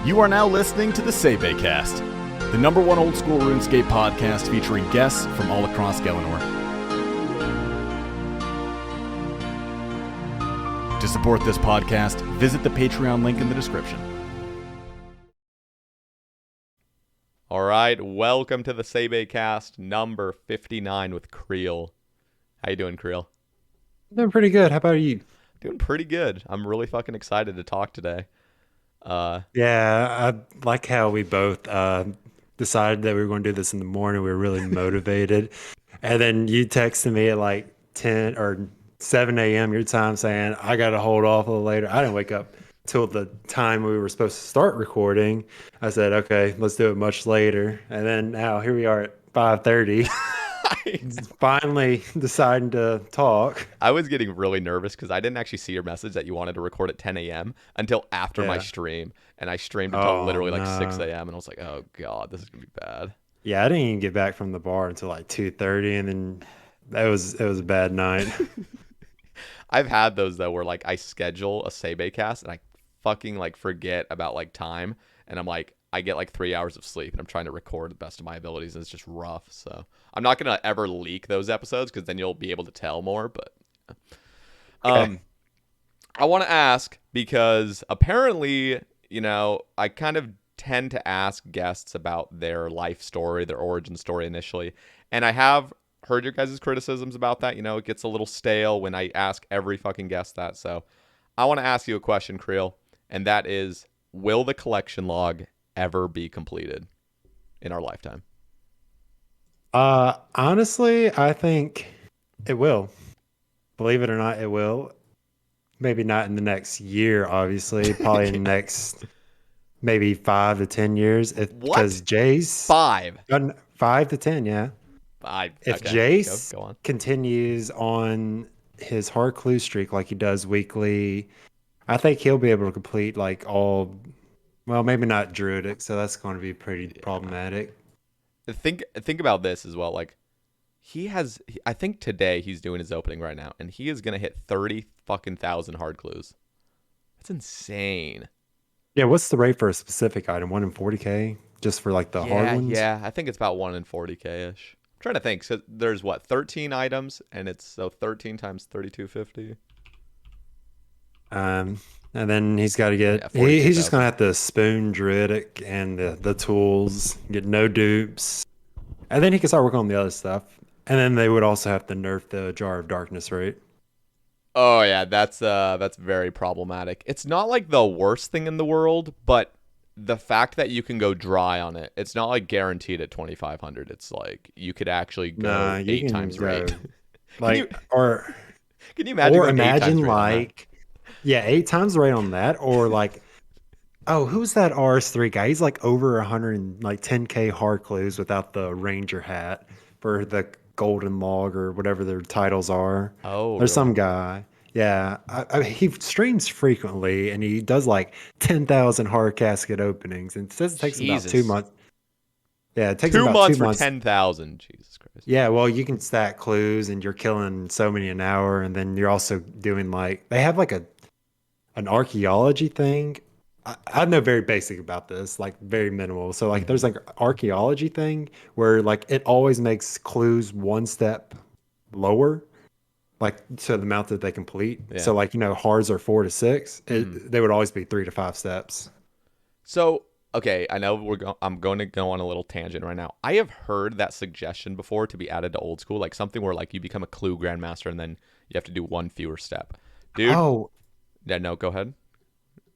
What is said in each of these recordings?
You are now listening to the Sae Bae Cast, the #1 old school RuneScape podcast featuring guests from all across Galanor. To support this podcast, visit the Patreon link in the description. All right, welcome to the Sae Bae Cast number 59 with Creel. How you doing, Creel? Doing pretty good. How about you? Doing pretty good. I'm really fucking excited to talk today. Yeah, I like how we both decided that we were going to do this in the morning. We were really motivated. And then you texted me at like 10 or 7 a.m. your time saying, I got to hold off a little later. I didn't wake up till the time we were supposed to start recording. I said, okay, let's do it much later. And then now here we are at 5:30. Finally deciding to talk. I was getting really nervous because I didn't actually see your message that you wanted to record at 10 a.m. until after my stream. And I streamed until literally like 6 a.m. And I was like, oh, God, this is going to be bad. Yeah, I didn't even get back from the bar until like 2:30. And then it was a bad night. I've had those, though, where like I schedule a Sae Bae Cast and I fucking like forget about like time. And I'm like, I get like 3 hours of sleep and I'm trying to record the best of my abilities and it's just rough. So I'm not going to ever leak those episodes because then you'll be able to tell more. But Okay. I want to ask because apparently, you know, I kind of tend to ask guests about their life story, their origin story initially. And I have heard your guys' criticisms about that. You know, it gets a little stale when I ask every fucking guest that. So I want to ask you a question, Creel, and that is, will the collection log ever be completed in our lifetime? Honestly, I think it will. Believe it or not, it will. Maybe not in the next year, obviously. Probably in the next maybe 5 to 10 years. What? Because Jace 5. 5 to 10, yeah. If Okay. Jace Go on. continues on his hard clue streak like he does weekly, I think he'll be able to complete like all. Well, maybe not druidic, so that's going to be pretty problematic. Think about this as well. Like, I think today he's doing his opening right now, and he is gonna hit 30 fucking thousand hard clues. That's insane. Yeah, what's the rate for a specific item? 1 in 40k, just for like the hard ones. Yeah. I think it's about 1 in 40k ish. I'm trying to think. So there's what, 13 items, and it's so 13 times 3250. And then he's got to get. Yeah, He's just 42,000. gonna have to spoon druidic and the tools, get no dupes, and then he can start working on the other stuff. And then they would also have to nerf the Jar of Darkness, right? Oh yeah, that's very problematic. It's not like the worst thing in the world, but the fact that you can go dry on it, it's not like guaranteed at 2500. It's like you could actually go Nah, you 8 can times go, rate. like or Can you imagine or going 8 times imagine rate on that? like, yeah, 8 times the rate on that, or like, oh, who's that RS3 guy? He's like over 110k hard clues without the Ranger hat for the Golden Log or whatever their titles are. Oh, There's some really? guy. Yeah, he streams frequently and he does like 10,000 hard casket openings and it says it takes him about 2 Jesus. months. Yeah, it takes him 2 about 2 months for months. 10,000. Jesus Christ. Yeah, well, you can stack clues and you're killing so many an hour, and then you're also doing like they have like an archaeology thing. I know very basic about this, like very minimal. So like there's like archaeology thing where like it always makes clues one step lower, like to the amount that they complete. Yeah. So like, you know, hards are 4 to 6. They would always be 3 to 5 steps. So, okay, I know I'm going to go on a little tangent right now. I have heard that suggestion before to be added to old school, like something where like you become a clue grandmaster and then you have to do one fewer step. Dude. Oh, Yeah, no, go ahead.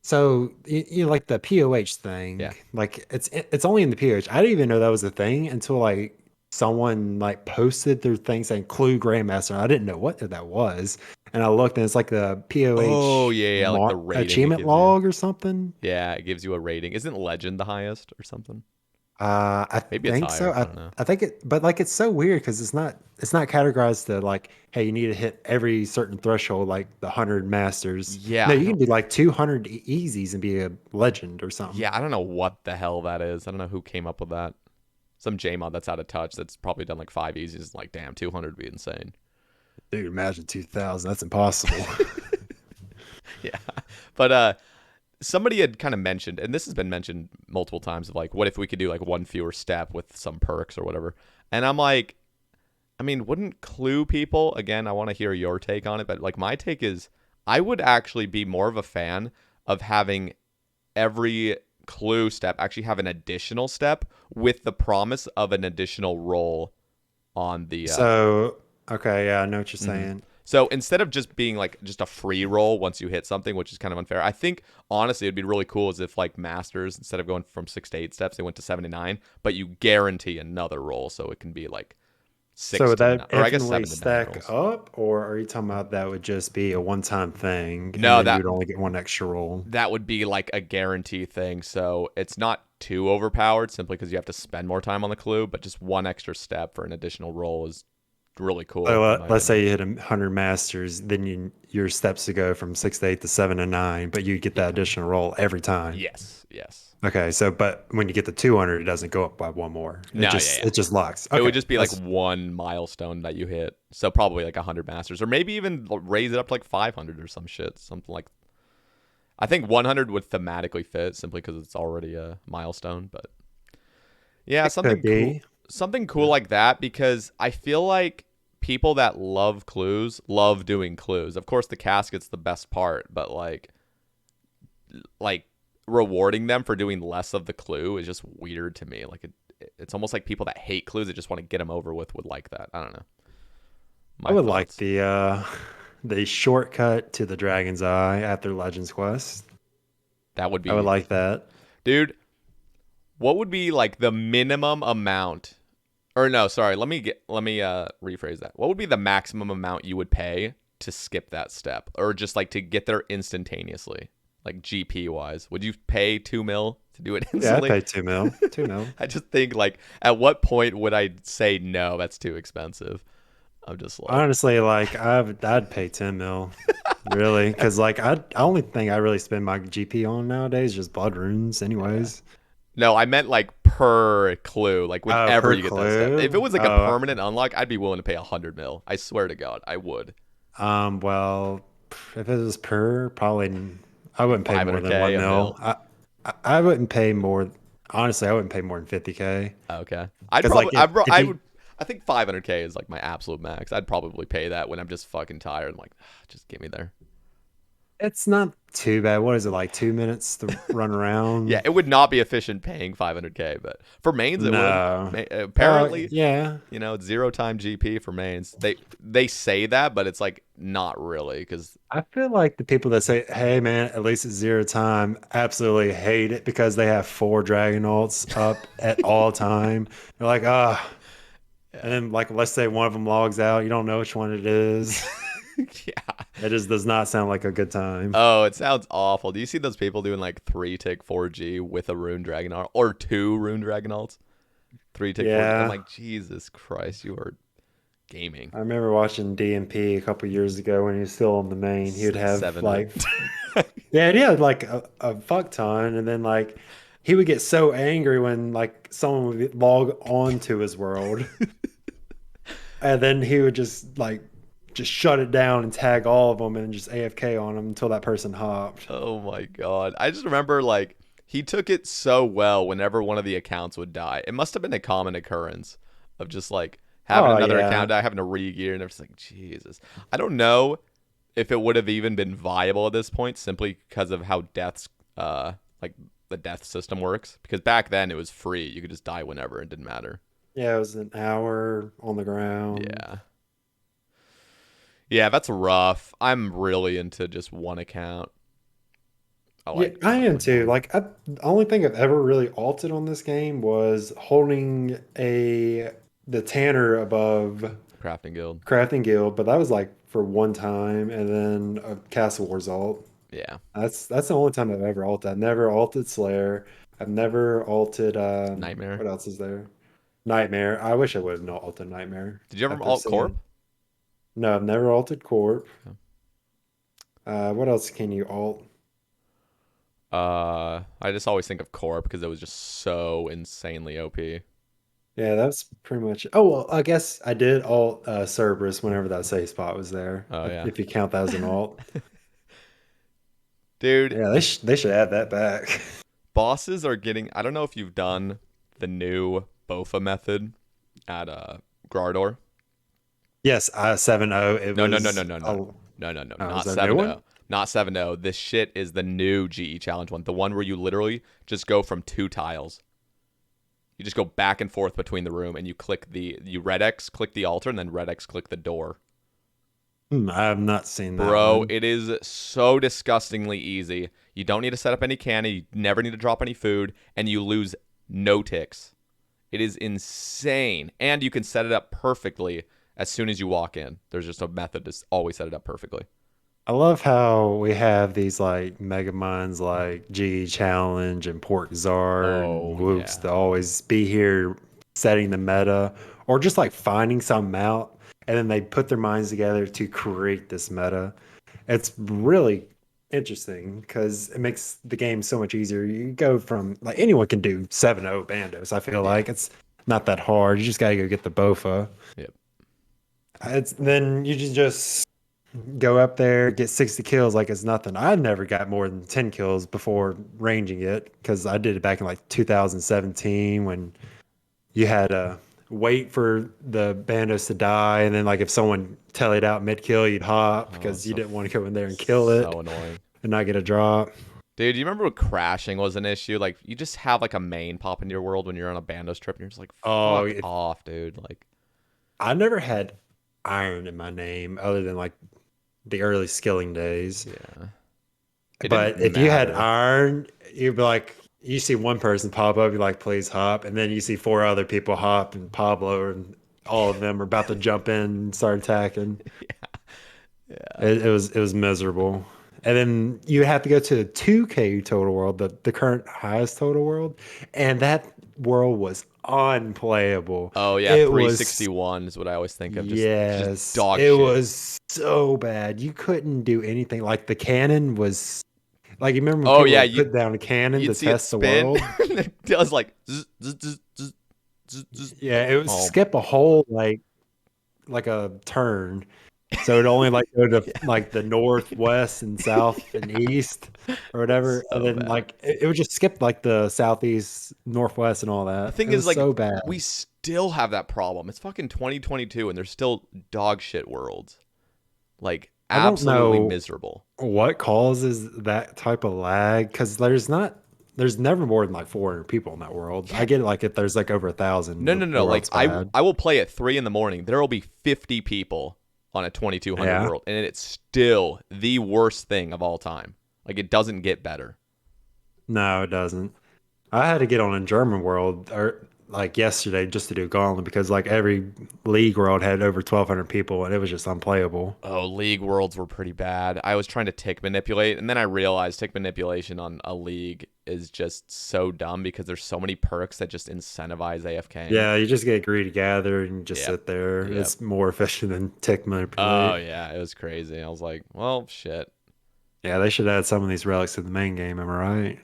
so you know, like the POH thing, Yeah. like it's only in the POH. I didn't even know that was a thing until like someone like posted their thing saying Clue Grandmaster. And I didn't know what that was, and I looked and it's like the Oh, POH yeah, like the rating it achievement gives you. log or something. Yeah, it gives you a rating. Isn't Legend the highest or something? I Maybe it's think higher. so. I don't know. I think it, but like it's so weird because it's not categorized to like, hey, you need to hit every certain threshold, like the 100 masters. Yeah, No, I you can don't- do like 200 easies and be a legend or something. Yeah, I don't know what the hell that is. I don't know who came up with that. Some JMod that's out of touch that's probably done like 5 easies. Like, damn, 200 would be insane. Dude, imagine 2000. That's impossible. Yeah. But somebody had kind of mentioned, and this has been mentioned multiple times, of like, what if we could do like one fewer step with some perks or whatever? And I'm like, I mean, wouldn't clue people, again, I want to hear your take on it, but like my take is I would actually be more of a fan of having every clue step actually have an additional step with the promise of an additional roll on the So, okay, yeah, I know what you're mhm. saying. So instead of just being like just a free roll once you hit something, which is kind of unfair, I think honestly it'd be really cool as if like masters, instead of going from 6 to 8 steps, they went to 7 to 9, but you guarantee another roll, so it can be like So six would to nine, that or I guess infinitely 7 to 9 stack rolls. up, or are you talking about that would just be a one-time thing, and No, then that you'd only get one extra roll? that would be like a guarantee thing. So it's not too overpowered simply because you have to spend more time on the clue, but just one extra step for an additional roll is really So cool in my let's opinion. say you hit 100 masters, then your steps to go from 6 to 8 to 7 to 9, but you get that Yeah. additional roll every time. Yes. Yes. Okay, so but when you get to 200, it doesn't go up by one more. It No. Yeah. just Yeah. it just locks. It would Okay, just be like that's one milestone that you hit. So probably like 100 masters, or maybe even raise it up to like 500 or some shit. Something like, I think 100 would thematically fit simply because it's already a milestone. But yeah, it could be. something cool like that, because I feel like people that love clues love doing clues. Of course, the casket's the best part, but like rewarding them for doing less of the clue is just weird to me. Like it's almost like people that hate clues that just want to get them over with would like that. I don't know. I My would like thoughts. the shortcut to the Dragon's Eye after Legends Quest. That would I would be, like that. dude. What would be like the minimum amount? Or no, sorry. Let me rephrase that. What would be the maximum amount you would pay to skip that step, or just like to get there instantaneously, like GP wise? Would you pay 2 mil to do it Yeah, I'd instantly? pay 2 mil. 2 mil. I just think like, at what point would I say no? That's too expensive. I'm just like, Honestly, like I'd pay 10 mil. Really, because like I only thing I really spend my GP on nowadays is just blood runes, yeah. anyways. No, I meant like per clue, like Oh, whenever per you get that step. If it clue. was like a Oh, permanent unlock, I'd be willing to pay 100 mil. I swear to God, I would. well, if it was per, probably I wouldn't pay more than 500K, one a mil. mil. I wouldn't pay more. Honestly, I wouldn't pay more than 50K. Okay. I'd Because probably like if I you would I think 500K is like my absolute max. I'd probably pay that when I'm just fucking tired. I'm like, just get me there. it's not too bad. What is it, like 2 minutes to run Yeah, around? it would not be efficient paying 500K, but for mains it would. No. Apparently, Yeah. it's 0 time GP for mains. They say that, but it's like not really, because I feel like the people that say, "Hey, man, at least it's 0 time," absolutely hate it because they have 4 dragon ults up at all time. They're like, ah. And yeah. then, like, let's say one of them logs out. You don't know which one it is. Yeah. It just does not sound like a good time. Oh, it sounds awful. Do you see those people doing like 3 tick 4G with a rune dragon ult, or 2 rune dragon ults? 3 tick 4G. I'm Yeah. like, Jesus Christ, you are gaming. I remember watching DMP a couple years ago when he was still on the main. He would have 7 rune. like, yeah, he had like a fuck ton. And then, like, he would get so angry when, like, someone would log on to his world. And then he would just shut it down and tag all of them and just AFK on them until that person hopped. Oh my God. I just remember like he took it so well whenever one of the accounts would die. It must have been a common occurrence of just like having Oh another yeah. account die, having to re-gear, and it's like, Jesus. I don't know if it would have even been viable at this point, simply because of how deaths like the death system works. Because back then it was free. You could just die whenever, it didn't matter. Yeah, it was an hour on the ground. Yeah. Yeah, that's rough. I'm really into just one account. I Yeah, like I I am like too. one. Like the only thing I've ever really altered on this game was holding a the Tanner above Crafting guild. Crafting Guild, but that was like for one time, and then a Castle Wars alt. Yeah. That's the only time I've ever alted. I've never alted Slayer. I've never alted Nightmare. what else is there? Nightmare. I wish I would have not alted Nightmare Did you ever after alt Corp? seeing. No, I've never alted Corp. Okay. What else can you alt? I just always think of Corp because it was just so insanely OP. Yeah, that's pretty much. Oh well, I guess I did alt Cerberus whenever that safe spot was there, Oh yeah. if you count that as an alt. Dude, Yeah, they should add that back. bosses are getting. I don't know if you've done the new Bofa method at Gardor. Yes, 7-0. It No, no, no, no, was. no, no, Oh, no, no, no, is not that a new 7-0. one? Not 7-0. This shit is the new GE challenge one. The one where you literally just go from 2 tiles. You just go back and forth between the room and you red X click the altar and then red X click the door. I have not seen that Bro, one. it is so disgustingly easy. You don't need to set up any cannon. You never need to drop any food, and you lose no ticks. It is insane. And you can set it up perfectly as soon as you walk in. There's just a method to always set it up perfectly. I love how we have these like mega mines like G Challenge and Port Czar and Oh, Whoops yeah. to always be here setting the meta or just like finding something out and then they put their minds together to create this meta. It's really interesting because it makes the game so much easier. You go from like anyone can do 7-0 bandos. I feel Yeah. like it's not that hard. You just got to go get the Bofa. Yep. It's then you just go up there, get 60 kills like it's nothing. I never got more than 10 kills before ranging it because I did it back in like 2017 when you had to wait for the bandos to die. And then, like, if someone tallied out mid kill, you'd hop Oh, because you didn't want to go in there and kill it so annoying. and not get a drop. Dude, do you remember when crashing was an issue? Like, you just have like a main pop into your world when you're on a Bandos trip and you're just like, Oh, fuck off, dude. Like, I never had iron in my name other than like the early skilling days. yeah. It But didn't if you had matter. iron, you'd be like, you see one person pop up, you're like, please hop. And then you see four other people hop and Pablo, and all of them are about to jump in and start attacking. Yeah. It was miserable. And then you have to go to the 2K total world, the current highest total world. And that world was unplayable. Oh yeah, It was 361 is what I always think of. Just Yes, dog it shit. was so bad. You couldn't do anything. Like the cannon was like you remember when Oh people yeah, would put down a cannon you'd to see it test the spin. world? And it does like zzz, zzz, zzz, zzz, zzz, zzz. Yeah, it was Oh my skip a whole like a turn. So it only like go to yeah. like the north, west, and south and east or whatever. And So then bad. like it would just skip like the southeast, northwest, and all The that. thing It is was like so bad. we still have that problem. It's fucking 2022 and there's still dog shit worlds. Like I don't absolutely know miserable. what causes that type of lag because there's never more than like 400 people in that world. I Yeah. get it, like if there's like over 1,000 No, no, the no. Like world's bad. I will play at 3 in the morning. There will be 50 people on a 2200 Yeah, world and it's still the worst thing of all time. Like it doesn't get better. no it doesn't. I had to get on a German world or like yesterday just to do Gauntlet because like every league world had over 1,200 people and it was just unplayable. Oh, League Worlds were pretty bad. I was trying to tick manipulate, and then I realized tick manipulation on a league is just so dumb because there's so many perks that just incentivize AFKing. Yeah, you just get greedy gather and just Yep. sit there. Yep. It's more efficient than tick Oh manipulate. yeah, it was crazy. I was like, well, shit, Yeah, they should add some of these relics to the main game. Am I right?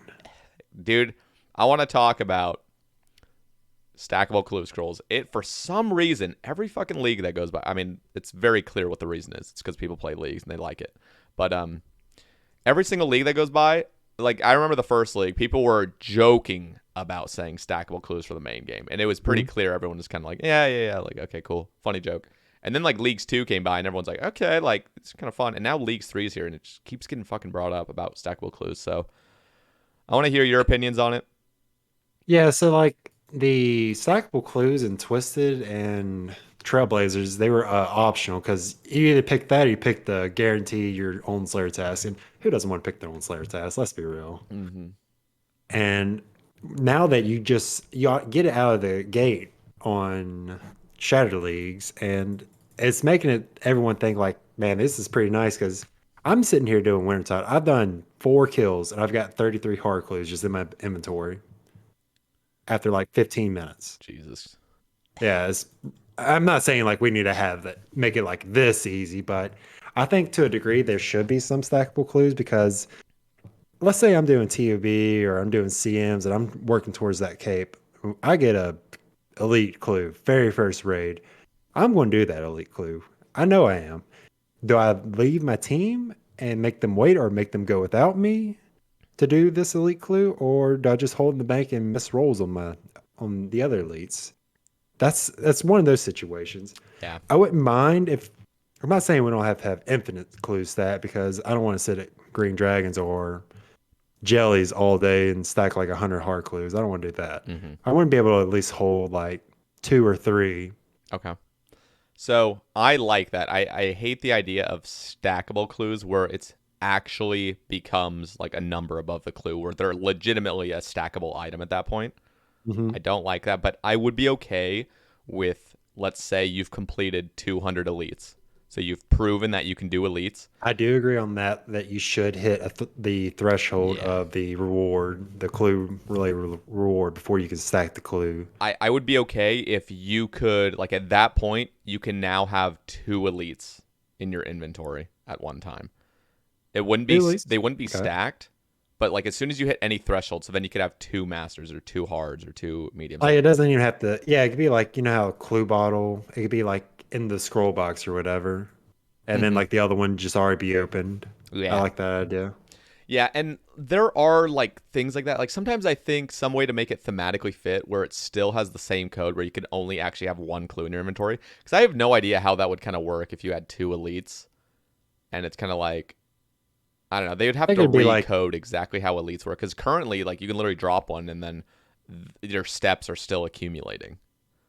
dude. I want to talk about stackable clue scrolls. It for some reason every fucking league that goes by. I mean, it's very clear what the reason is. It's because people play leagues and they like it. But every single league that goes by, like I remember the first league, people were joking about saying stackable clues for the main game, and it was pretty Mhm. clear. Everyone was kind of like, yeah, yeah, yeah, like okay, cool, funny joke. And then like Leagues 2 came by, and everyone's like, okay, like it's kind of fun. And now Leagues 3 is here, and it just keeps getting fucking brought up about stackable clues. So I want to hear your opinions on it. Yeah, so like the stackable clues and Twisted and Trailblazers, they were optional because you either pick that or you pick the guarantee your own Slayer task. And who doesn't want to pick their own Slayer task? Let's be real. Mm-hmm. And now that you get it out of the gate on Shatter Leagues, and it's making it everyone think like, man, this is pretty nice because I'm sitting here doing Wintertide. I've done 4 kills and I've got 33 hard clues just in my inventory after like 15 minutes. Jesus. Yeah, I'm not saying like we need to have that make it like this easy, but I think to a degree there should be some stackable clues because let's say I'm doing TOB or I'm doing CMs and I'm working towards that cape. I get a elite clue, very first raid. I'm going to do that elite clue. I know I am. Do I leave my team and make them wait or make them go without me to do this elite clue, or do I just hold in the bank and miss rolls on the other elites? That's one of those situations. Yeah. I wouldn't mind if I'm not saying we don't have to have infinite clue stat because I don't want to sit at green dragons or jellies all day and stack like 100 hard clues. I don't want to do that. Mm-hmm. I want to be able to at least hold like 2 or 3. Okay. So I like that. I hate the idea of stackable clues where it's actually becomes like a number above the clue where they're legitimately a stackable item at that point. Mm-hmm. I don't like that, but I would be okay with, let's say you've completed 200 elites. So you've proven that you can do elites. I do agree on that you should hit the threshold Yeah. of the reward, the clue related reward before you can stack the clue. I would be okay if you could, like at that point, you can now have 2 elites in your inventory at one time. It wouldn't be, they wouldn't be stacked, but like as soon as you hit any threshold, so then you could have 2 masters or 2 hards or 2 mediums. Like it doesn't even have to, yeah, it could be like, you know how a clue bottle, it could be like in the scroll box or whatever. And then like the other one just already be opened. Yeah. I like that idea. Yeah, and there are like things like that. Like sometimes I think some way to make it thematically fit where it still has the same code where you can only actually have 1 clue in your inventory. Because I have no idea how that would kind of work if you had 2 elites. And it's kind of like, I don't know. They would have to recode exactly how elites work. Because currently, like you can literally drop one and then your steps are still accumulating.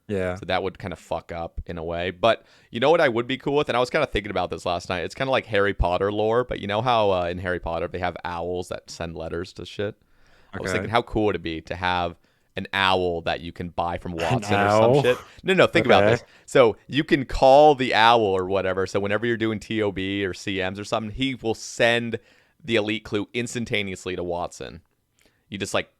Yeah. So that would kind of fuck up in a way. But you know what I would be cool with? And I was kind of thinking about this last night. It's kind of like Harry Potter lore. But you know how in Harry Potter they have owls that send letters to shit? I was thinking how cool would it be to have an owl that you can buy from Watson or some shit. No, think about this. So you can call the owl or whatever. So whenever you're doing TOB or CMs or something, he will send the elite clue instantaneously to Watson. You just like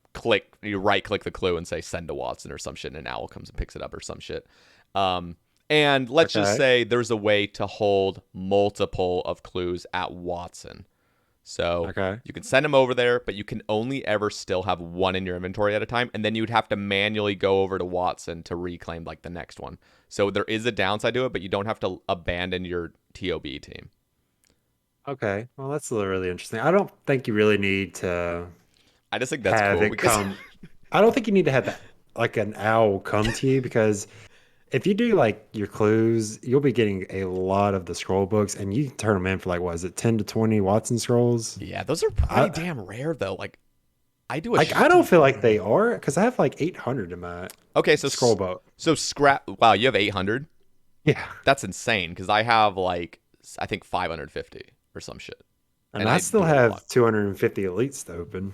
you right click the clue and say send to Watson or some shit, and an owl comes and picks it up or some shit. And let's just say there's a way to hold multiple of clues at Watson. So you can send them over there, but you can only ever still have 1 in your inventory at a time. And then you'd have to manually go over to Watson to reclaim like the next one. So there is a downside to it, but you don't have to abandon your TOB team. Okay. Well, that's really interesting. I don't think you really need to. I just think that's cool. Because I don't think you need to have like an owl come to you because if you do like your clues, you'll be getting a lot of the scroll books, and you turn them in for like what is it, 10 to 20 Watson scrolls? Yeah, those are pretty damn rare though. Like I do I don't feel like they are because I have like 800 in my scroll book. So scrap. Wow, you have 800. Yeah, that's insane because I have like I think 550 or some shit. And I still have 250 elites to open.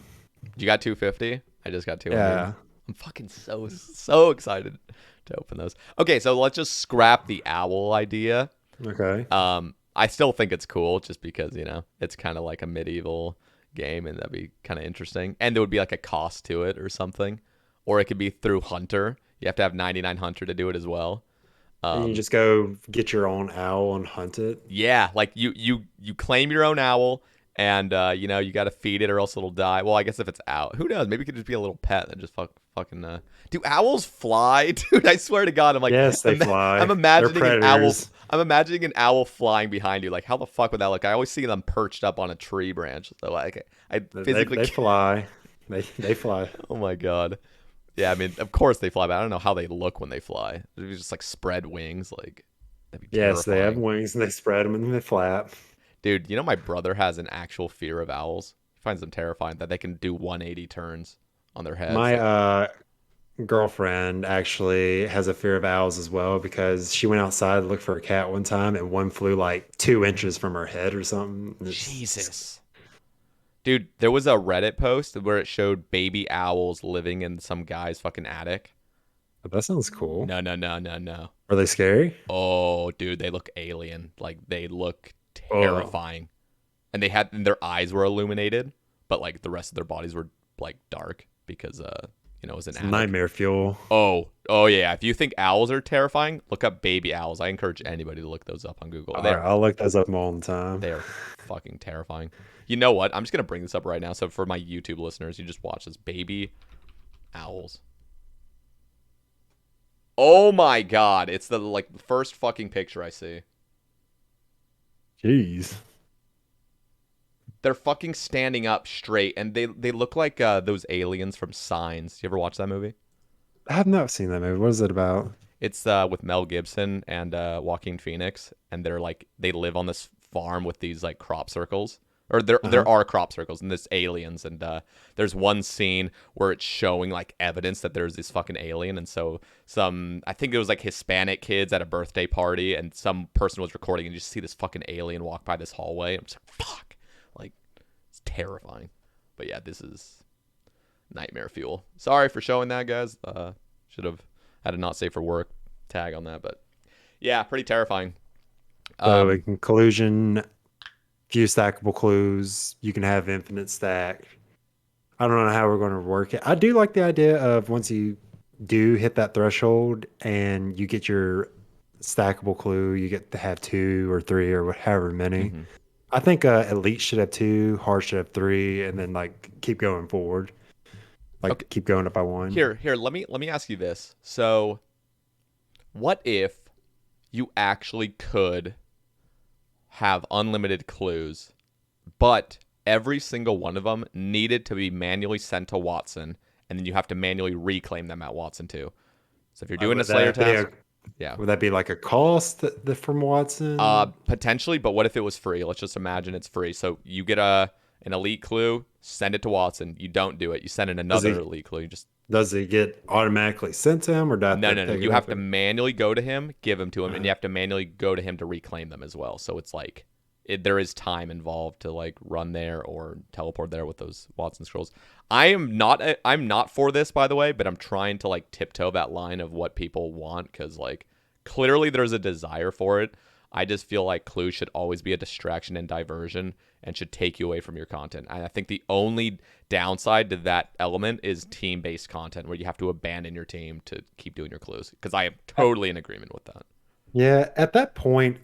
You got 250? I just got 200. Yeah. I'm fucking so excited to open those. Okay, so let's just scrap the owl idea. Okay. I still think it's cool just because, you know, it's kind of like a medieval game and that'd be kind of interesting. And there would be like a cost to it or something. Or it could be through Hunter. You have to have 99 Hunter to do it as well. And you just go get your own owl and hunt it. Yeah, like you claim your own owl. And, you know, you got to feed it or else it'll die. Well, I guess if it's out, who knows? Maybe it could just be a little pet that just fucking. Do owls fly, dude? I swear to God, I'm like, yes, they fly. I'm imagining an owl. I'm imagining an owl flying behind you. Like, how the fuck would that look? I always see them perched up on a tree branch. So like, I physically they fly. They fly. Oh my God. Yeah, I mean, of course they fly, but I don't know how they look when they fly. They just like spread wings, like. That'd be terrifying. Yes, they have wings and they spread them and then they flap. Dude, you know my brother has an actual fear of owls. He finds them terrifying that they can do 180 turns on their heads. My girlfriend actually has a fear of owls as well because she went outside to look for a cat one time and one flew like 2 inches from her head or something. Jesus. Dude, there was a Reddit post where it showed baby owls living in some guy's fucking attic. That sounds cool. No. Are they scary? Oh, dude, they look alien. Like, they look terrifying. And their eyes were illuminated, but like the rest of their bodies were like dark because you know, it was an attic. Nightmare fuel. Oh yeah. If you think owls are terrifying, look up baby owls. I encourage anybody to look those up on Google. All right, I'll look those up all the time. They are fucking terrifying. You know what? I'm just gonna bring this up right now. So for my YouTube listeners, you just watch this. Baby owls. Oh my God! It's the first fucking picture I see. Jeez. they're fucking standing up straight, and they look like those aliens from Signs. You ever watch that movie? I have not seen that movie. What is it about? It's with Mel Gibson and Joaquin Phoenix, and they're like they live on this farm with these like crop circles, or there are crop circles, and there's aliens, and there's one scene where it's showing like evidence that there's this fucking alien, and so I think it was like Hispanic kids at a birthday party, and some person was recording, and you just see this fucking alien walk by this hallway. I'm just like, fuck, like it's terrifying. But yeah, this is nightmare fuel. Sorry for showing that, guys. Should have had a not safe for work tag on that, but yeah, pretty terrifying. So in conclusion, few stackable clues. You can have infinite stack. I don't know how we're going to work it. I do like the idea of once you do hit that threshold and you get your stackable clue, you get to have 2 or 3 or however many. Mm-hmm. I think elite should have 2, hard should have 3, and then like keep going forward. Like Okay. keep going up by 1. Here, let me ask you this. So, what if you actually could have unlimited clues, but every single one of them needed to be manually sent to Watson, and then you have to manually reclaim them at Watson too. So if you're doing a Slayer task, yeah, would that be like a cost from Watson? Potentially, but what if it was free? Let's just imagine it's free. So you get an elite clue, send it to Watson. You don't do it. You send in another elite clue. You just Does it get automatically sent to him, or no. You have to manually go to him, give them to him, and you have to manually go to him to reclaim them as well. So it's like there is time involved to like run there or teleport there with those Watson scrolls. I'm not for this, by the way, but I'm trying to like tiptoe that line of what people want, because like clearly there's a desire for it. I just feel like clues should always be a distraction and diversion and should take you away from your content. And I think the only downside to that element is team-based content where you have to abandon your team to keep doing your clues, because I am totally in agreement with that. Yeah, at that point,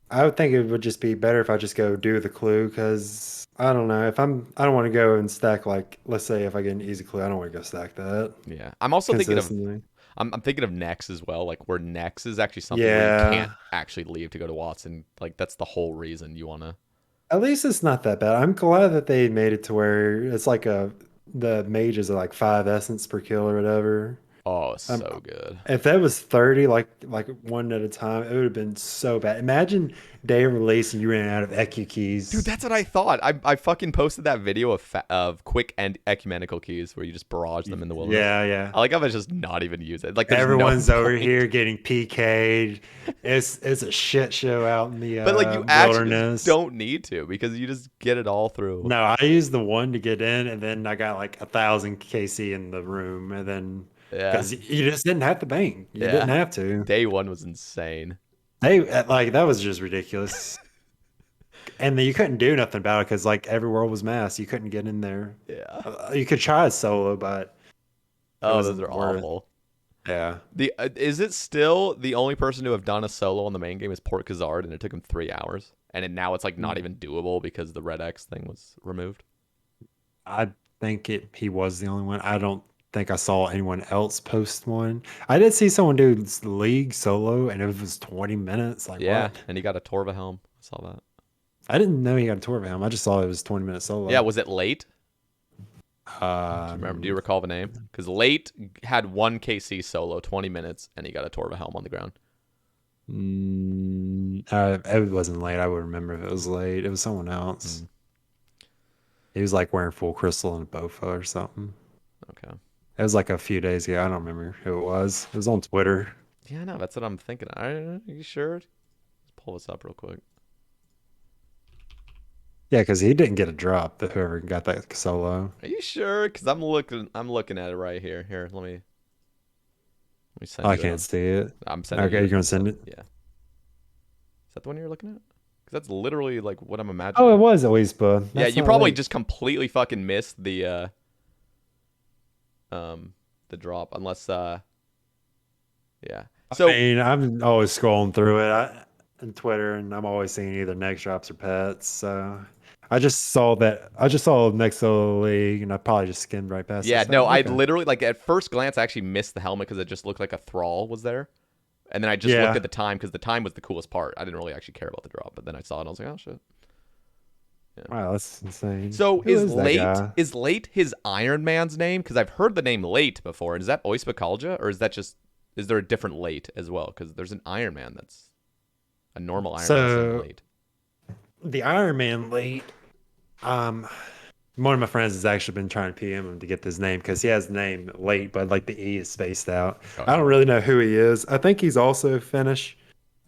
I would think it would just be better if I just go do the clue, because I don't know, I don't want to go and stack, like, let's say if I get an easy clue, I don't want to go stack that. Yeah. I'm also thinking of consistently. I'm thinking of Nex as well, like where Nex is actually something where you can't actually leave to go to Watson. Like that's the whole reason you want to. At least it's not that bad. I'm glad that they made it to where it's like the mages are like 5 essence per kill or whatever. Oh, so good. If that was 30, like one at a time, it would have been so bad. Imagine day of release and you ran out of EQ keys. Dude, that's what I thought. I fucking posted that video of quick and ecumenical keys where you just barrage them in the wilderness. Yeah. I like how I just not even use it. Like everyone's no over point. here getting PK'd. It's a shit show out in the but like you wilderness. actually just don't need to, because you just get it all through. No, I used the 1 to get in, and then I got like 1,000 KC in the room, and then because you just didn't have to bang. You didn't have to. Day 1 was insane. Like that was just ridiculous. And then you couldn't do nothing about it because like every world was mass. You couldn't get in there. Yeah. You could try a solo, but those are awful. Yeah. Is it still the only person to have done a solo on the main game is Port Kazard, and it took him 3 hours, and now it's like not even doable because the Red X thing was removed? I think he was the only one. I don't think I saw anyone else post one. I did see someone do League solo, and it was 20 minutes. Like, what? And he got a Torva helm. I saw that. I didn't know he got a Torva helm. I just saw it was 20-minute solo. Yeah, was it late? Do you recall the name? Because late had 1 KC solo, 20 minutes, and he got a Torva helm on the ground. It wasn't late. I would remember if it was late. It was someone else. He was like wearing full crystal and a bofa or something. Okay. It was like a few days ago. I don't remember who it was. It was on Twitter. Yeah, no, that's what I'm thinking. Are you sure? Let's pull this up real quick. Yeah, because he didn't get a drop. Whoever got that solo. Are you sure? Because I'm looking at it right here. Here, let me send I you can't see it. I'm sending. Okay, you're gonna send it? Yeah. Is that the one you're looking at? Because that's literally like what I'm imagining. Oh, it was Oispa. Yeah, you probably just completely fucking missed the drop, unless yeah. So I mean, I'm always scrolling through it on Twitter, and I'm always seeing either next drops or pets. So I just saw Nexo League, and I probably just skimmed right past it. yeah, So, no, okay. I literally, like, at first glance I actually missed the helmet because it just looked like a thrall was there. And then I just looked at the time because the time was the coolest part. I didn't really actually care about the drop, but then I saw it and I was like, oh shit. Wow, that's insane. So Who is that guy? is late his Iron Man's name? Because I've heard the name late before. And is that Oispakalja, or is that just is there a different late as well? Because there's an Iron Man that's a normal Iron Man named So late. the Iron Man late. One of my friends has actually been trying to PM him to get this name because he has the name late, but like the E is spaced out. Oh, I yeah. don't really know who he is. I think he's also Finnish.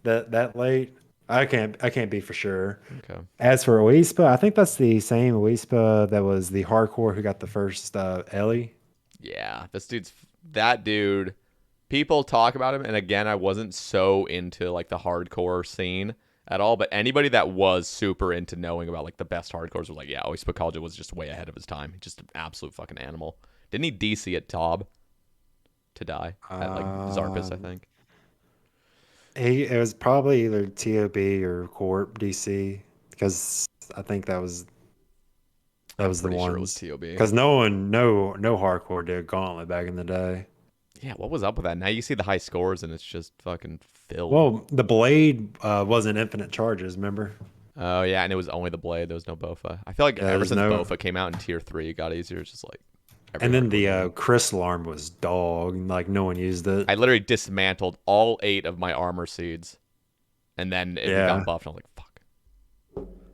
That late. I can't be for sure. Okay. As for Oispa, I think that's the same Oispa that was the hardcore who got the first Ellie. Yeah, that dude. People talk about him, and again, I wasn't so into like the hardcore scene at all. But anybody that was super into knowing about like the best hardcores was like, yeah, Oispakalja was just way ahead of his time. Just an absolute fucking animal. Didn't he DC at Tob to die at like Zarpus? I think. It was probably either TOB or Corp DC because I think that I'm was the pretty sure it was ones. Tob. Because no hardcore did Gauntlet back in the day. Yeah, what was up with that? Now you see the high scores, and it's just fucking filled. Well, the blade wasn't infinite charges, remember? Oh yeah, and it was only the blade. There was no Bofa. I feel like Yeah, ever there's since no. Bofa came out in tier 3, it got easier. It's just like every And then hardcore the game. crystal arm was dog, and like no one used it. I literally dismantled all 8 of my armor seeds, and then it Yeah. got buffed. And I was like, "Fuck."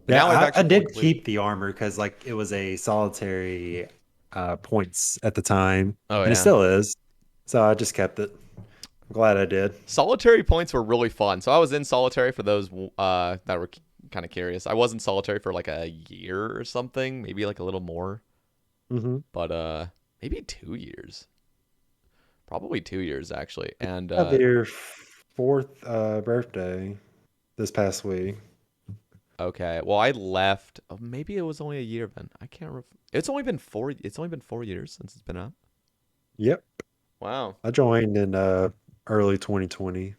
But Yeah, now I've I actually did complete- keep the armor because like it was a solitary points at the time, Oh and it yeah, still is. So I just kept it. I'm glad I did. solitary points were really fun. So I was in solitary for those that were kind of curious. I was in solitary for like a year or something, maybe like a little more, Mm-hmm. but maybe 2 years, probably 2 years actually. And Your fourth birthday this past week. okay, well I left. Oh, maybe it was only a year then. I can't. It's only been 4. It's only been 4 years since it's been out. Yep, Wow. I joined in early 2020.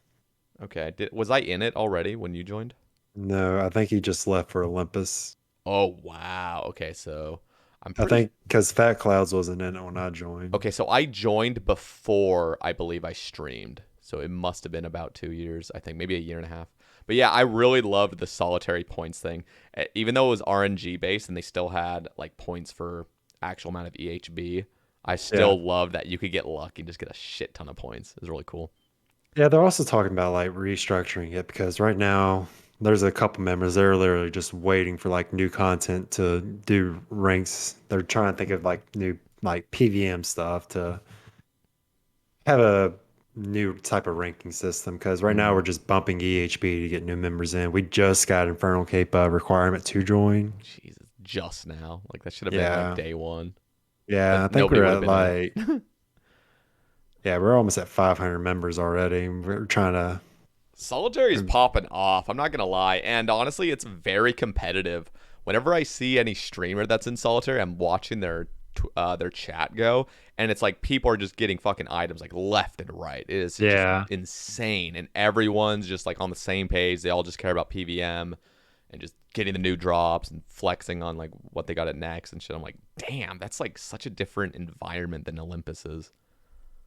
Okay. Was I in it already when you joined? No, I think he just left for Olympus. Oh wow. Okay, so I'm I pretty. think because Fat Clouds wasn't in it when I joined. Okay, so I joined before I believe I streamed, so it must have been about 2 years. I think maybe a year and a half. But yeah, I really loved the solitary points thing. Even though it was RNG based and they still had like points for actual amount of EHB, I still loved that you could get lucky and just get a shit ton of points. It was really cool. Yeah, they're also talking about like restructuring it because right now there's a couple members they're literally just waiting for like new content to do ranks. They're trying to think of like new like PVM stuff to have a new type of ranking system because right now we're just bumping EHB to get new members in. We just got Infernal Cape requirement to join. Jesus, just now. Like that should have been Yeah. like day 1. Yeah, I But think nobody we're would have at been like yeah, we're almost at 500 members already. We're trying to Solitary is popping off. I'm not gonna lie, and honestly, it's very competitive. Whenever I see any streamer that's in solitary, I'm watching their chat go, and it's like people are just getting fucking items like left and right. It is Yeah. just insane, and everyone's just like on the same page. They all just care about PVM and just getting the new drops and flexing on like what they got at next and shit. I'm like, damn, that's like such a different environment than Olympus is.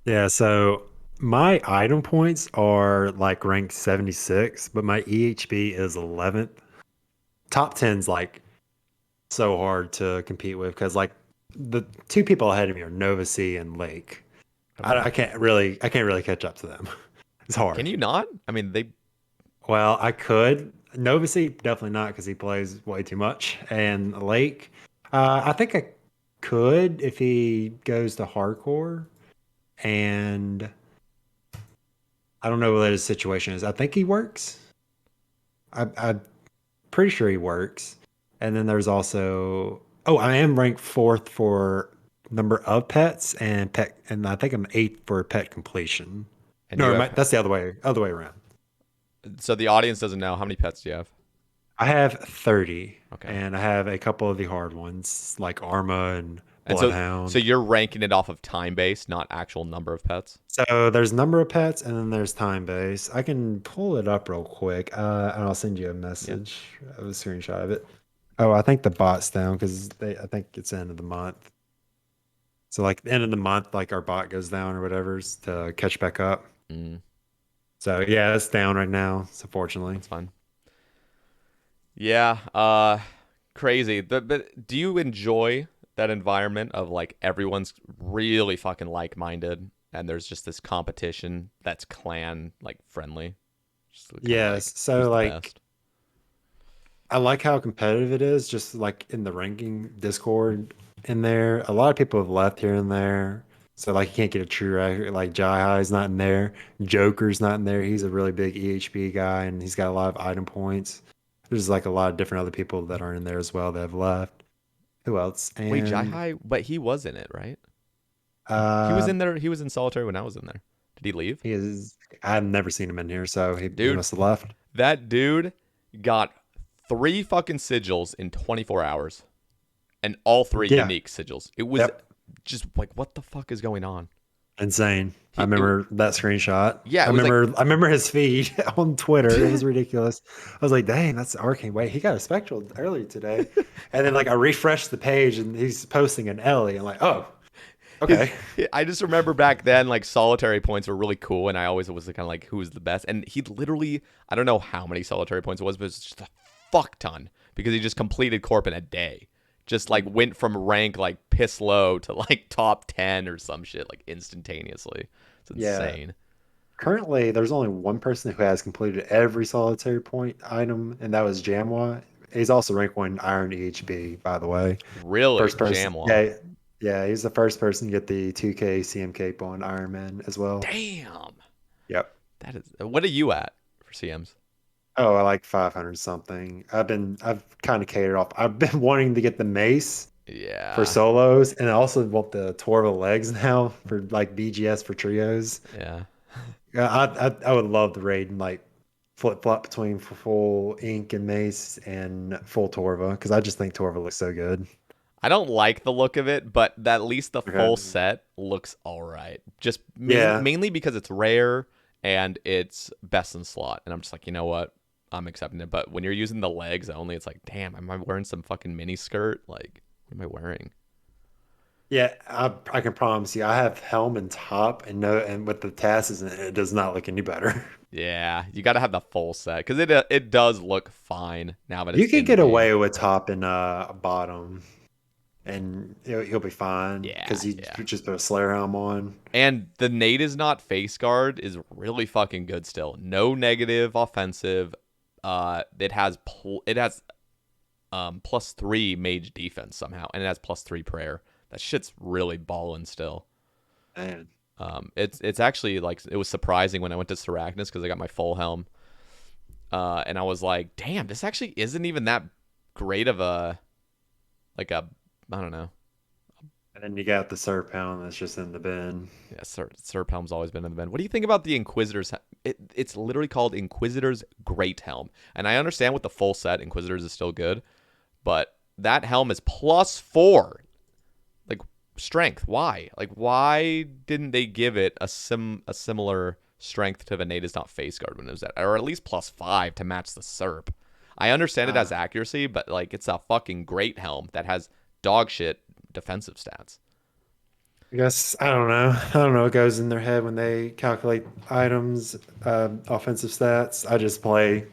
Yeah, so my item points are like ranked 76, but my EHB is 11th. Top 10's like so hard to compete with because like the two people ahead of me are Nova Sea and Lake. I can't really catch up to them. It's hard. Can you not? I mean, they. Well, I could. Nova Sea definitely not because he plays way too much. And Lake, I think I could if he goes to hardcore. And I don't know what his situation is. I think he works. I'm pretty sure he works. And then there's also I am ranked 4th for number of pets and pet, and I think I'm 8th for pet completion. And No, you have- that's the other way around. So the audience doesn't know how many pets do you have? I have 30, Okay. and I have a couple of the hard ones like Arma and And Bloodhound. so you're ranking it off of time base, not actual number of pets. So there's number of pets and then there's time base. I can pull it up real quick and I'll send you a message of a screenshot of it. Oh, I think the bot's down because I think it's the end of the month. So like the end of the month, like our bot goes down or whatever to catch back up. Mm, So yeah, it's down right now. So fortunately, that's fine. Yeah. crazy. But do you enjoy that environment of like everyone's really fucking like-minded and there's just this competition that's clan like friendly? Just kind of Yes. like who's So the like best? I like how competitive it is, just like in the ranking Discord in there. A lot of people have left here and there. So like you can't get a true record. Like Jai High's not in there. Joker's not in there. He's a really big EHP guy and he's got a lot of item points. There's like a lot of different other people that are in there as well that have left. Who else? Wait, Jai And High, but he was in it, right? He was uh in there. He was in solitary when I was in there. Did he leave? he is I've never seen him in here, so he Dude, must have left. that dude got 3 fucking sigils in 24 hours. And all 3 Yeah. unique sigils. It was Yep. just like, what the fuck is going on? Insane. I It- remember that screenshot. Yeah, I it was remember I remember his feed on Twitter. It was ridiculous. I was like, dang, that's Arcane. Wait, he got a spectral earlier today. And then like I refreshed the page and he's posting an Ellie. I'm like, oh, okay. I just remember back then, like solitary points were really cool, and I always was kind of like, who's the best? And he literally, I don't know how many solitary points it was, but it's just a fuck ton because he just completed Corp in a day. Just like went from rank like piss low to like top 10 or some shit like instantaneously. It's Yeah. insane. Currently there's only one person who has completed every solitary point item, and that was Jamwa. He's also rank 1 Iron EHB, by the way. Really, First person. Jamwa. Yeah, yeah, he's the first person to get the 2K CM cape on Ironman as well. Damn. Yep. That is. What are you at for CMs? Oh, I like 500 something. I've kind of catered off. I've been wanting to get the mace Yeah. for solos, and I also want the Torva legs now for like BGS for trios. Yeah. Yeah, I would love the raid and like flip flop between full ink and mace and full Torva because I just think Torva looks so good. I don't like the look of it, but at least the Okay. full set looks all right. Just Yeah. mainly because it's rare and it's best in slot. And I'm just like, you know what? I'm accepting it. But when you're using the legs only, it's like, damn, am I wearing some fucking mini skirt? Like, what am I wearing? Yeah, I can promise you, I have helm and top and no, and with the tassels, it does not look any better. Yeah, you got to have the full set because it does look fine now that You it's can in get game. away with top and bottom, and he'll be fine Yeah, because he yeah. just put a Slayer helm on. And the nade is not face guard is really fucking good still. No negative offensive. It has +3 mage defense somehow, and it has +3 prayer. That shit's really ballin' still. Man, It's actually like it was surprising when I went to Sarachnis because I got my full helm, and I was like, damn, this actually isn't even that great of a I don't know. and then you got the Serp helm that's just in the bin. Yeah, Serp helm's always been in the bin. What do you think about the Inquisitor's? It's literally called Inquisitor's Great Helm, and I understand with the full set, Inquisitor's is still good, but that helm is +4. Like strength. Why? Like why didn't they give it a similar strength to the nade is not face guard when it was at, or at least +5 to match the Serp? I understand it has accuracy, but like it's a fucking great helm that has dog shit defensive stats. I guess I don't know. I don't know what goes in their head when they calculate items, offensive stats. I just play.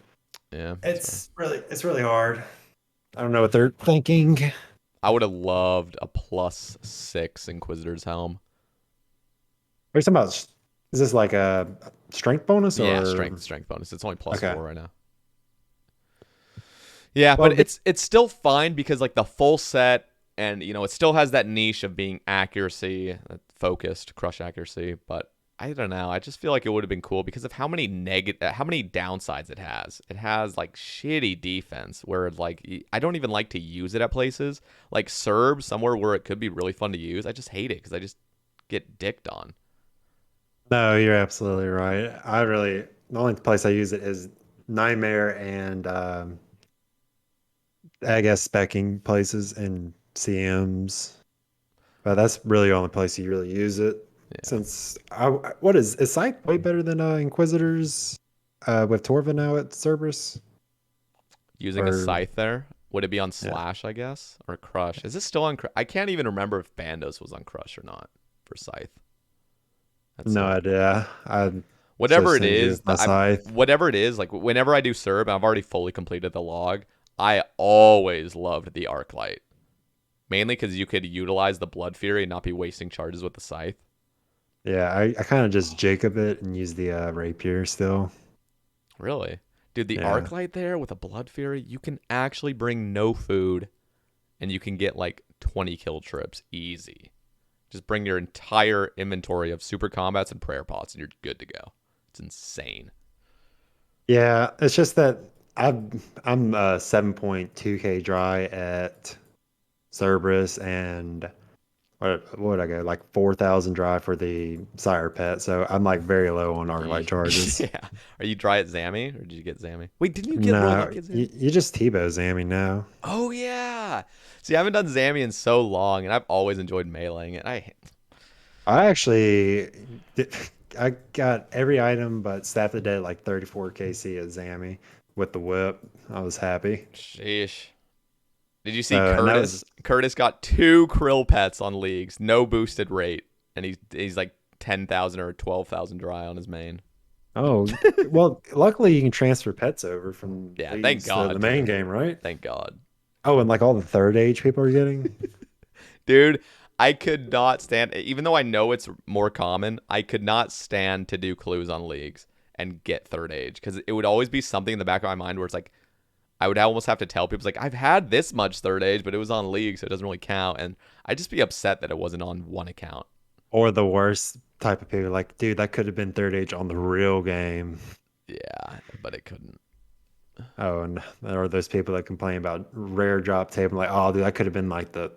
Yeah, It's really hard. I don't know what they're thinking. I would have loved a +6 Inquisitor's helm. Are you talking about? Is this like a strength bonus or Yeah, strength bonus. It's only +4 Okay. right now. Yeah, Well, but it's still fine because like the full set, and you know it still has that niche of being accuracy focused, crush accuracy. But I don't know. I just feel like it would have been cool because of how many downsides it has. It has like shitty defense where like I don't even like to use it at places like Serb, somewhere where it could be really fun to use. I just hate it because I just get dicked on. No, you're absolutely right. The only place I use it is Nightmare and I guess specking places and CMs. But that's really the only place you really use it. Yeah. Since what is Scythe way better than Inquisitors with Torva now at Cerberus? Using a Or- scythe there, would it be on Slash, I guess, or Crush? Is this still on? I can't even remember if Bandos was on Crush or not for scythe. That's No idea. whatever it send you is, my scythe. whatever it is, like whenever I do Serb, I've already fully completed the log. I always loved the arc light. Mainly because you could utilize the Blood Fury and not be wasting charges with the Scythe. Yeah, I kind of just Jacob it and use the rapier still. Really? Dude, the Yeah. arc light there with a Blood Fury, you can actually bring no food and you can get like 20 kill trips easy. Just bring your entire inventory of super combats and prayer pots and you're good to go. It's insane. Yeah, it's just that I'm 7.2k dry at Cerberus and what would I go like 4,000 dry for the sire pet. So I'm like very low on arclight charges. Yeah. Are you dry at Zammy or did you get Zammy? Wait, didn't you get rolled No, up get Zammy? you just Tebow Zammy now. Oh yeah. See, I haven't done Zammy in so long, and I've always enjoyed meleeing it. I actually I got every item but staff the day like 34 KC at Zammy with the whip. I was happy. Sheesh. Did you see So and that Curtis? was Curtis got 2 Krill pets on leagues, no boosted rate, and he's like 10,000 or 12,000 dry on his main. oh well. Luckily, you can transfer pets over from Yeah, thank leagues to God. the main game, right? Thank God. Oh, and like all the third age people are getting. Dude, I could not stand, even though I know it's more common, I could not stand to do clues on leagues and get third age because it would always be something in the back of my mind where it's like, I would almost have to tell people, like, I've had this much third age, but it was on league, so it doesn't really count. And I'd just be upset that it wasn't on one account. Or the worst type of people, like, dude, that could have been third age on the real game. Yeah, but it couldn't. Oh, and there are those people that complain about rare drop tape. I'm like, oh, dude, that could have been like the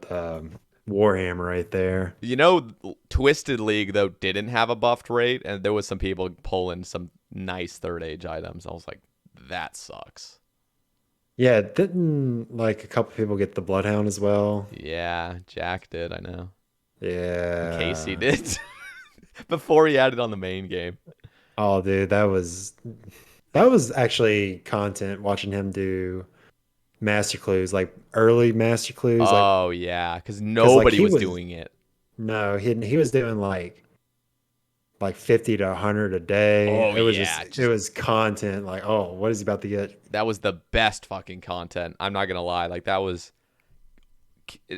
Warhammer right there. You know, Twisted League, though, didn't have a buffed rate, and there was some people pulling some nice third age items. I was like, that sucks. Yeah, didn't like a couple people get the Bloodhound as well? Yeah, Jack did, I know. Yeah. Casey did. Before he had it on the main game. Oh, dude, that was actually content watching him do master clues, like early master clues. Oh, yeah, because nobody was doing it. No, he was doing like 50 to 100 a day. Oh, It was yeah, it was content like, oh, what is he about to get? That was the best fucking content. I'm not going to lie. Like, that was...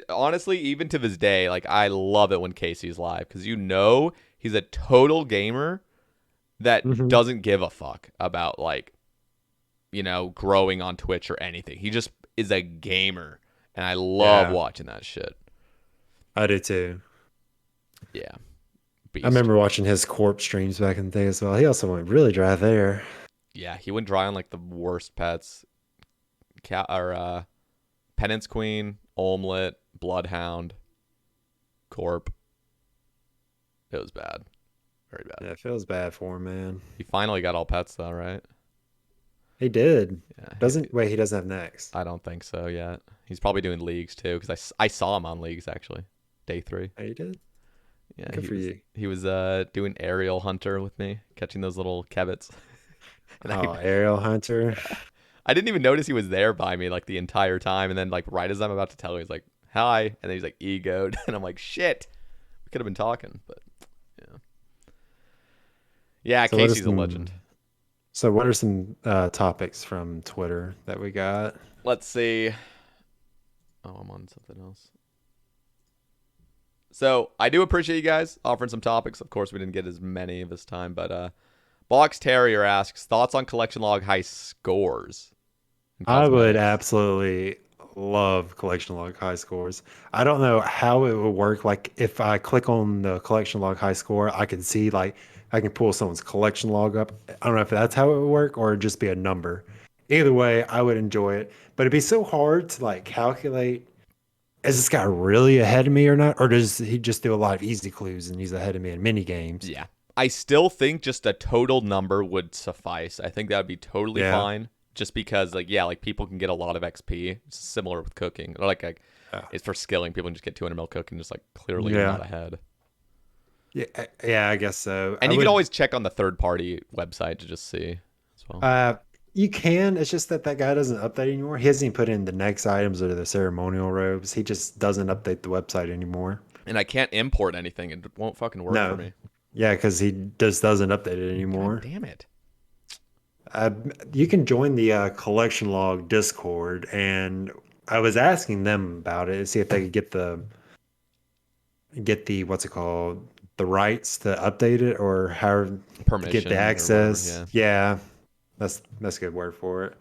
Honestly, even to this day, like, I love it when Casey's live because you know he's a total gamer that Mhm. doesn't give a fuck about, like, you know, growing on Twitch or anything. He just is a gamer, and I love Yeah. watching that shit. I do too. Yeah. I remember watching his corpse streams back in the day as well. He also went really dry there. Yeah, he went dry on, like, the worst pets. Penance Queen, Omelet, Bloodhound, Corp. It was bad. Very bad. Yeah, it feels bad for him, man. He finally got all pets, though, right? He did. Yeah. He doesn't have next. I don't think so yet. He's probably doing leagues, too, because I saw him on leagues, actually. Day 3. Oh, he did? Yeah, Good for you. He was doing aerial hunter with me, catching those little kevets. And Aerial Hunter. I didn't even notice he was there by me like the entire time, and then like right as I'm about to tell him, he's like, "Hi," and then he's like egoed, and I'm like, "Shit, we could have been talking," but yeah, yeah. So Casey's a legend. So what are some topics from Twitter that we got? Let's see. Oh, I'm on something else. So I do appreciate you guys offering some topics. Of course, we didn't get as many this time, but Box Terrier asks thoughts on collection log high scores. I would absolutely love collection log high scores. I don't know how it would work. Like if I click on the collection log high score, I can see like I can pull someone's collection log up. I don't know if that's how it would work or it'd just be a number. Either way, I would enjoy it. But it'd be so hard to like calculate, is this guy really ahead of me or not? Or does he just do a lot of easy clues and he's ahead of me in mini games? Yeah. I still think just a total number would suffice. I think that would be totally fine. Just because, like, yeah, like people can get a lot of XP. It's similar with cooking. Or like it's for skilling. People can just get 200 mil cooking, just like clearly you're not ahead. Yeah, I guess so. And you can always check on the third party website to just see as well. You can. It's just that guy doesn't update anymore. He hasn't even put in the next items or the ceremonial robes. He just doesn't update the website anymore. And I can't import anything. It won't fucking work for me. Yeah, because he just doesn't update it anymore. God damn it. You can join the collection log Discord, and I was asking them about it, see if they could get the what's it called, the rights to update it, or how to get the Permission or whatever. access. Yeah. Yeah, that's a good word for it,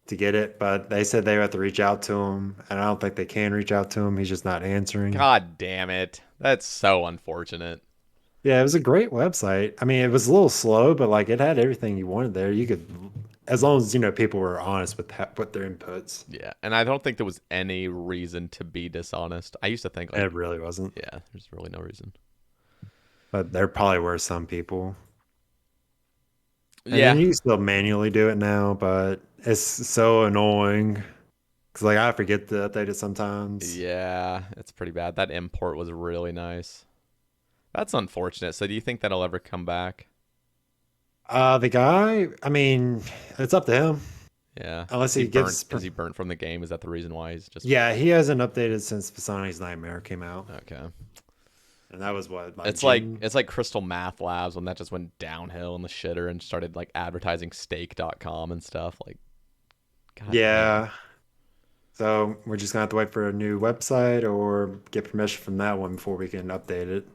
to get it. But they said they have to reach out to him, and I don't think they can reach out to him. He's just not answering. God damn it. That's so unfortunate. Yeah, it was a great website. I mean, it was a little slow, but like it had everything you wanted there. You could, as long as people were honest with their inputs. Yeah, and I don't think there was any reason to be dishonest. I used to think like, It really wasn't, yeah, there's really no reason. but there probably were some people. And Yeah, then you can still manually do it now, but it's so annoying because like I forget to update it sometimes. yeah, it's pretty bad. That import was really nice. That's unfortunate. So do you think that'll ever come back? The guy, I mean, it's up to him Yeah. unless Is he he gives. burnt? Is he burnt from the game? Is that the reason why he's just? Yeah, he hasn't updated since Pisani's Nightmare came out, Okay. and that was what, like It's June? like Crystal Math Labs when that just went downhill in the shitter and started like advertising Stake.com and stuff. Like, God damn. Yeah. So we're just gonna have to wait for a new website or get permission from that one before we can update it.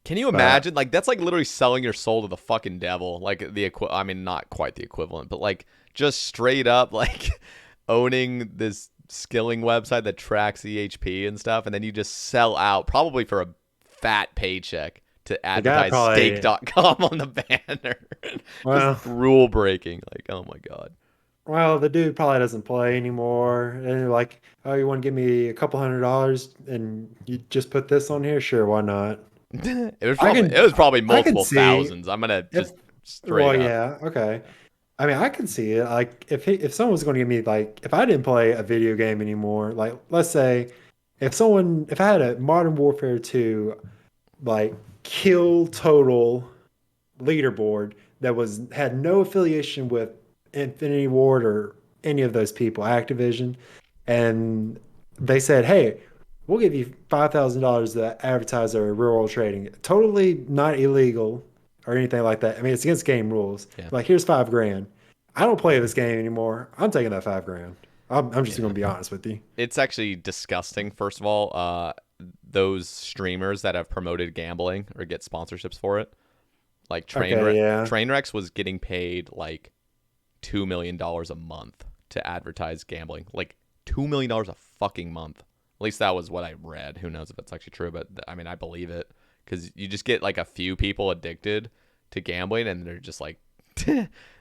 Can you But imagine? Like, that's like literally selling your soul to the fucking devil. Like I mean, not quite the equivalent, but like just straight up like owning this skilling website that tracks EHP and stuff, and then you just sell out probably for a fat paycheck to the guy advertise probably, Stake.com on the banner. well, Just rule breaking. Like, oh my god. the dude probably doesn't play anymore. And you're like, oh, you want to give me a couple $100 and you just put this on here? Sure, why not? It was probably I can multiple see thousands. I'm gonna if, just straight well, up. yeah, okay. I mean, I can see it. Like, if someone was going to give me, like, if I didn't play a video game anymore, like, let's say, if I had a Modern Warfare 2, like, kill total leaderboard that had no affiliation with Infinity Ward or any of those people, Activision, and they said, "Hey, we'll give you $5,000 to advertise our real world trading. Totally not illegal or anything like that. I mean, it's against game rules. Yeah. Like, here's $5,000. I don't play this game anymore. I'm taking that $5,000. I'm just Yeah. going to be honest with you. It's actually disgusting. First of all, those streamers that have promoted gambling or get sponsorships for it, like Okay, yeah. Trainwrecks was getting paid like $2 million a month to advertise gambling. Like $2 million a fucking month. At least that was what I read. Who knows if it's actually true, but I mean, I believe it because you just get like a few people addicted to gambling and they're just like,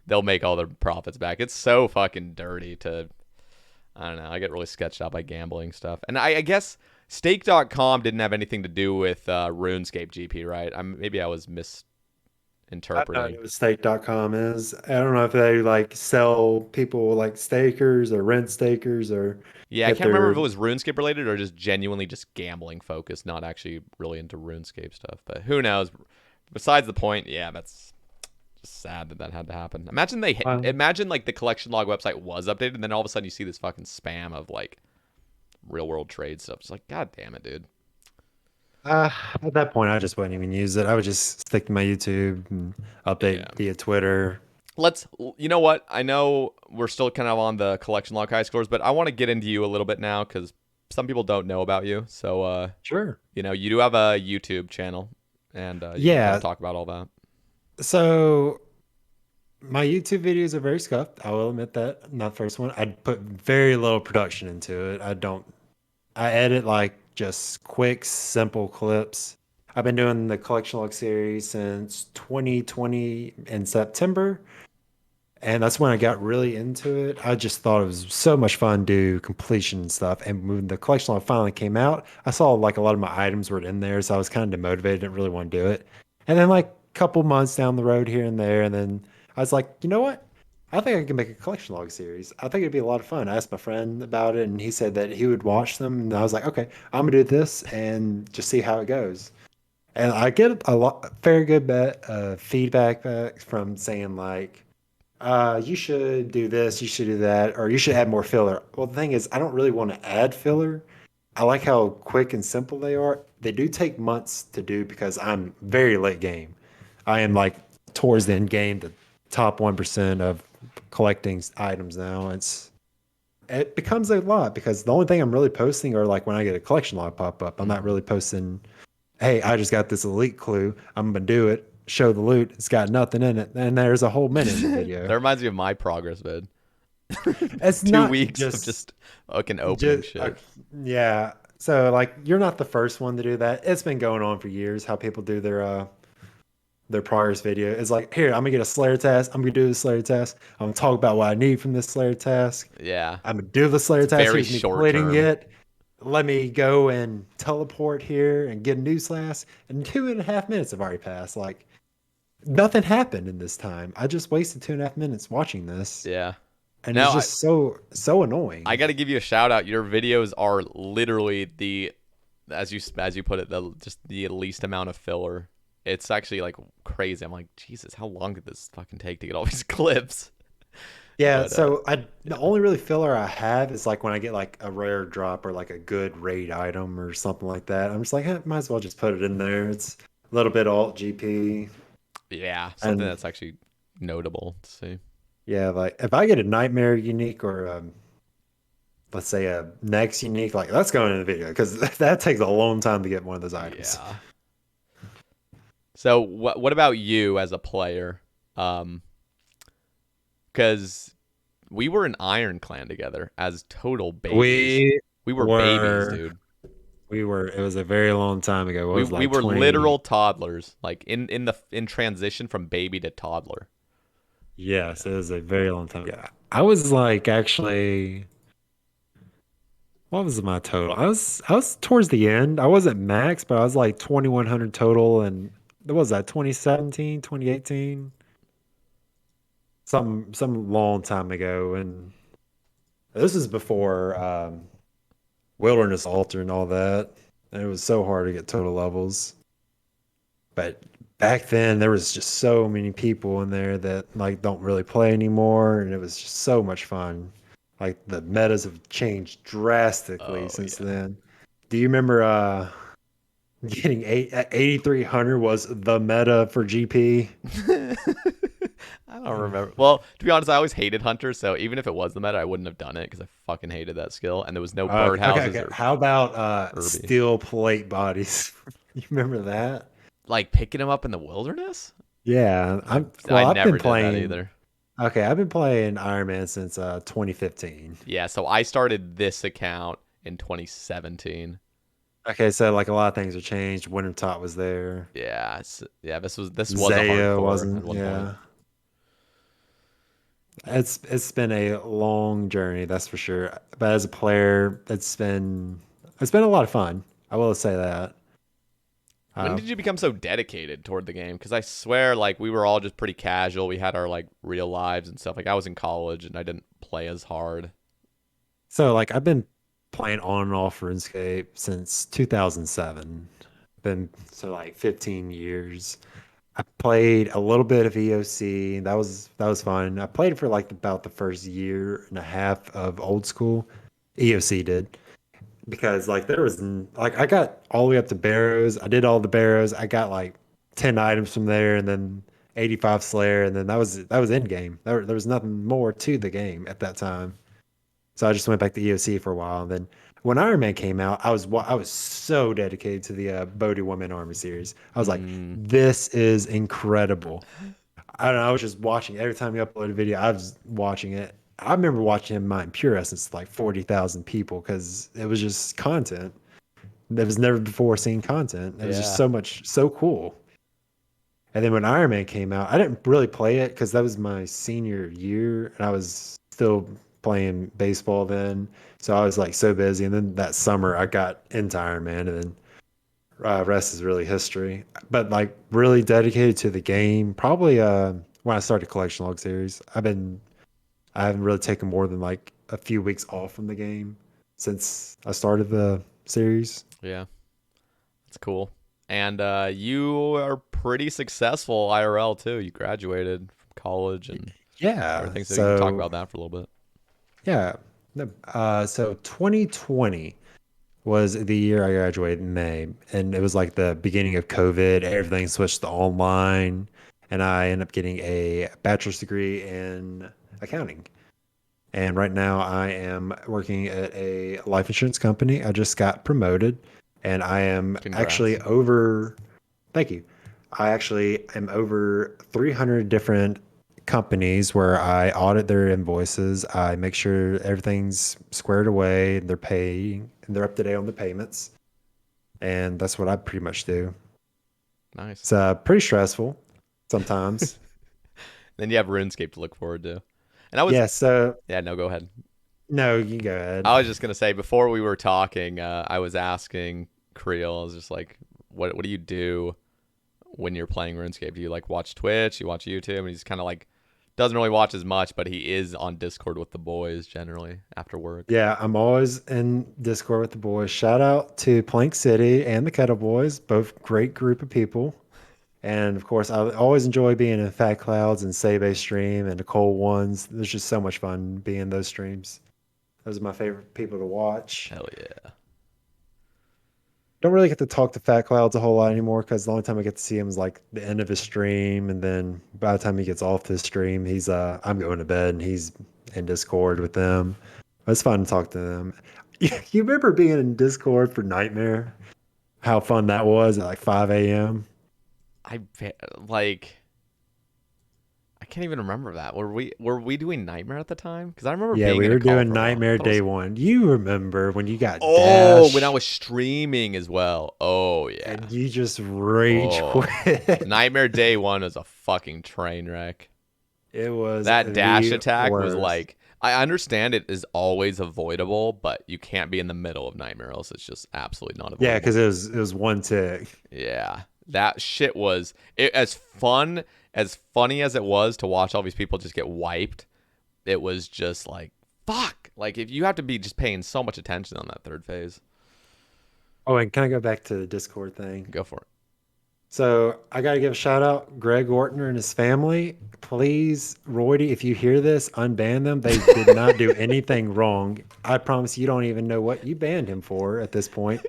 they'll make all their profits back. It's so fucking dirty to, I don't know. I get really sketched out by gambling stuff. And I guess Stake.com didn't have anything to do with RuneScape GP, right? Maybe I was I don't know misinterpreting. what stake.com is. I don't know if they like sell people like stakers or rent stakers or Yeah, I if can't remember if they're it was RuneScape related or just genuinely just gambling focused, not actually really into RuneScape stuff. But who knows? Besides the point, yeah, that's just sad that had to happen. um, Imagine like the collection log website was updated, and then all of a sudden you see this fucking spam of like real world trade stuff. It's like, god damn it, dude. uh, at that point I just wouldn't even use it. I would just stick to my YouTube and Yeah. update via Twitter. You know what? I know we're still kind of on the collection log high scores, but I want to get into you a little bit now because some people don't know about you. So, Sure. you do have a YouTube channel, and you can kind Yeah. of talk about all that. So my YouTube videos are very scuffed. I will admit that. Not the first one. I put very little production into it. I edit like just quick, simple clips. I've been doing the collection log series since 2020 in September. And that's when I got really into it. I just thought it was so much fun to do completion stuff. And when the collection log finally came out, I saw like a lot of my items were in there. So I was kind of demotivated, didn't really want to do it. And then like a couple months down the road here and there, and then I was like, you know what? I think I can make a collection log series. I think it'd be a lot of fun. I asked my friend about it and he said that he would watch them. And I was like, okay, I'm gonna do this and just see how it goes. And I get a very good bit of feedback back from saying like, you should do this, you should do that, or you should add more filler. Well, the thing is, I don't really want to add filler. I like how quick and simple they are. They do take months to do because I'm very late game. I am like towards the end game, the top 1% of collecting items now. It becomes a lot because the only thing I'm really posting are like when I get a collection log pop up. I'm not really posting, hey, I just got this elite clue. I'm gonna do it. Show the loot. It's got nothing in it, and there's a whole minute in the video. That reminds me of my progress vid. It's 2 not weeks of just fucking opening shit. Yeah. So like you're not the first one to do that. It's been going on for years. How people do their progress video. It's like, here, I'm gonna get a Slayer task. I'm gonna do the Slayer task. I'm gonna talk about what I need from this Slayer task. Yeah. I'm gonna do the Slayer task. Very Here's me short completing term. it. Let me go and teleport here and get a new slash. And 2.5 minutes have already passed. Like nothing happened in this time. I just wasted 2.5 minutes watching this. Yeah. And Now, it's just so annoying. I got to give you a shout out. Your videos are literally as you put it, just the least amount of filler. It's actually like crazy. I'm like, Jesus, how long did this fucking take to get all these clips? Yeah, But, so the only really filler I have is like when I get like a rare drop or like a good raid item or something like that. I'm just like, might as well just put it in there. It's a little bit alt GP. Yeah, something And that's actually notable to see. yeah, like if I get a nightmare unique or let's say a next unique, like that's going in the video because that takes a long time to get one of those items. Yeah. So what about you as a player? Because we were an Iron Clan together as total babies. We were babies, dude. It was a very long time ago. What was We like were 20... literal toddlers, like in transition from baby to toddler. Yes, it was a very long time ago. I was like actually, what was my total? I was towards the end. I wasn't max, but I was like 2,100 total, and what was that 2017, 2018? Some long time ago, and this is before Wilderness Altar and all that. And it was so hard to get total levels. But back then there was just so many people in there that like don't really play anymore, and it was just so much fun. Like the metas have changed drastically since then. Do you remember getting 8,300 was the meta for GP? I don't remember. Well, to be honest, I always hated Hunter, so even if it was the meta, I wouldn't have done it because I fucking hated that skill, and there was no birdhouses. Okay. How about Irby. steel plate bodies? You remember that? Like picking him up in the wilderness? Yeah, I I've never been playing did that either. Okay, I've been playing Ironman since 2015. Yeah, so I started this account in 2017. Okay, so like a lot of things have changed. Wintertop was there. Yeah, this was a Zaya hardcore wasn't. at one Yeah, point. it's been a long journey, that's for sure. But as a player, it's been a lot of fun. I will say that. When did you become so dedicated toward the game? Because I swear, like, we were all just pretty casual. We had our, like, real lives and stuff. Like, I was in college, and I didn't play as hard. So, like, I've been playing on and off RuneScape since 2007. Like 15 years. I played a little bit of EOC. That was fun. I played for like about the first year and a half of old school. EOC did. Because like like I got all the way up to Barrows. I did all the Barrows. I got like 10 items from there, and then 85 Slayer, and then that was end game. There was nothing more to the game at that time. So I just went back to EOC for a while, and then when Ironman came out, I was so dedicated to the Bodhi Woman Army series. I was like, this is incredible. I don't know. I was just watching every time you upload a video. I was watching it. I remember watching him mine Pure Essence like 40,000 people because it was just content. There was never before seen content. It was just so cool. And then when Iron Man came out, I didn't really play it because that was my senior year and I was still playing baseball then. So I was like so busy. And then that summer I got into Iron Man, and then rest is really history. But like really dedicated to the game, probably when I started Collection Log series. I haven't really taken more than like a few weeks off from the game since I started the series. Yeah, that's cool. And you are pretty successful IRL too. You graduated from college and everything. So you can talk about that for a little bit. Yeah. So 2020 was the year I graduated in May, and it was like the beginning of COVID. Everything switched to online, and I ended up getting a bachelor's degree in accounting. And right now I am working at a life insurance company. I just got promoted, and I am Congrats. actually over, thank you. I actually am over 300 different companies where I audit their invoices. I make sure everything's squared away, they're paying, and they're up to date on the payments. And that's what I pretty much do. Nice. It's pretty stressful sometimes. Then you have RuneScape to look forward to. And I was, Yeah, so yeah, no, go ahead. no, you go ahead. I was just gonna say before we were talking, I was asking Creel. I was just like, what do you do when you're playing RuneScape? Do you like watch Twitch? You watch YouTube? And he's kind of like doesn't really watch as much, but he is on Discord with the boys generally after work. Yeah, I'm always in Discord with the boys. Shout out to Plank City and the Kettle Boys, both great group of people. And of course, I always enjoy being in Fat Clouds and Sae Bae stream and the Cold Ones. There's just so much fun being in those streams. Those are my favorite people to watch. Hell yeah. Don't really get to talk to Fat Clouds a whole lot anymore because the only time I get to see him is like the end of his stream, and then by the time he gets off this stream, he's I'm going to bed and he's in Discord with them. It's fun to talk to them. You remember being in Discord for Nightmare? How fun that was at like 5 a.m. I like. I can't even remember that. Were we doing Nightmare at the time? Because I remember Yeah, being we in a were call doing for a while. I Nightmare thought it was- Day One. You remember when you got Oh, Dash when I was streaming as well. Oh yeah. and you just rage Oh. quit. Nightmare Day 1 was a fucking train wreck. It was That dash the attack was worst. like, I understand it is always avoidable, but you can't be in the middle of Nightmare, else it's just absolutely not avoidable. Yeah, because it was one tick. Yeah, that shit was as funny as it was to watch all these people just get wiped. It was just like fuck. Like if you have to be just paying so much attention on that third phase. Oh, and can I go back to the Discord thing? Go for it. So I got to give a shout out Greg Ortner and his family. Please, Roydy, if you hear this, unban them. They did not do anything wrong. I promise you don't even know what you banned him for at this point.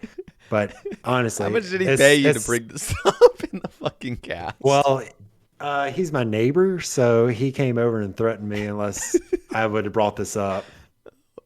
But honestly, How much did he pay you to bring this up in the fucking cast? Well, he's my neighbor, so he came over and threatened me unless I would have brought this up.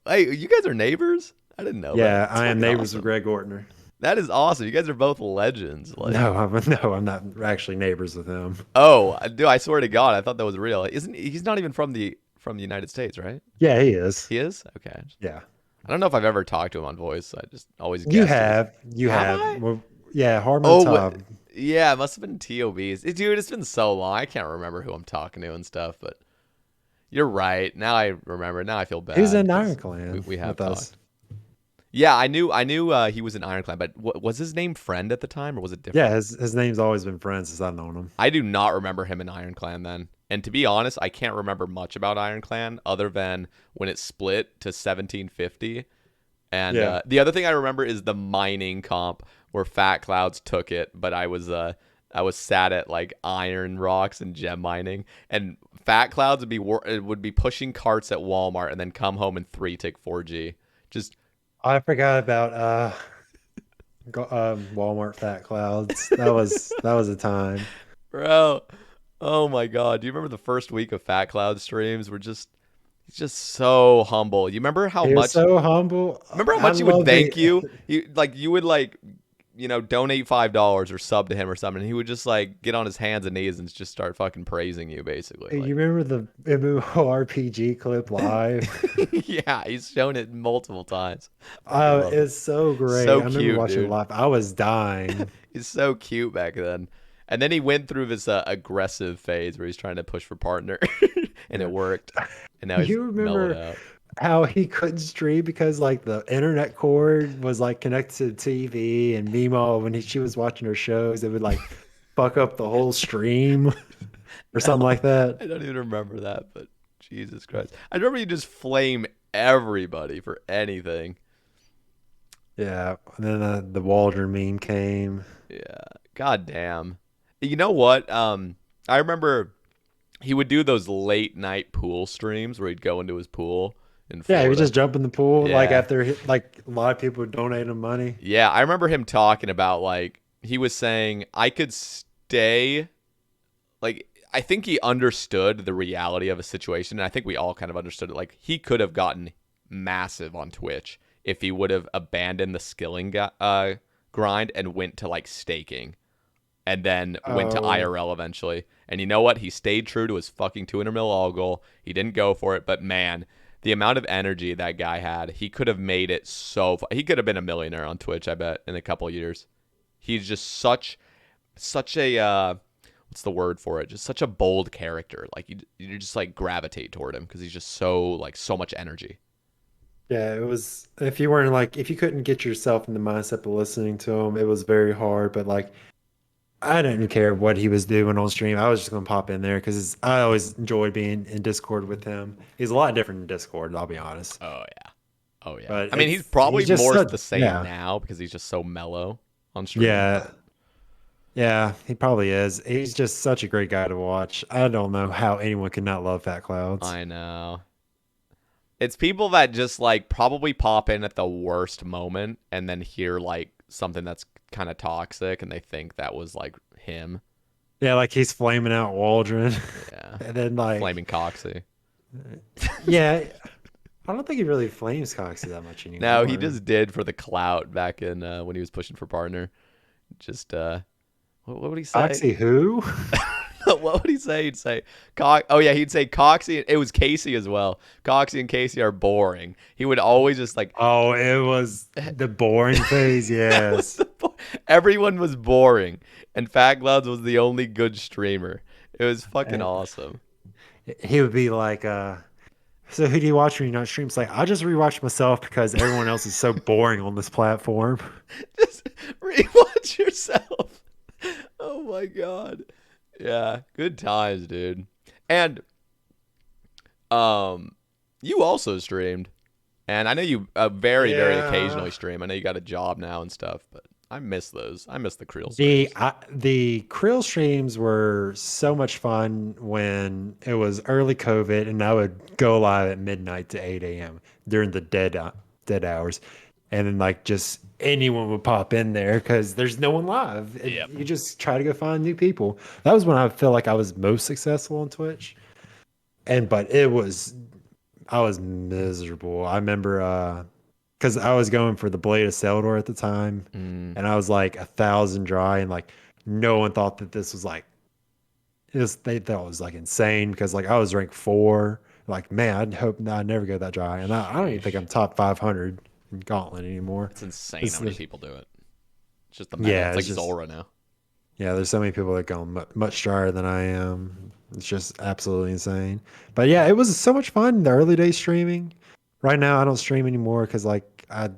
Hey, you guys are neighbors? I didn't know Yeah, that. That's I am fucking neighbors awesome. with Greg Ortner. That is awesome. You guys are both legends. Like, No, I'm not actually neighbors with him. oh, dude, I swear to God, I thought that was real. Isn't he's not even from the United States, right? Yeah, he is. He is? Okay. Yeah. I don't know if I've ever talked to him on voice. I just always You guessed it was- have. You Have have. I? Well, yeah, Harmon Oh, Top. yeah, it must have been TOBs. Dude, it's been so long. I can't remember who I'm talking to and stuff, but you're right. Now I remember. Now I feel bad. He was in 'cause Ironclad we have with us. talked. Yeah, I knew he was in Ironclad, but was his name Friend at the time or was it different? Yeah, his name's always been Friend since I've known him. I do not remember him in Ironclad then. And to be honest, I can't remember much about Ironclad other than when it split to 1750. And Yeah. the other thing I remember is the mining comp where Fat Clouds took it, but I was sat at like iron rocks and gem mining, and Fat Clouds would be pushing carts at Walmart and then come home and 3-tick 4G. Just I forgot about Walmart Fat Clouds. That was a time. bro, oh my God, do you remember the first week of Fat Cloud streams? He's just so humble. You remember how He was much? so humble. Remember how I much he would love thank the- you? You would donate $5 or sub to him or something. And he would just like get on his hands and knees and just start fucking praising you, basically. Hey, Like, you remember the MMORPG clip live? yeah, he's shown it multiple times. Oh, love it. it's so great. So I remember cute, watching dude. it live. I was dying. He's so cute back then. And then he went through this aggressive phase where he's trying to push for partner, and it worked. And now he's You remember mellowed out. how he couldn't stream because like the internet cord was like connected to TV, and Mimo when she was watching her shows, it would like fuck up the whole stream or something like that. I don't even remember that, but Jesus Christ. I remember you just flame everybody for anything. Yeah. And then the Waldron meme came. Yeah. God damn. You know what? I remember he would do those late night pool streams where he'd go into his pool in Yeah, Florida. he would just jump in the pool like Yeah. after like a lot of people would donate him money. Yeah, I remember him talking about like he was saying I could stay like I think he understood the reality of a situation, and I think we all kind of understood it. Like he could have gotten massive on Twitch if he would have abandoned the skilling grind and went to like staking, and then went to IRL eventually. And you know what? He stayed true to his fucking 200 mil all goal. He didn't go for it, but man, the amount of energy that guy had, he could have made it so. He could have been a millionaire on Twitch, I bet, in a couple of years. He's just such a what's the word for it? Just such a bold character. Like you just like gravitate toward him because he's just so much energy. Yeah, it was if you weren't like if you couldn't get yourself in the mindset of listening to him, it was very hard. But like I didn't care what he was doing on stream. I was just gonna pop in there because I always enjoyed being in Discord with him. He's a lot different in Discord, I'll be honest. Oh yeah. Oh yeah. But I mean, he's probably just more such- the same yeah. now because he's just so mellow on stream. Yeah, yeah, he probably is. He's just such a great guy to watch. I don't know how anyone could not love Fat Clouds. I know. It's people that just like probably pop in at the worst moment and then hear like something that's kind of toxic and they think that was like him. Yeah, like he's flaming out Waldron. Yeah. And then like Flaming Coxie. yeah, I don't think he really flames Coxie that much anymore. No, he just did for the clout back in when he was pushing for partner. Just what would he say? Coxie who? What would he say? He'd say oh yeah, he'd say Coxie. It was Casey as well. Coxie and Casey are boring. He would always just like Oh, it was the boring phase, yes. Everyone was boring, and Fat Clouds was the only good streamer. It was fucking And- awesome. He would be like, so who do you watch when you're not streaming? It's like, I just rewatch myself because everyone else is so boring on this platform. Just rewatch yourself. Oh my god. Yeah, good times, dude. And you also streamed. And I know you very Yeah. occasionally stream. I know you got a job now and stuff, but I miss those. I miss the Creel streams. The Creel streams were so much fun when it was early COVID, and I would go live at midnight to 8 a.m. during the dead hours, and then like just anyone would pop in there because there's no one live. Yep. You just try to go find new people. That was when I feel like I was most successful on Twitch, but I was miserable. I remember because I was going for the Blade of Seldor at the time, and I was like 1,000 dry, and like no one thought that this was like they thought it was like insane because like I was ranked 4. Like man, I hope I never go that dry, and I don't even think I'm top 500 in Gauntlet anymore. It's insane how many people do it. It's just the Yeah, it's like it's just- Zora now. Yeah, there's so many people that go much drier than I am. It's just absolutely insane. But yeah, it was so much fun. The early days streaming. Right now, I don't stream anymore because like I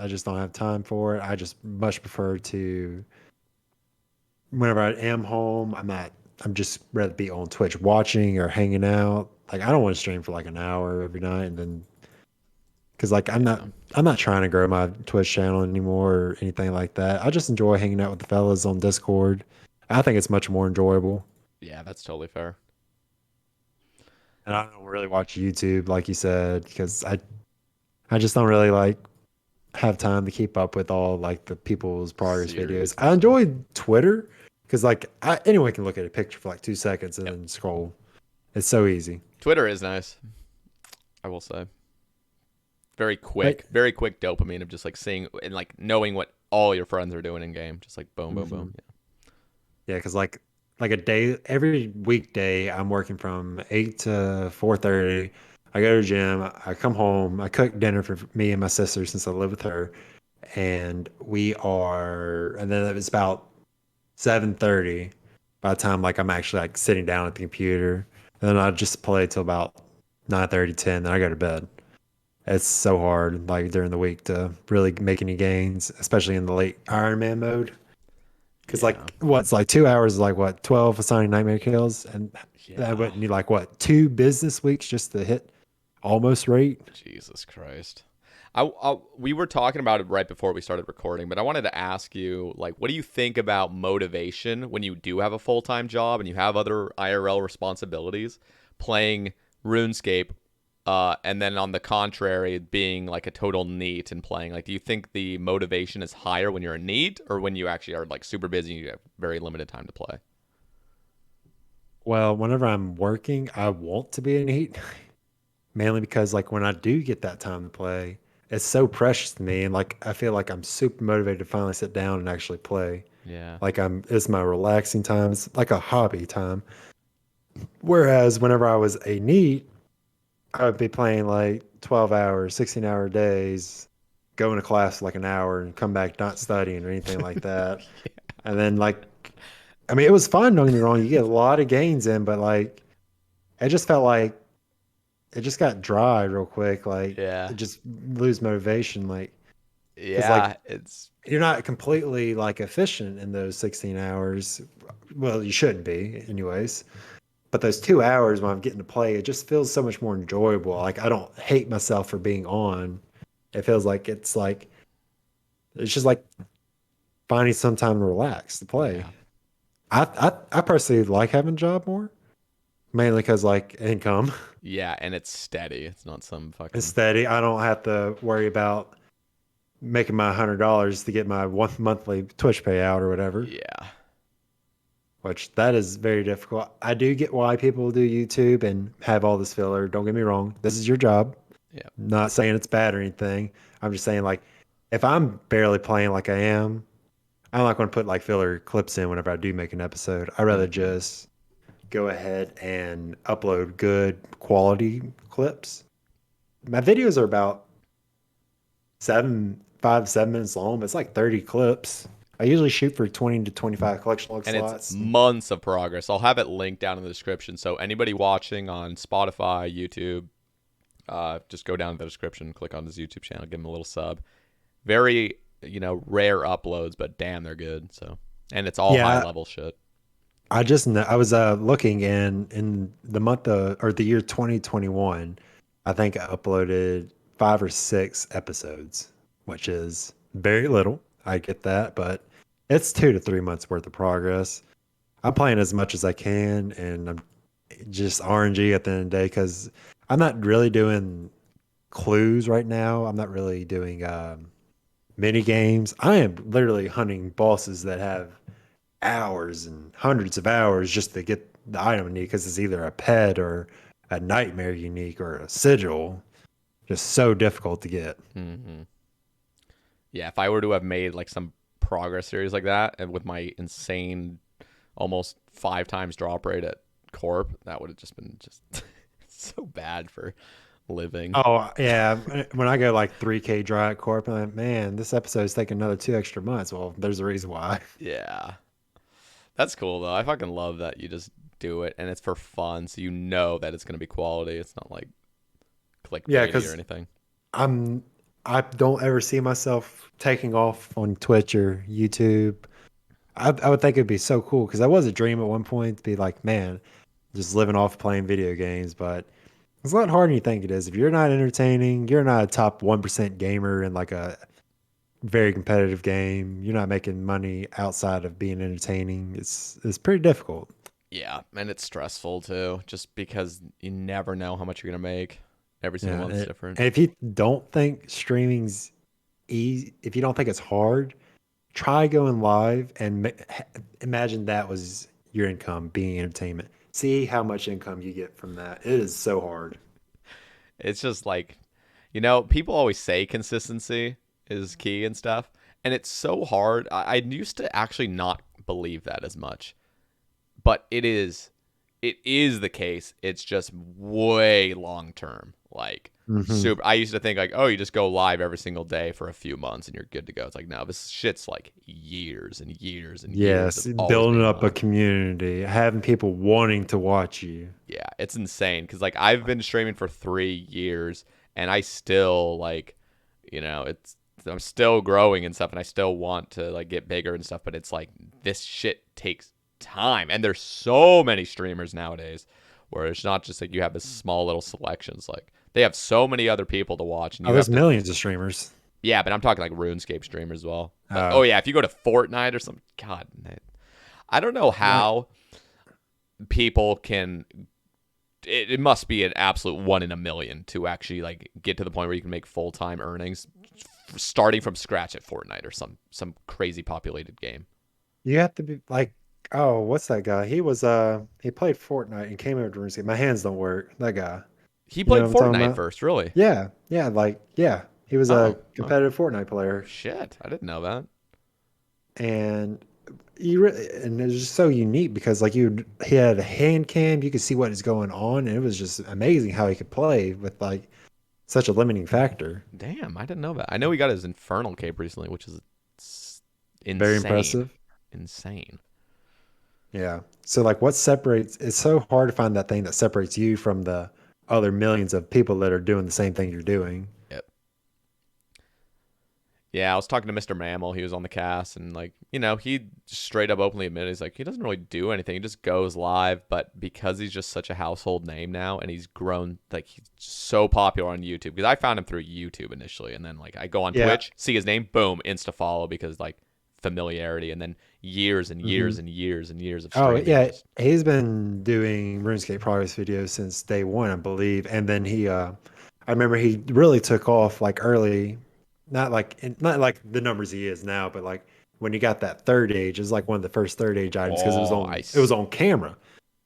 just don't have time for it. I just much prefer to whenever I am home, I'm just rather be on Twitch watching or hanging out. Like I don't want to stream for like an hour every night and then because like I'm not trying to grow my Twitch channel anymore or anything like that. I just enjoy hanging out with the fellas on Discord. I think it's much more enjoyable. Yeah, that's totally fair. And I don't really watch YouTube, like you said, because I just don't really like have time to keep up with all like the people's progress videos. I enjoy Twitter because like anyone can look at a picture for like 2 seconds and then scroll. It's so easy. Twitter is nice, I will say. Very quick dopamine of just like seeing and like knowing what all your friends are doing in game. Just like boom, boom, boom. Yeah, because like a day every weekday I'm working from 8 to 4:30. I go to the gym, I come home, I cook dinner for me and my sister since I live with her, and then it's about 7:30 by the time like I'm actually like sitting down at the computer, and then I just play till about 9:30, 10, then I go to bed. It's so hard like during the week to really make any gains, especially in the late Ironman mode. Because it's like 2 hours is like what 12 assigning nightmare kills, and that would need like what 2 business weeks just to hit almost rate. Jesus Christ. We were talking about it right before we started recording, but I wanted to ask you, like, what do you think about motivation when you do have a full-time job and you have other IRL responsibilities, playing RuneScape, and then on the contrary, being like a total neat and playing? Like, do you think the motivation is higher when you're a neat or when you actually are like super busy and you have very limited time to play? Well, whenever I'm working, I want to be in heat, mainly because like when I do get that time to play, it's so precious to me, and like I feel like I'm super motivated to finally sit down and actually play. Yeah. Like it's my relaxing time. It's like a hobby time. Whereas whenever I was a neat, I would be playing like 12 hours, 16-hour days, going to class for like an hour and come back not studying or anything like that. And then like, I mean, it was fun. Don't get me wrong. You get a lot of gains in, but like, it just felt like it just got dry real quick. Like Yeah. it just lose motivation. Like, because like Yeah. It's you're not completely like efficient in those 16 hours. Well, you shouldn't be anyways. But those 2 hours when I'm getting to play, it just feels so much more enjoyable. Like I don't hate myself for being on. It feels like it's just like finding some time to relax to play. yeah. I personally like having a job more, mainly because like income Yeah, and it's steady. It's not some is fucking steady. I don't have to worry about making my $100 to get my one monthly Twitch payout or whatever, yeah. which that is very difficult. I do get why people do YouTube and have all this filler. Don't get me wrong. This is your job. Yeah. Not saying it's bad or anything. I'm just saying like if I'm barely playing like I am, I'm not going to put like filler clips in whenever I do make an episode. I'd rather Mhm. just go ahead and upload good quality clips. My videos are about 7 minutes long, but it's like 30 clips. I usually shoot for 20 to 25 collection log And it's slots. months of progress. I'll have it linked down in the description. So anybody watching on Spotify, YouTube, just go down to the description, click on his YouTube channel, give him a little sub. Very, rare uploads, but damn, they're good. So, and it's all high Yeah, level shit. I just know, I was looking in the month of or the year 2021, I think I uploaded 5 or 6 episodes, which is very little. I get that, but it's 2 to 3 months worth of progress. I'm playing as much as I can, and I'm just RNG at the end of the day because I'm not really doing clues right now. I'm not really doing mini games. I am literally hunting bosses that have hours and hundreds of hours just to get the item unique because it's either a pet or a nightmare unique or a sigil. Just so difficult to get. Hmm. Yeah, if I were to have made like some progress series like that, and with my insane, almost 5 times drop rate at Corp, that would have just been just so bad for living. Oh yeah, when I go like 3K dry at Corp, I'm like, man, this episode's taking another 2 extra months. Well, there's a reason why. Yeah. That's cool though. I fucking love that you just do it and it's for fun, so you know that it's gonna be quality. It's not like Yeah, clickbaity or because anything. I'm I don't ever see myself taking off on Twitch or YouTube. I would think it'd be so cool because that was a dream at one point to be like, man, just living off playing video games. But it's a lot harder than you think it is. If you're not entertaining, you're not a top 1% gamer in like a very competitive game. You're not making money outside of being entertaining. It's pretty difficult. Yeah, and it's stressful too, just because you never know how much you're gonna make. Every single Yeah, month's different. and if you don't think streaming's easy, if you don't think it's hard, try going live and imagine that was your income being entertainment. See how much income you get from that. It is so hard. It's just like, people always say consistency is key and stuff, and it's so hard. I used to actually not believe that as much, but it is the case. It's just way long term. Like Hmm. super. I used to think like, oh, you just go live every single day for a few months and you're good to go. It's like, no, this shit's like years and years and years Yes, of always building being up a on. community, having people wanting to watch you. Yeah, it's insane because like I've been streaming for 3 years and I still like, it's I'm still growing and stuff and I still want to like get bigger and stuff, but it's like this shit takes time and there's so many streamers nowadays where it's not just like you have this small little selections like they have so many other people to watch and Oh, you there's have to. millions of streamers. Yeah, but I'm talking like RuneScape streamers as well. But oh Oh, yeah, if you go to Fortnite or something, God, I don't know yeah. how people can. It must be an absolute one in a million to actually like get to the point where you can make full time earnings, starting from scratch at Fortnite or some crazy populated game. You have to be like Oh, what's that guy? He played Fortnite and came over to RuneScape. My hands don't work. That guy. He You know played what I'm talking Fortnite about? first, really? Yeah, yeah, like yeah. He was a Oh, oh competitive Fortnite player, shit! I didn't know that. and and it was just so unique because like he had a hand cam, you could see what is going on, and it was just amazing how he could play with like such a limiting factor. Damn, I didn't know that. I know he got his Infernal Cape recently, which is Very insane, impressive. insane. Yeah. So like what separates it's so hard to find that thing that separates you from the other millions of people that are doing the same thing you're doing. Yep. Yeah, I was talking to Mr. Mammal. He was on the cast, and like, he straight up openly admitted he's like he doesn't really do anything. He just goes live, but because he's just such a household name now, and he's grown like he's so popular on YouTube. Because I found him through YouTube initially, and then like I go on Yeah. Twitch, see his name, boom, insta follow because like familiarity, and then years and Hmm. years and years and years of Oh streaming. yeah, Just he's been doing RuneScape progress videos since day one, I believe. And then I remember he really took off like early, not like the numbers he is now, but like when he got that third age, it was like one of the first third age items because oh, it was on camera.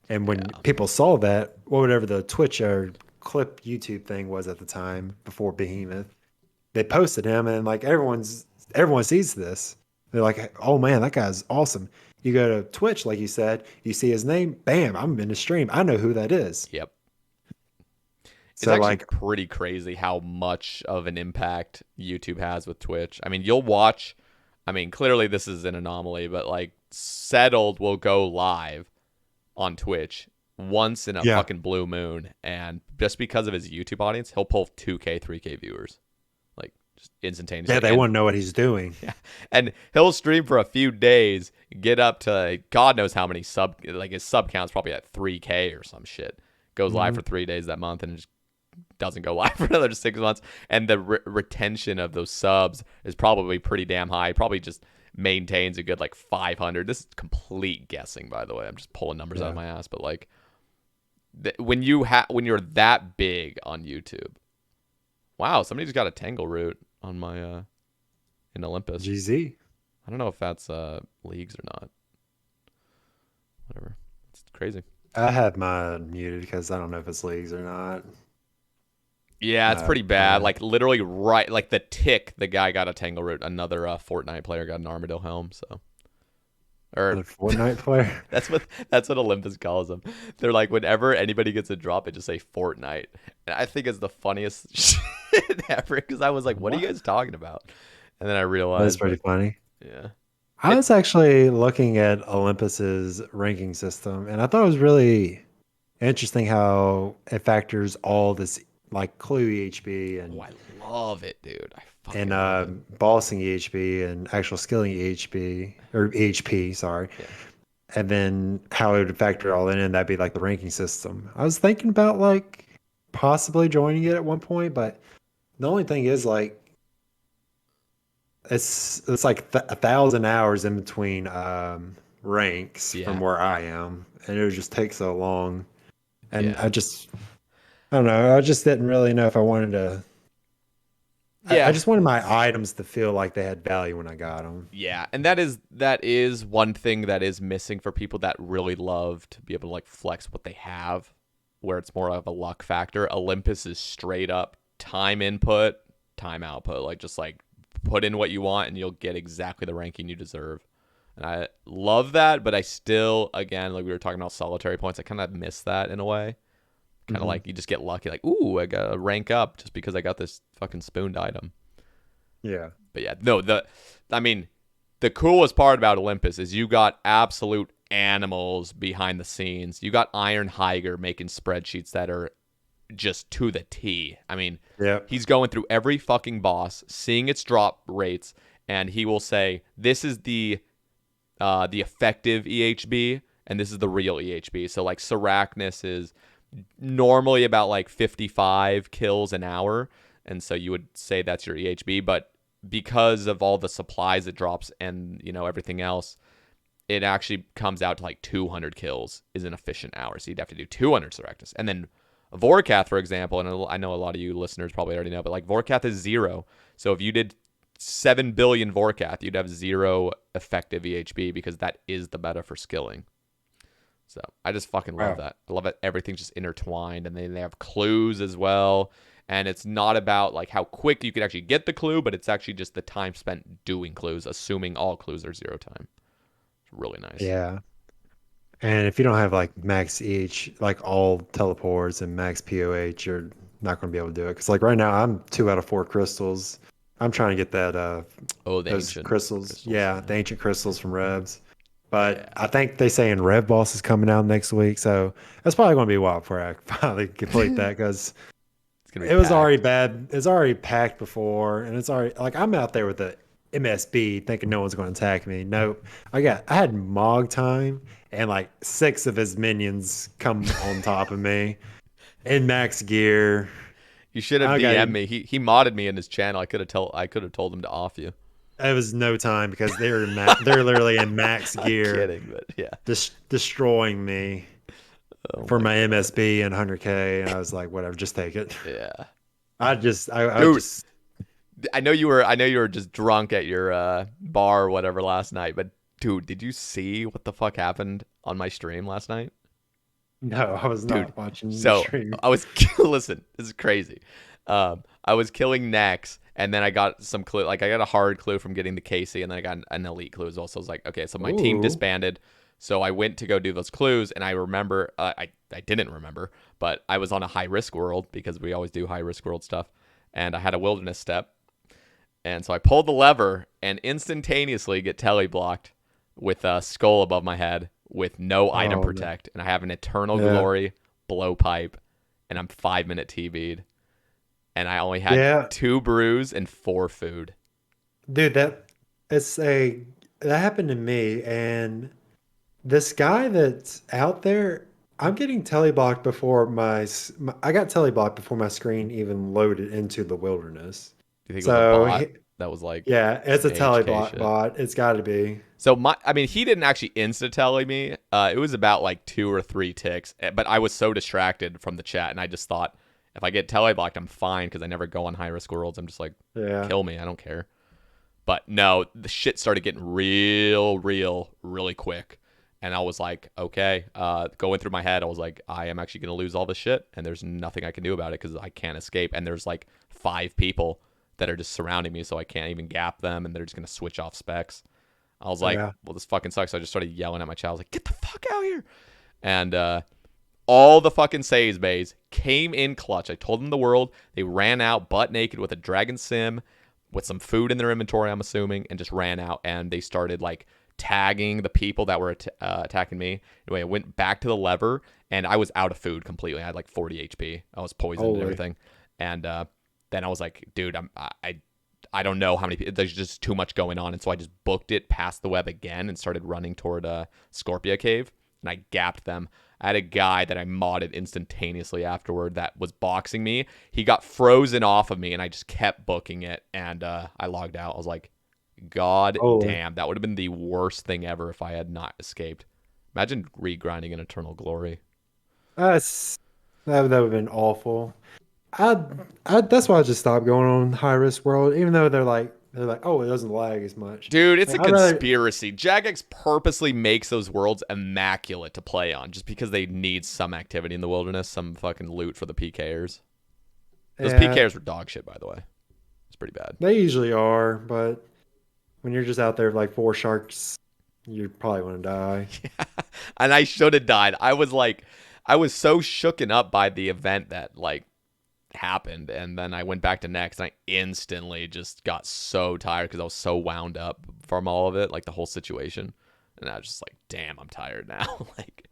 And when yeah, people saw that, whatever the Twitch or clip YouTube thing was at the time before Behemoth, they posted him and like everyone sees this. They're like, oh man, that guy's awesome. You go to Twitch, like you said, you see his name, bam, I'm in the stream. I know who that is. yep. It's So actually like, pretty crazy how much of an impact YouTube has with Twitch. I mean, you'll watch. I mean, clearly this is an anomaly, but like Settled will go live on Twitch once in a yeah, fucking blue moon, and just because of his YouTube audience, he'll pull 2K, 3K viewers, like just yeah, instantaneously. they And want to know what he's doing. yeah, and he'll stream for a few days, get up to God knows how many like his sub count's probably at 3K or some shit. Goes live Hmm. for 3 days that month, and just doesn't go live for another 6 months, and the retention of those subs is probably pretty damn high. Probably just maintains a good like 500. This is complete guessing, by the way. I'm just pulling numbers out of Yeah, my ass, but like when you're that big on YouTube, wow, somebody just got a Tangle root on my in Olympus. GZ. I don't know if that's leagues or not. Whatever, it's crazy. I have mine muted because I don't know if it's leagues or not. Yeah, it's pretty bad. Yeah. Like literally right, like the tick, the guy got a Tangle root. Another Fortnite player got an Armadillo helm. So, or Another Fortnite player. that's what Olympus calls them. They're like whenever anybody gets a drop, it just say Fortnite. And I think it's the funniest shit ever because I was like, "What are you What? guys talking about?" And then I That's realized, pretty like, funny. yeah, I it was actually looking at Olympus's ranking system, and I thought it was really interesting how it factors all this like clue EHB oh, and I love it, dude. I and fucking love it. bossing EHB and actual skilling EHB or EHP, sorry, Yeah. and then how it would factor all in, and that'd be like the ranking system. I was thinking about like possibly joining it at one point, but the only thing is like it's like 1,000 hours in between ranks from Yeah. where I am, and it would just take so long. And Yeah. I don't know, I just didn't really know if I wanted to. I Yeah. just wanted my items to feel like they had value when I got them. Yeah, and that is one thing that is missing for people that really love to be able to like flex what they have, where it's more of a luck factor. Olympus is straight up time input, time output. Like just like put in what you want and you'll get exactly the ranking you deserve. And I love that, but I still, again, like we were talking about solitary points, I kind of miss that in a way. Kind of Hmm. like you just get lucky, like, ooh, I got to rank up just because I got this fucking spooned item. Yeah. But yeah, no, I mean, the coolest part about Olympus is you got absolute animals behind the scenes. You got Iron Higer making spreadsheets that are just to the T. I mean, Yep. he's going through every fucking boss, seeing its drop rates, and he will say, "This is the effective EHB, and this is the real EHB." So like Sarachnis is normally about like 55 kills an hour, and so you would say that's your EHB, but because of all the supplies it drops and everything else, it actually comes out to like 200 kills is an efficient hour. So you'd have to do 200 Sarachnis. And then Vorkath, for example, and I know a lot of you listeners probably already know, but like Vorkath is 0. So if you did 7 billion Vorkath, you'd have 0 effective EHB because that is the meta for skilling. So I just fucking love that. I love that everything's just intertwined, and then they have clues as well. And it's not about like how quick you can actually get the clue, but it's actually just the time spent doing clues, assuming all clues are 0 time. It's really nice. Yeah. And if you don't have like max EH, like all teleports and max POH, you're not going to be able to do it. Because like right now, I'm 2 out of 4 crystals. I'm trying to get that The those ancient crystals. Yeah, the ancient crystals from Revs. But Yeah. I think they saying Rev Boss is coming out next week, so that's probably going to be a while before I finally complete that because It's it was packed. already bad. It's already packed before, and it's already like I'm out there with the MSB thinking no one's going to attack me. Nope. I had Mog time, and like 6 of his minions come on top of me in max gear. You should have I got DM'd me. He modded me in his channel. I could have told him to off you. It was no time because they're literally in max gear, Kidding, but yeah. destroying me. Oh For my God. MSB and 100K, and I was like, whatever, just take it. Yeah. I Dude, just I know you were just drunk at your bar or whatever last night, but dude, did you see what the fuck happened on my stream last night? no, I was Dude, not watching the so stream. I was listen, this is crazy. I was killing Nex, and then I got some clue. Like I got a hard clue from getting the Casey, and then I got an elite clue as well. So I was like, okay, so my team Ooh. disbanded. So I went to go do those clues, and I remember I didn't remember, but I was on a high risk world because we always do high risk world stuff, and I had a wilderness step, and so I pulled the lever and instantaneously get tele blocked with a skull above my head with no item Oh, protect, and I have an eternal Yeah. glory blowpipe, and I'm 5-minute TV'd, and I only had Yeah. 2 brews and 4 food. Dude, that happened to me, and this guy that's out there, I'm getting teleblocked before I got teleblocked before my screen even loaded into the wilderness. Do you think it was a So bot that was like yeah, it's some a AHK teleblock shit? bot. It's got to be. So he didn't actually insta tele me. It was about like 2 or 3 ticks, but I was so distracted from the chat, and I just thought if I get tele blocked, I'm fine because I never go on high risk worlds. I'm just like, Yeah. kill me, I don't care. But no, the shit started getting real, really quick. And I was like, okay, going through my head, I was like, I am actually going to lose all this shit, and there's nothing I can do about it because I can't escape. And there's like 5 people that are just surrounding me, so I can't even gap them, and they're just going to switch off specs. I was like, Yeah. well, this fucking sucks. So I just started yelling at my child. I was like, get the fuck out here. And all the fucking Sae Baes came in clutch. I told them the world. They ran out butt naked with a dragon sim, with some food in their inventory, I'm assuming, and just ran out. And they started like tagging the people that were attacking me. Anyway, I went back to the lever, and I was out of food completely. I had like 40 HP. I was poisoned and everything. And then I was like, dude, I don't know how many people. There's just too much going on. And so I just booked it past the web again and started running toward Scorpia Cave. And I gapped them. I had a guy that I modded instantaneously afterward that was boxing me. He got frozen off of me, and I just kept booking it. And I logged out. I was like, God damn, that would have been the worst thing ever if I had not escaped. Imagine regrinding an Eternal Glory. That would have been awful. That's why I just stopped going on high risk world, even though they're like, oh, it doesn't lag as much. Dude, it's Like, a conspiracy. Jagex purposely makes those worlds immaculate to play on just because they need some activity in the wilderness, some fucking loot for the PKers. Those PKers were dog shit, by the way. It's pretty bad. They usually are, but when you're just out there with like 4 sharks, you're probably going to die. Yeah. And I should have died. I was so shooken up by the event that like happened, and then I went back to Next, and I instantly just got so tired because I was so wound up from all of it, like the whole situation. And I was just like, damn, I'm tired now. Like,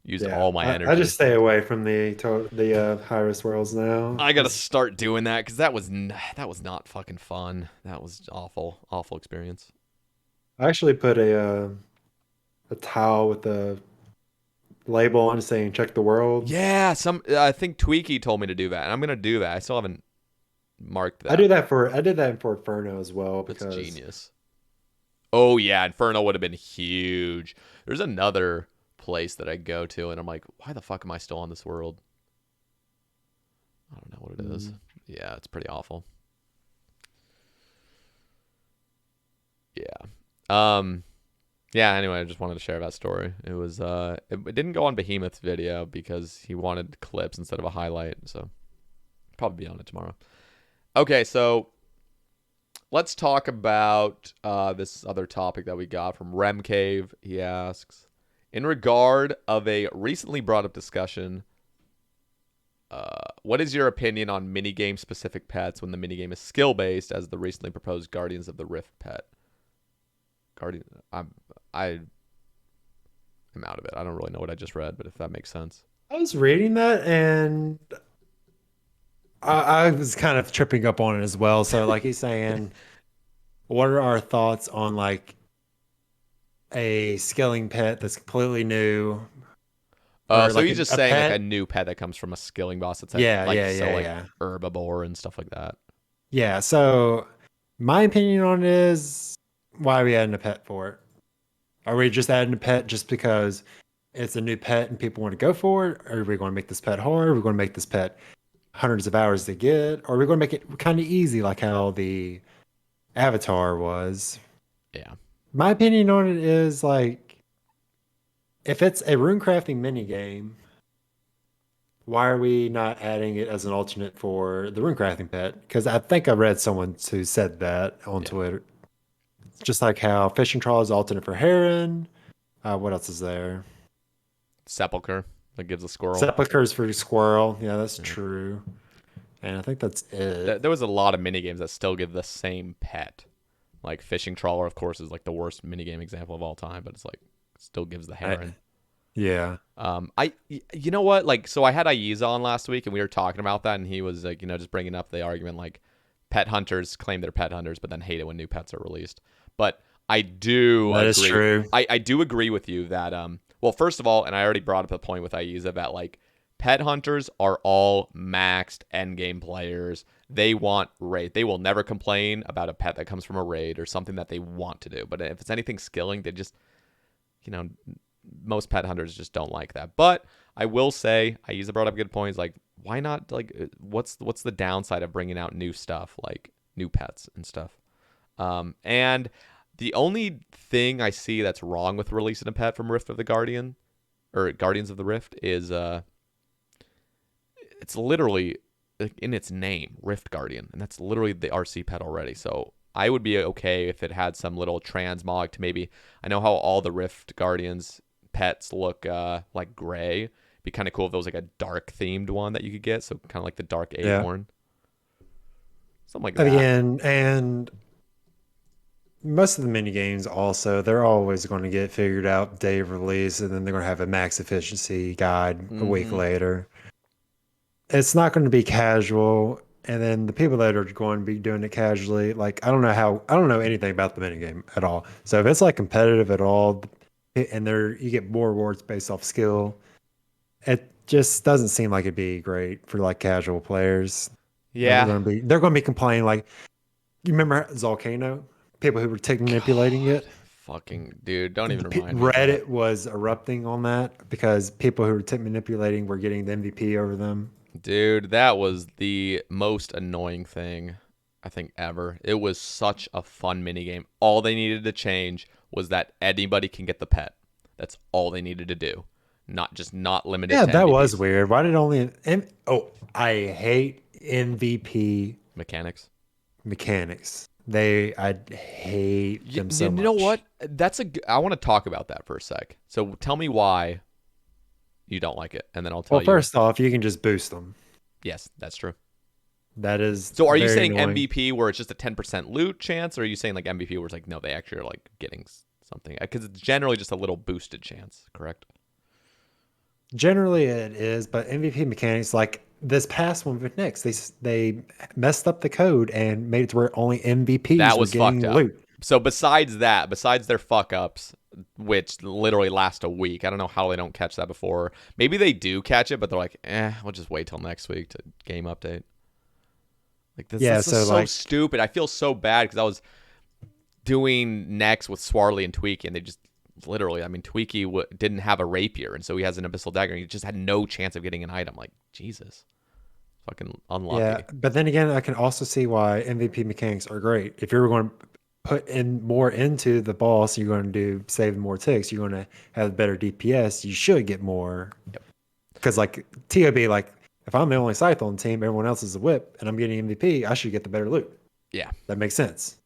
used all my energy. I just stay away from the high risk worlds now. I gotta start doing that because that was not fucking fun. That was awful experience. I actually put a towel with a label on it saying "Check the world." Yeah, I think Tweaky told me to do that, and I'm gonna do that. I still haven't marked that. I did that for Inferno as well because that's genius. Oh yeah, Inferno would have been huge. There's another place that I go to, and I'm like, why the fuck am I still on this world? I don't know what it is. Yeah, it's pretty awful. Yeah. Yeah, anyway, I just wanted to share that story. It was it didn't go on Behemoth's video because he wanted clips instead of a highlight, so probably be on it tomorrow. Okay, so let's talk about this other topic that we got from Remcave. He asks, in regard of a recently brought up discussion, what is your opinion on minigame specific pets when the minigame is skill based, as the recently proposed Guardians of the Rift pet? I am out of it. I don't really know what I just read, but if that makes sense. I was reading that and I was kind of tripping up on it as well. So like he's saying, what are our thoughts on like a skilling pet that's completely new? Or So like he's just a saying pet? like a new pet that comes from a skilling boss that's Yeah, like yeah, so yeah, like yeah. herbivore and stuff like that. Yeah, so my opinion on it is, why are we adding a pet for it? Are we just adding a pet just because it's a new pet and people want to go for it? Or are we going to make this pet hard? Are we going to make this pet hundreds of hours to get? Or are we going to make it kind of easy like how the Avatar was? Yeah. My opinion on it is like, if it's a rune crafting mini game, why are we not adding it as an alternate for the rune crafting pet? Because I think I read someone who said that on Yeah. Twitter. Just like how fishing trawl is alternate for heron. What else is there? Sepulcher that gives a squirrel. Sepulchers for squirrel. Yeah, that's Yeah. true. And I think that's it. There was a lot of minigames that still give the same pet. Like fishing trawler, of course, is like the worst minigame example of all time, but it's like still gives the heron. Yeah. You know what? Like, so I had Aiza on last week, and we were talking about that, and he was like, just bringing up the argument like pet hunters claim they're pet hunters, but then hate it when new pets are released. But I do That agree. is true. I do agree with you that well, first of all, and I already brought up the point with Aiza that like pet hunters are all maxed endgame players. They want raid. They will never complain about a pet that comes from a raid or something that they want to do. But if it's anything skilling, they just, most pet hunters just don't like that. But I will say, Aiza brought up good points. Like, why not? Like, what's the downside of bringing out new stuff, like new pets and stuff? And the only thing I see that's wrong with releasing a pet from Rift of the Guardian or Guardians of the Rift is it's literally in its name, Rift Guardian, and that's literally the RC pet already. So I would be okay if it had some little transmog to maybe. I know how all the Rift Guardians pets look like gray. It'd be kind of cool if there was like a dark themed one that you could get. So kind of like the dark acorn, something like that. Again, and most of the mini games also, they're always going to get figured out day of release, and then they're going to have a max efficiency guide a week later. It's not going to be casual, and then the people that are going to be doing it casually, like I don't know anything about the mini game at all. So if it's like competitive at all, and you get more rewards based off skill, it just doesn't seem like it'd be great for like casual players. Yeah, they're going to be complaining like, you remember Zolcano? People who were manipulating it. Fucking dude, don't even remind me. Reddit was erupting on that because people who were manipulating were getting the MVP over them. Dude, that was the most annoying thing I think ever. It was such a fun minigame. All they needed to change was that anybody can get the pet. That's all they needed to do. Not limited to that MVPs. was weird. Why did only I hate MVP mechanics. I hate them so much. You know what? I want to talk about that for a sec. So tell me why you don't like it, and then I'll tell you. Well, first off, you can just boost them. Yes, that's true. That is. So are you saying annoying. MVP where it's just a 10% loot chance, or are you saying like MVP where it's like, no, they actually are like getting something? Because it's generally just a little boosted chance, correct? Generally it is, but MVP mechanics, like this past one with Nyx, they messed up the code and made it to where only MVPs were getting loot. So besides their fuck ups, which literally last a week, I don't know how they don't catch that before. Maybe they do catch it, but they're like, we'll just wait till next week to game update. Like this is so stupid. I feel so bad because I was doing next with Swarley and Tweaky, and they just literally, I mean, Tweaky didn't have a rapier, and so he has an abyssal dagger, and he just had no chance of getting an item. Like, Jesus. Fucking unlucky. Yeah, but then again, I can also see why MVP mechanics are great. If you're going to put in more into the boss, you're going to do save more ticks, you're going to have better DPS, you should get more. Yep. Because like TOB, like if I'm the only scythe on the team, everyone else is a whip, and I'm getting MVP, I should get the better loot. Yeah. That makes sense.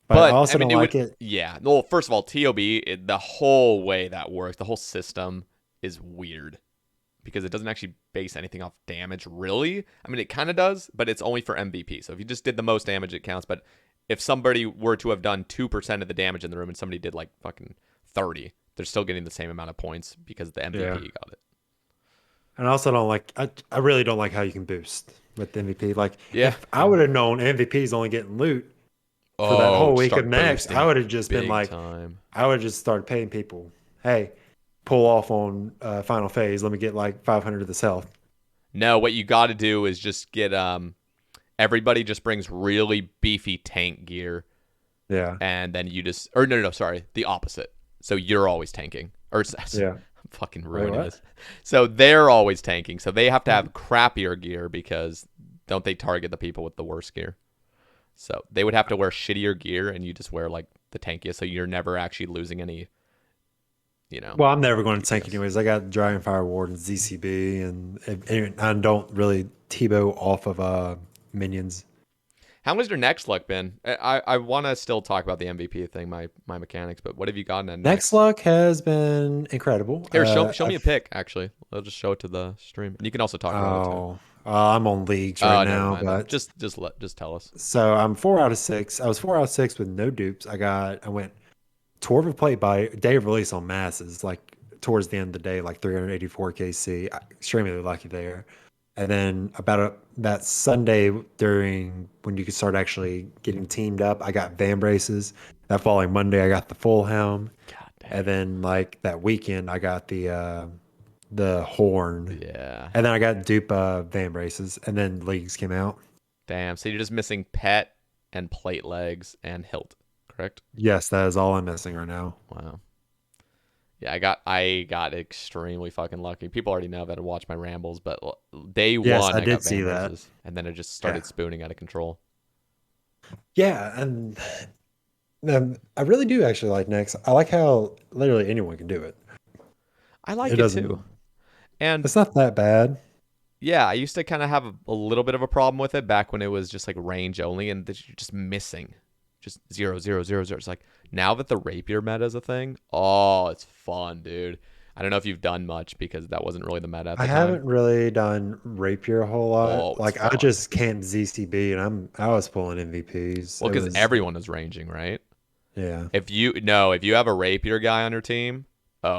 But I But also I mean, don't like it. Yeah. Well, first of all, TOB, the whole way that works, the whole system is weird because it doesn't actually base anything off damage, really. I mean, it kind of does, but it's only for MVP. So if you just did the most damage, it counts. But if somebody were to have done 2% of the damage in the room and somebody did like fucking 30, they're still getting the same amount of points because the MVP got it. And I also don't like, I really don't like how you can boost with the MVP. Like, Yeah. if I would have known MVP is only getting loot for that whole week of next, I would have just been like, I would have just started paying people, hey, pull off on final phase. Let me get like 500 of this health. No, what you got to do is just get everybody just brings really beefy tank gear. Yeah. And then you just, or no, sorry, the opposite. So you're always tanking. Or yeah. I'm fucking ruining this. So they're always tanking. So they have to have crappier gear because don't they target the people with the worst gear? So they would have to wear shittier gear, and you just wear like the tankiest, so you're never actually losing any. Well, I'm never going to tank anyways. I got Dragonfire Ward and ZCB, and I don't really T-bow off of minions. How has your next luck been? I want to still talk about the MVP thing, my mechanics, but what have you gotten at next luck has been incredible. Here, show me a pick. Actually, I'll just show it to the stream, and you can also talk about it too. I'm on leagues right now, but just tell us. So I'm 4 out of 6. I was 4 out of 6 with no dupes. I went Torva plate by day of release on masses, like towards the end of the day, like 384 KC. Extremely lucky there. And then that Sunday during when you could start actually getting teamed up, I got Van Braces. That following Monday, I got the Full Helm. God damn. And then like that weekend, I got the Horn. Yeah. And then I got dupe Van Braces. And then leagues came out. Damn. So you're just missing Pet and Plate Legs and Hilt, correct? Yes, that is all I'm missing right now. Wow. Yeah, I got extremely fucking lucky. People already know that I watch my rambles, but day one I did got see Van that. Braces, and then it just started spooning out of control. Yeah, and I really do actually like Nex. I like how literally anyone can do it. I like it too. And it's not that bad. Yeah, I used to kind of have a little bit of a problem with it back when it was just like range only, and you're just missing. Just 0, 0, 0, 0. It's like now that the rapier meta is a thing, it's fun, dude. I don't know if you've done much because that wasn't really the meta at the time. I haven't really done rapier a whole lot. Like fun. I just camped ZCB and I was pulling MVPs. Well, because everyone is ranging, right? Yeah. If you have a rapier guy on your team,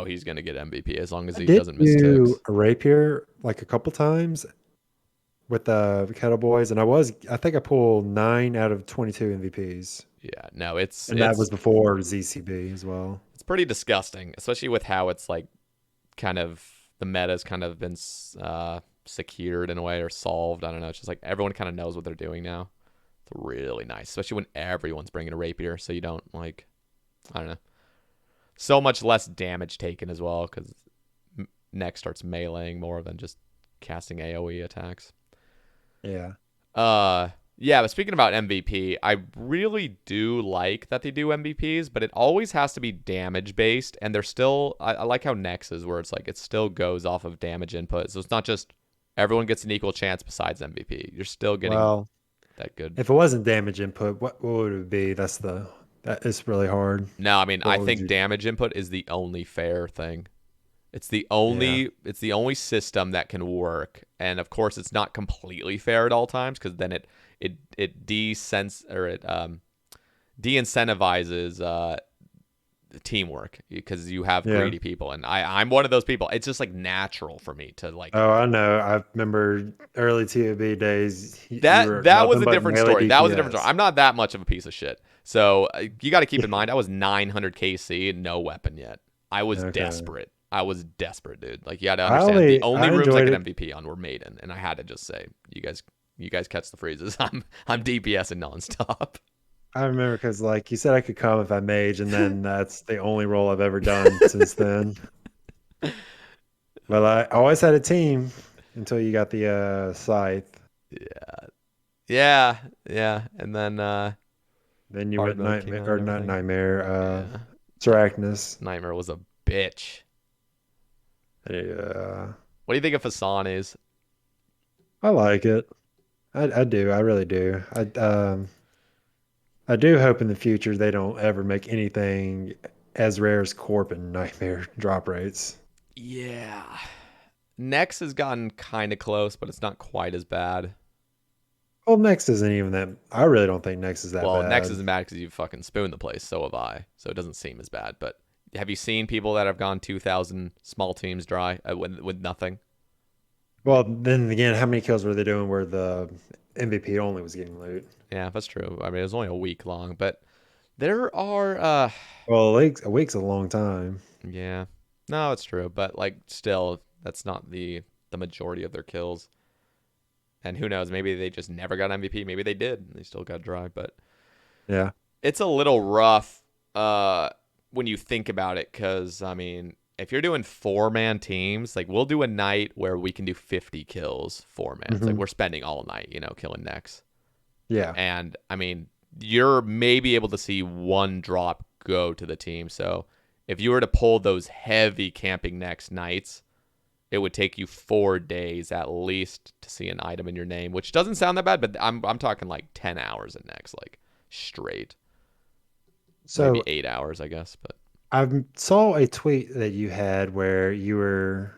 he's gonna get MVP as long as he doesn't miss ticks. A rapier like a couple times with the Kettle Boys, and I think I pulled 9 out of 22 MVPs. Yeah, no, that was before ZCB as well. It's pretty disgusting, especially with how it's like kind of the meta's kind of been secured in a way or solved. I don't know. It's just like everyone kind of knows what they're doing now. It's really nice, especially when everyone's bringing a rapier, so you don't like, I don't know, so much less damage taken as well because Nex starts meleeing more than just casting AoE attacks. Yeah. Yeah, but speaking about MVP, I really do like that they do MVPs, but it always has to be damage based, and they're still. I like how Nex is, where it's like it still goes off of damage input, so it's not just everyone gets an equal chance besides MVP. You're still getting that good. If it wasn't damage input, what would it be? That is really hard. No, I mean I think damage input is the only fair thing. It's the only system that can work, and of course it's not completely fair at all times because then it de-incentivizes teamwork because you have greedy people, and I'm one of those people. It's just like natural for me to like. Oh, I know. I remember early TOB days. That was a different story. That was a different story. I'm not that much of a piece of shit. So you got to keep in mind, I was 900 KC and no weapon yet. I was desperate. I was desperate, dude. Like, you got to understand, the only rooms I could MVP on were Maiden, and I had to just say, you guys catch the freezes. I'm DPSing nonstop. I remember because, like, you said I could come if I mage, and then that's the only role I've ever done since then. Well, I always had a team until you got the scythe. Yeah. And then Then you hard went mode came nightmare out or and not everything. nightmare, Yeah, Arachnus. Nightmare was a bitch. Yeah, What do you think of Fasani's? I like it. I do. I really do. I do hope in the future they don't ever make anything as rare as Corp and Nightmare drop rates. Yeah, Nex has gotten kind of close, but it's not quite as bad. Well, Next isn't even that. I really don't think Next is that Well, Nex bad. isn't bad because you fucking spooned the place. So have I. So it doesn't seem as bad. But have you seen people that have gone 2,000 small teams dry with nothing? Well, then again, how many kills were they doing where the MVP only was getting loot? Yeah, that's true. I mean, it was only a week long, but there are Well, a week's a long time. yeah. No, it's true, but like still that's not the majority of their kills. And who knows, maybe they just never got MVP, maybe they did. And they still got dry, but Yeah. it's a little rough when you think about it cuz I mean, if you're doing 4-man teams, like we'll do a night where we can do 50 kills 4-man. It's like Hmm. we're spending all night, killing necks. Yeah. And I mean, you're maybe able to see one drop go to the team. So if you were to pull those heavy camping next nights, it would take you 4 days at least to see an item in your name, which doesn't sound that bad, but I'm talking like 10 hours at next, like straight. Maybe So 8 hours, I guess. But I saw a tweet that you had where you were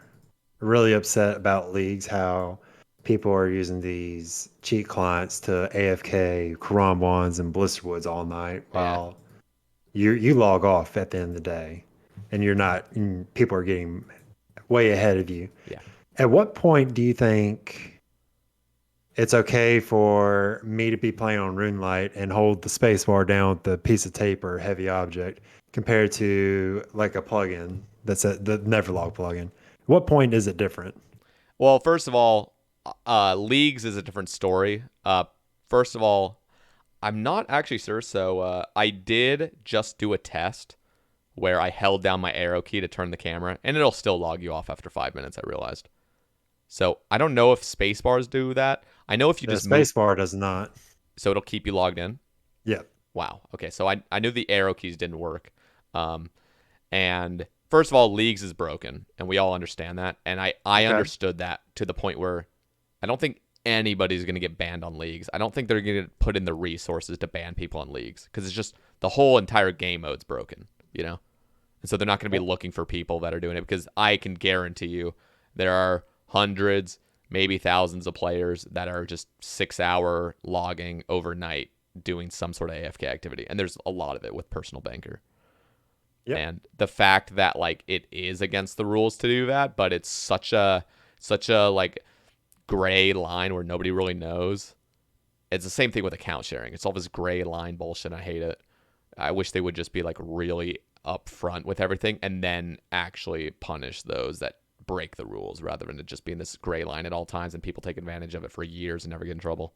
really upset about leagues, how people are using these cheat clients to AFK Karam ones and Blisterwoods all night yeah, while you log off at the end of the day and you're not and people are getting way ahead of you. yeah. At what point do you think it's okay for me to be playing on RuneLight and hold the space bar down with the piece of tape or heavy object compared to like a plugin that's the Neverlog plugin? At what point is it different? Well, first of all, leagues is a different story. First of all, I'm not actually sure. So I did just do a test where I held down my arrow key to turn the camera, and it'll still log you off after 5 minutes, I realized. So I don't know if space bars do that. I know if you The just move, space bar does not. so it'll keep you logged in. Yeah. Wow. Okay. So I knew the arrow keys didn't work. Um, and first of all, leagues is broken, and we all understand that. And I Okay. understood that to the point where I don't think anybody's going to get banned on leagues. I don't think they're going to put in the resources to ban people on leagues because it's just the whole entire game mode's broken, And so they're not going to be looking for people that are doing it because I can guarantee you there are hundreds, maybe thousands of players that are just 6-hour logging overnight doing some sort of AFK activity. And there's a lot of it with personal banker. Yep. And the fact that like it is against the rules to do that, but it's such a like gray line where nobody really knows. It's the same thing with account sharing. It's all this gray line bullshit. I hate it. I wish they would just be like really upfront with everything and then actually punish those that break the rules rather than it just being this gray line at all times and people take advantage of it for years and never get in trouble.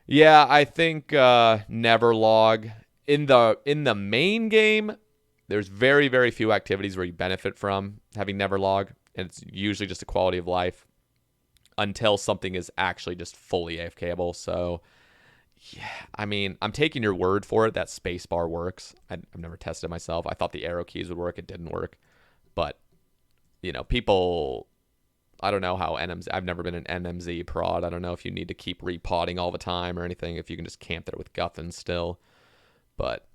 Yeah, I think never log in the main game. There's very very few activities where you benefit from having never log, and it's usually just a quality of life until something is actually just fully AFKable. So yeah, I mean, I'm taking your word for it that spacebar works. I've never tested it myself. I thought the arrow keys would work. It didn't work. But, people, I don't know how NMZ, I've never been an NMZ prod. I don't know if you need to keep repotting all the time or anything, if you can just camp there with Guffin still. But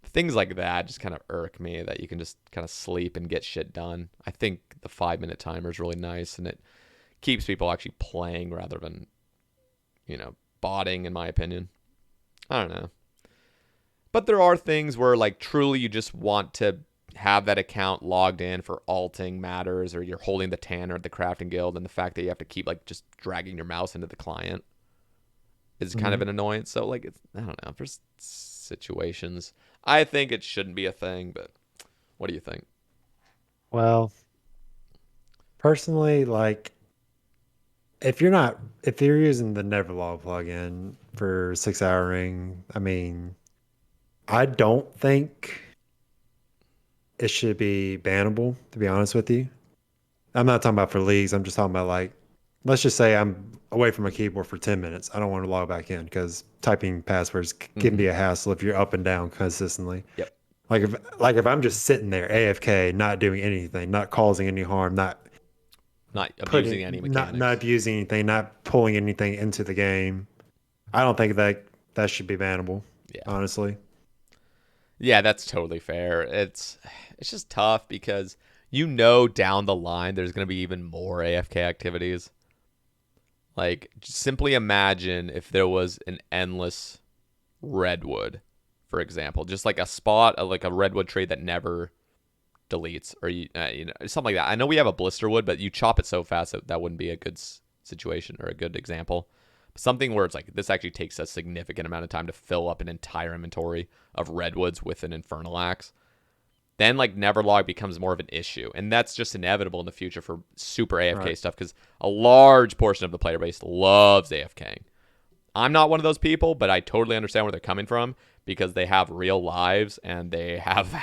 things like that just kind of irk me that you can just kind of sleep and get shit done. I think the 5-minute timer is really nice and it keeps people actually playing rather than, botting, in my opinion. I don't know. But there are things where, like, truly you just want to have that account logged in for alting matters, or you're holding the Tanner at the Crafting Guild, and the fact that you have to keep, like, just dragging your mouse into the client is kind of Mhm. an annoyance. So, like, I don't know. There's situations. I think it shouldn't be a thing, but what do you think? Well, personally, like if you're using the Neverlog plugin for 6 hour ring, I mean, I don't think it should be bannable, to be honest with you. I'm not talking about for leagues. I'm just talking about like let's just say I'm away from a keyboard for 10 minutes. I don't want to log back in because typing passwords can be a hassle if you're up and down consistently. Yep. Like if I'm just sitting there AFK, not doing anything, not causing any harm, Not abusing any mechanics. not abusing anything, not pulling anything into the game, I don't think that should be bannable. Yeah. Honestly. Yeah, that's totally fair. It's just tough because down the line there's going to be even more AFK activities. Like, just simply imagine if there was an endless redwood, for example, just like a spot of like a redwood tree that never deletes, or something like that. I know we have a blisterwood, but you chop it so fast that wouldn't be a good situation or a good example. Something where it's like this actually takes a significant amount of time to fill up an entire inventory of redwoods with an infernal axe. Then like Neverlog becomes more of an issue, and that's just inevitable in the future for super AFK stuff because a large portion of the player base loves AFKing. I'm not one of those people, but I totally understand where they're coming from because they have real lives and they have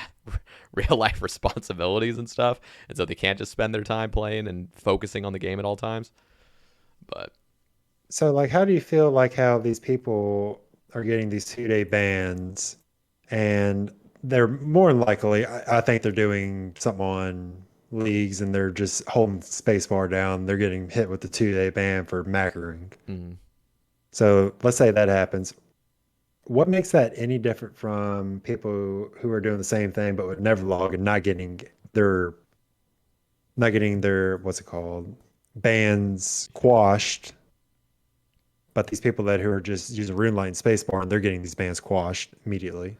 real life responsibilities and stuff, and so they can't just spend their time playing and focusing on the game at all times. But so like, how do you feel like how these people are getting these 2-day bans, and they're more than likely, I think they're doing something on leagues and they're just holding spacebar down. They're getting hit with the 2-day ban for macroing. So let's say that happens. What makes that any different from people who are doing the same thing but would never log and not getting their what's it called, bans quashed? But these people who are just using Runelight and Spacebar, and they're getting these bans quashed immediately.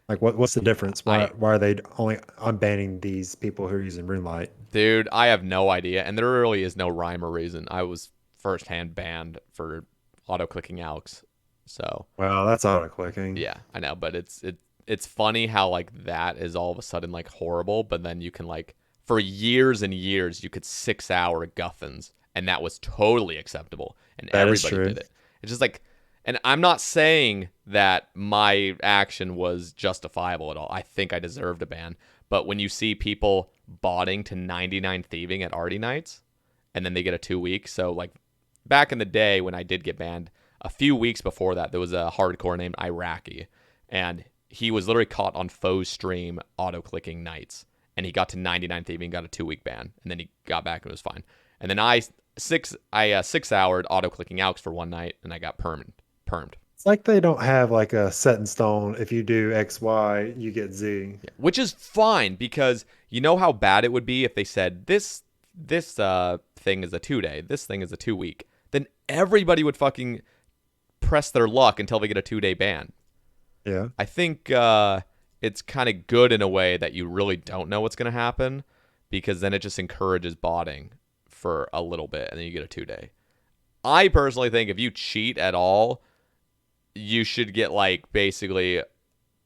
Like, what's the difference? Why are they only unbanning these people who are using Runelight? Dude, I have no idea, and there really is no rhyme or reason. I was firsthand banned for auto-clicking Alex, so. Well, that's auto-clicking. Yeah, I know, but it's funny how like that is all of a sudden like horrible, but then you can like for years and years you could 6-hour Guffins, and that was totally acceptable, and That is everybody true. did it. It's just like, and I'm not saying that my action was justifiable at all. I think I deserved a ban. But when you see people botting to 99 thieving at Arty Nights, and then they get a 2 week. So like back in the day when I did get banned, a few weeks before that, there was a hardcore named Iraqi. And he was literally caught on Foe's stream auto-clicking Nights. And he got to 99 thieving, got a 2 week ban. And then he got back and it was fine. And then I 6-houred auto-clicking Alex for one night, and I got permed. It's like they don't have like a set in stone. If you do X, Y, you get Z. Yeah, which is fine because you know how bad it would be if they said this thing is a 2-day, this thing is a 2 week. Then everybody would fucking press their luck until they get a 2-day ban. Yeah. I think it's kind of good in a way that you really don't know what's going to happen because then it just encourages botting for a little bit and then you get a 2-day. I personally think if you cheat at all, you should get like basically,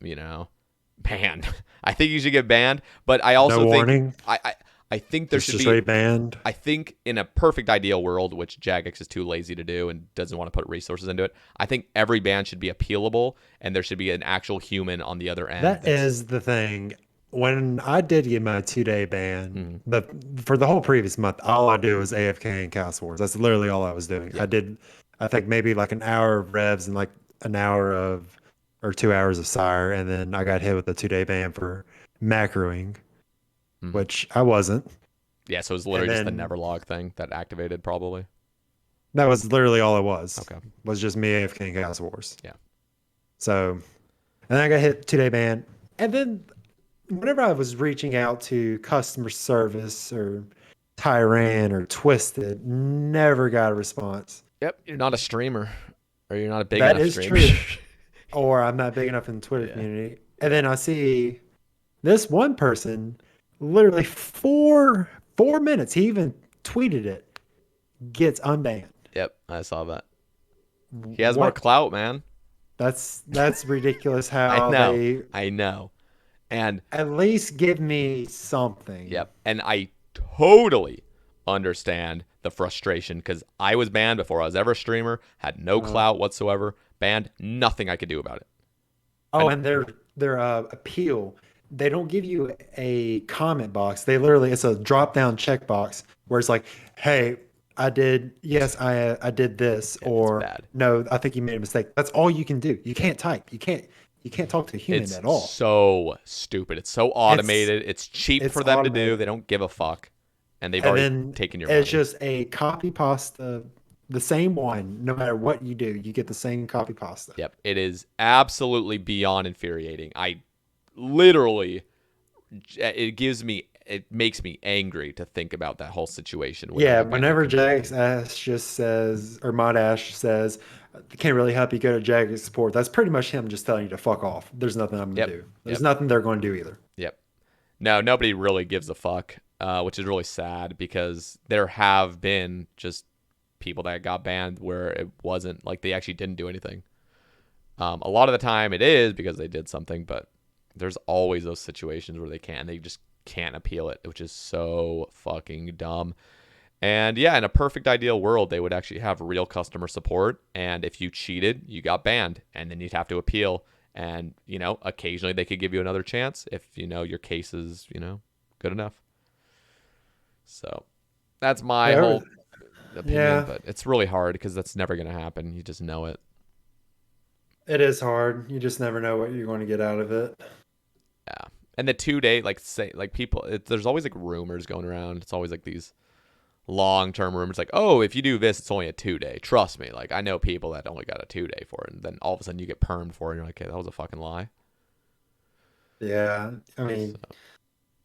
banned. I think you should get banned, but I also think warning. I think there should be banned. I think in a perfect ideal world, which Jagex is too lazy to do and doesn't want to put resources into it, I think every ban should be appealable and there should be an actual human on the other end. That is the thing. When I did get my 2-day ban, but for the whole previous month, all I did was AFK and Castle Wars. That's literally all I was doing. Yeah. I think maybe like an hour of revs and like an hour or 2 hours of Sire, and then I got hit with a 2-day ban for macroing, which I wasn't. Yeah, so it was literally just the Neverlog thing that activated probably. That was literally all it was. Okay. Was just me AFK and Castle Wars. Yeah. So, and then I got hit 2-day ban, and then whenever I was reaching out to customer service or Tyran or Twisted, never got a response. Yep, you're not a streamer, or you're not a big enough streamer. That is true. Or I'm not big enough in the Twitter community. And then I see this one person, literally 4 minutes, he even tweeted it, gets unbanned. Yep, I saw that. He has more clout, man. That's ridiculous how I know. And at least give me something. Yep. And I totally understand the frustration because I was banned before I was ever a streamer, had no clout whatsoever, banned, nothing I could do about it. Oh, and their appeal, they don't give you a comment box. It's a drop down checkbox where it's like, hey, I did. Yes, I did this, Yeah, it's or bad. no, I think you made a mistake. That's all you can do. You can't type. You can't talk to a human It's at all. so stupid. It's so It's automated. It's cheap it's for them to do. automated. They don't give a fuck, and they've And already then taken your it's money. just a copy pasta, the same one. No matter what you do, you get the same copy pasta. Yep, it is absolutely beyond infuriating. I literally, it makes me angry to think about that whole situation whenever Yeah, you ban a whenever community. Jagex Ash just says, or Mod Ash says, can't really help you, go to Jagex support, that's pretty much him just telling you to fuck off. There's nothing I'm going to Yep, do. There's yep, nothing they're going to do either. yep. No, nobody really gives a fuck, which is really sad because there have been just people that got banned where it wasn't like they actually didn't do anything. A lot of the time it is because they did something, but there's always those situations where they just can't appeal it, which is so fucking dumb. And yeah, in a perfect ideal world, they would actually have real customer support. And if you cheated, you got banned, and then you'd have to appeal. And occasionally they could give you another chance if your case is good enough. So that's my Yeah, whole opinion, yeah, but it's really hard because that's never gonna happen. You just know it. it is hard. You just never know what you're going to get out of it. Yeah. And the 2 day, like say, like people, there's always like rumors going around. It's always like these long-term rumors, like, oh, if you do this, it's only a 2 day. Trust me, like I know people that only got a 2 day for it, and then all of a sudden you get permed for it, and you're like, hey, that was a fucking lie. Yeah, I So mean,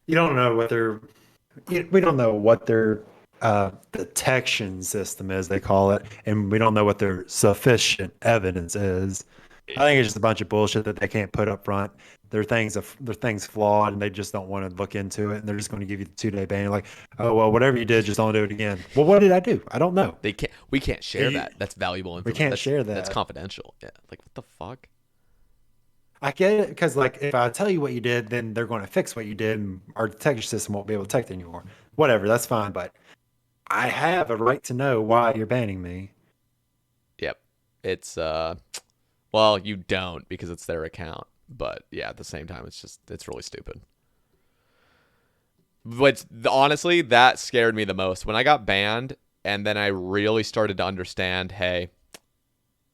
you don't know what their we don't know what their detection system is, they call it, and we don't know what their sufficient evidence is. I think it's just a bunch of bullshit that they can't put up front. Their things flawed, and they just don't want to look into it, and they're just going to give you the 2 day ban. Like, oh well, whatever you did, just don't do it again. Well, what did I do? I don't know. they can't. We can't And share that. That's valuable we information. can't share That's that. confidential. Yeah. Like what the fuck? I get it because, like, if I tell you what you did, then they're going to fix what you did, and our detection system won't be able to detect it anymore. Whatever, that's fine. But I have a right to know why you're banning me. Yep. It's well, you don't because it's their account. But yeah, at the same time, it's really stupid. But honestly, that scared me the most when I got banned, and then I really started to understand. Hey,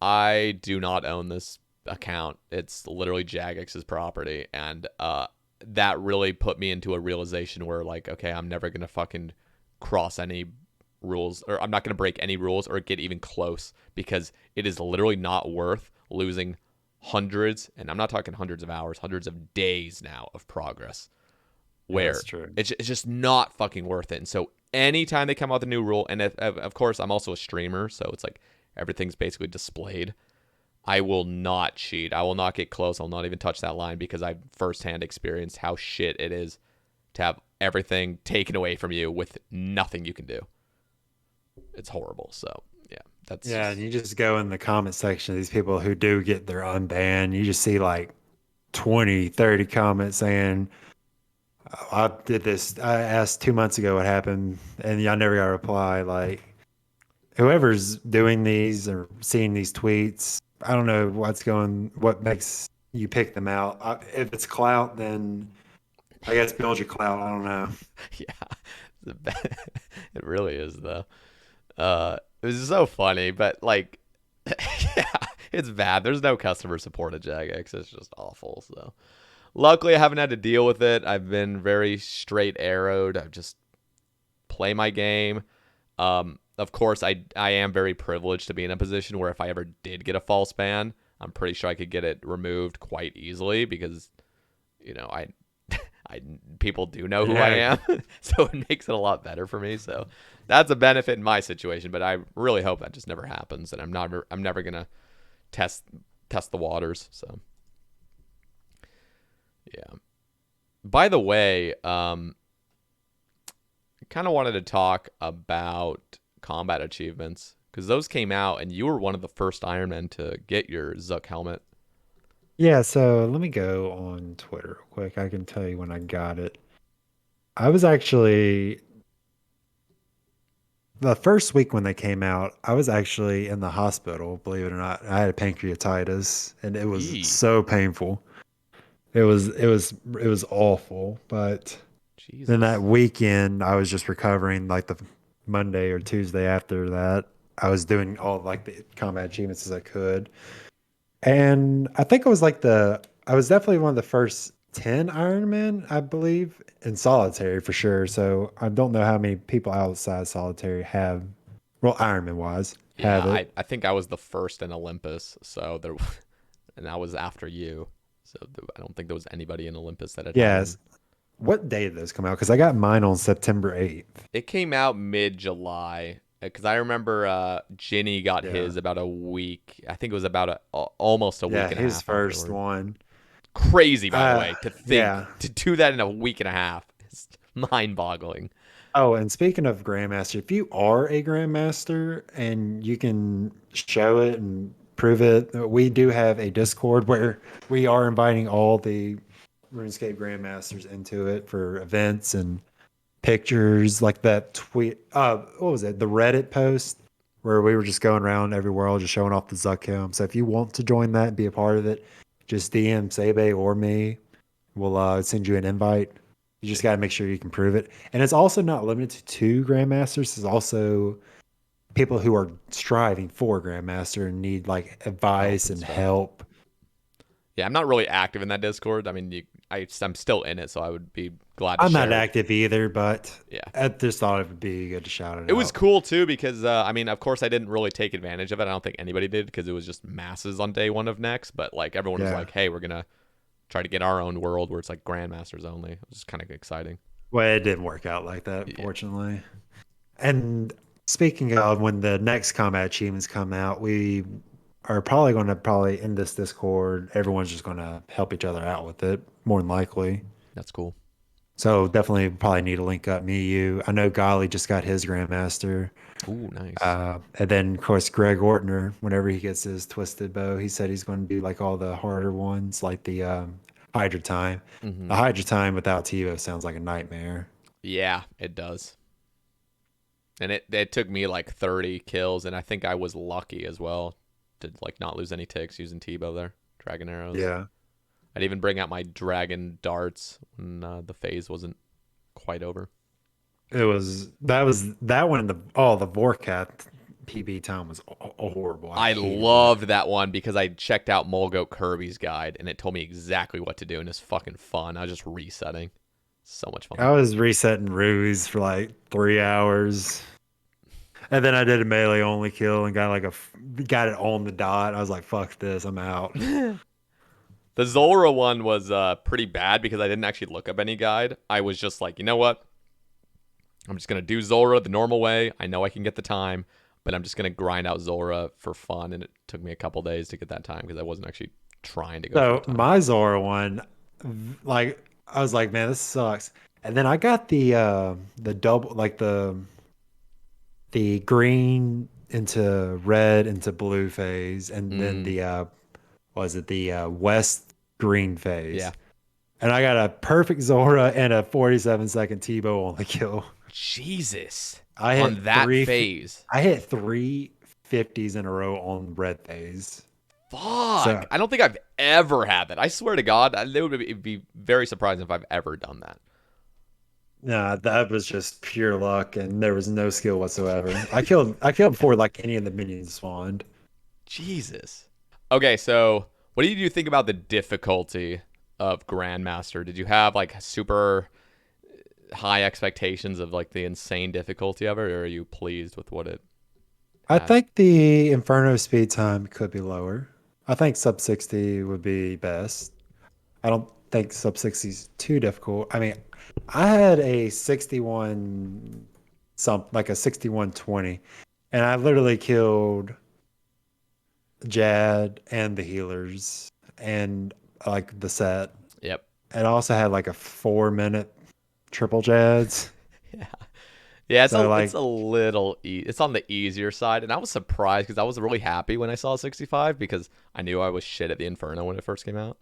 I do not own this account. It's literally Jagex's property, and that really put me into a realization where like, okay, I'm never gonna fucking cross any rules, or I'm not gonna break any rules or get even close because it is literally not worth losing hundreds, and I'm not talking hundreds of hours, hundreds of days now of progress Yeah, where that's true. it's just not fucking worth it. And so anytime they come out with a new rule, and of course I'm also a streamer, so it's like everything's basically displayed. I will not cheat. I will not get close. I'll not even touch that line because I've firsthand experienced how shit it is to have everything taken away from you with nothing you can do. It's horrible. So yeah, that's Yeah, and just you just go in the comment section of these people who do get their unbanned. You just see like 20, 30 comments saying, "Oh, I did this. I asked 2 months ago what happened, and y'all never got a reply." Like, whoever's doing these or seeing these tweets, I don't know what makes you pick them out. If it's clout, then I guess build your clout. I don't know. yeah, it really is though. It was so funny, but like, yeah, it's bad. There's no customer support at Jagex. It's just awful. So, luckily, I haven't had to deal with it. I've been very straight arrowed. I just play my game. Of course, I am very privileged to be in a position where if I ever did get a false ban, I'm pretty sure I could get it removed quite easily because, I people do know who I Yeah, am, so it makes it a lot better for me. So that's a benefit in my situation, but I really hope that just never happens, and I'm never gonna test test the waters. So yeah. By the way, kind of wanted to talk about combat achievements because those came out, and you were one of the first Ironmen to get your Zuck helmet. yeah. So let me go on Twitter real quick. I can tell you when I got it. I was actually the first week when they came out, I was actually in the hospital, believe it or not. I had pancreatitis and it was Eee, so painful. It was awful. But then that Jesus. weekend I was just recovering like the Monday or Tuesday after that, I was doing all like the combat achievements as I could. And I think I was definitely one of the first 10 Ironman, I believe, in solitary for sure. So I don't know how many people outside solitary have, well, Ironman wise, Yeah, have I, it. I think I was the first in Olympus, so there, and that was after you. So I don't think there was anybody in Olympus that had Yes. one. What day did those come out? Because I got mine on September 8th. It came out mid-July because I remember Ginny got Yeah. his about a week. I think it was about almost a week Yeah, and a his half first afterward. one. Crazy, by the way, to think Yeah. to do that in a week and a half. It's mind-boggling. Oh, and speaking of Grandmaster, if you are a Grandmaster and you can show it and prove it, we do have a Discord where we are inviting all the RuneScape Grandmasters into it for events and pictures, like that tweet. What was it? The Reddit post where we were just going around every world, just showing off the Zuckham. So if you want to join that and be a part of it, just DM Sae Bae or me. We'll send you an invite. You just got to make sure you can prove it. And it's also not limited to two grandmasters. It's also people who are striving for grandmaster and need like Help advice and and stuff. help. Yeah, I'm not really active in that Discord. I mean, I'm still in it, so I would be glad to I'm not share. active either, but Yeah. I just thought it would be good to shout it It was out. cool too because I mean, of course, I didn't really take advantage of it. I don't think anybody did because it was just masses on day one of Next. But like everyone was Yeah. like, "Hey, we're gonna try to get our own world where it's like grandmasters only." It was kind of exciting. Well, it didn't work out like that, Yeah, unfortunately. And speaking of when the next combat achievements come out, we are probably going to probably in this Discord, everyone's just going to help each other out with it, more than likely. that's cool. So definitely probably need to link up me, you. I know Golly just got his Grandmaster. Ooh, nice. And then of course Greg Ortner, whenever he gets his twisted bow, he said he's going to do like all the harder ones, like the Hydra time. Hmm. The Hydra time without TiVo sounds like a nightmare. Yeah, it does. And it took me like 30 kills, and I think I was lucky as well to like not lose any ticks using Tebow there, dragon arrows. Yeah. I'd even bring out my dragon darts when the phase wasn't quite over. That one, the Vorkat PB time was horrible. I hated that. loved that one because I checked out Mulgoat Kirby's guide and it told me exactly what to do, and it's fucking fun. I was just resetting. So much fun. I was resetting Ruse for like 3 hours. And then I did a melee only kill and got it on the dot. I was like, "Fuck this, I'm out." The Zolra one was pretty bad because I didn't actually look up any guide. I was just like, you know what? I'm just going to do Zolra the normal way. I know I can get the time, but I'm just going to grind out Zolra for fun. And it took me a couple days to get that time because I wasn't actually trying to go for So the time. my Zora one, like I was like, "Man, this sucks." And then I got the double, like the green into red into blue phase, and then Mm, the west green phase. yeah. And I got a perfect Zora and a 47-second Tebow on the kill. Jesus. I On hit that phase. I hit 350s in a row on red phase. So Fuck. I don't think I've ever had that. I swear to God, it would be very surprising if I've ever done that. nah, that was just pure luck, and there was no skill whatsoever. I killed before like any of the minions spawned. Jesus. Okay, so what do you think about the difficulty of Grandmaster? Did you have like super high expectations of like the insane difficulty of it, or are you pleased with what it I had? think the Inferno speed time could be lower. I think sub 60 would be best. I don't think sub 60 is too difficult. I mean, I had a 61 like a 6120, and I literally killed Jad and the healers and like the set. Yep. And I also had like a 4 minute triple Jads. Yeah. Yeah, So it's like, a little it's on the easier side, and I was surprised because I was really happy when I saw 65 because I knew I was shit at the Inferno when it first came out.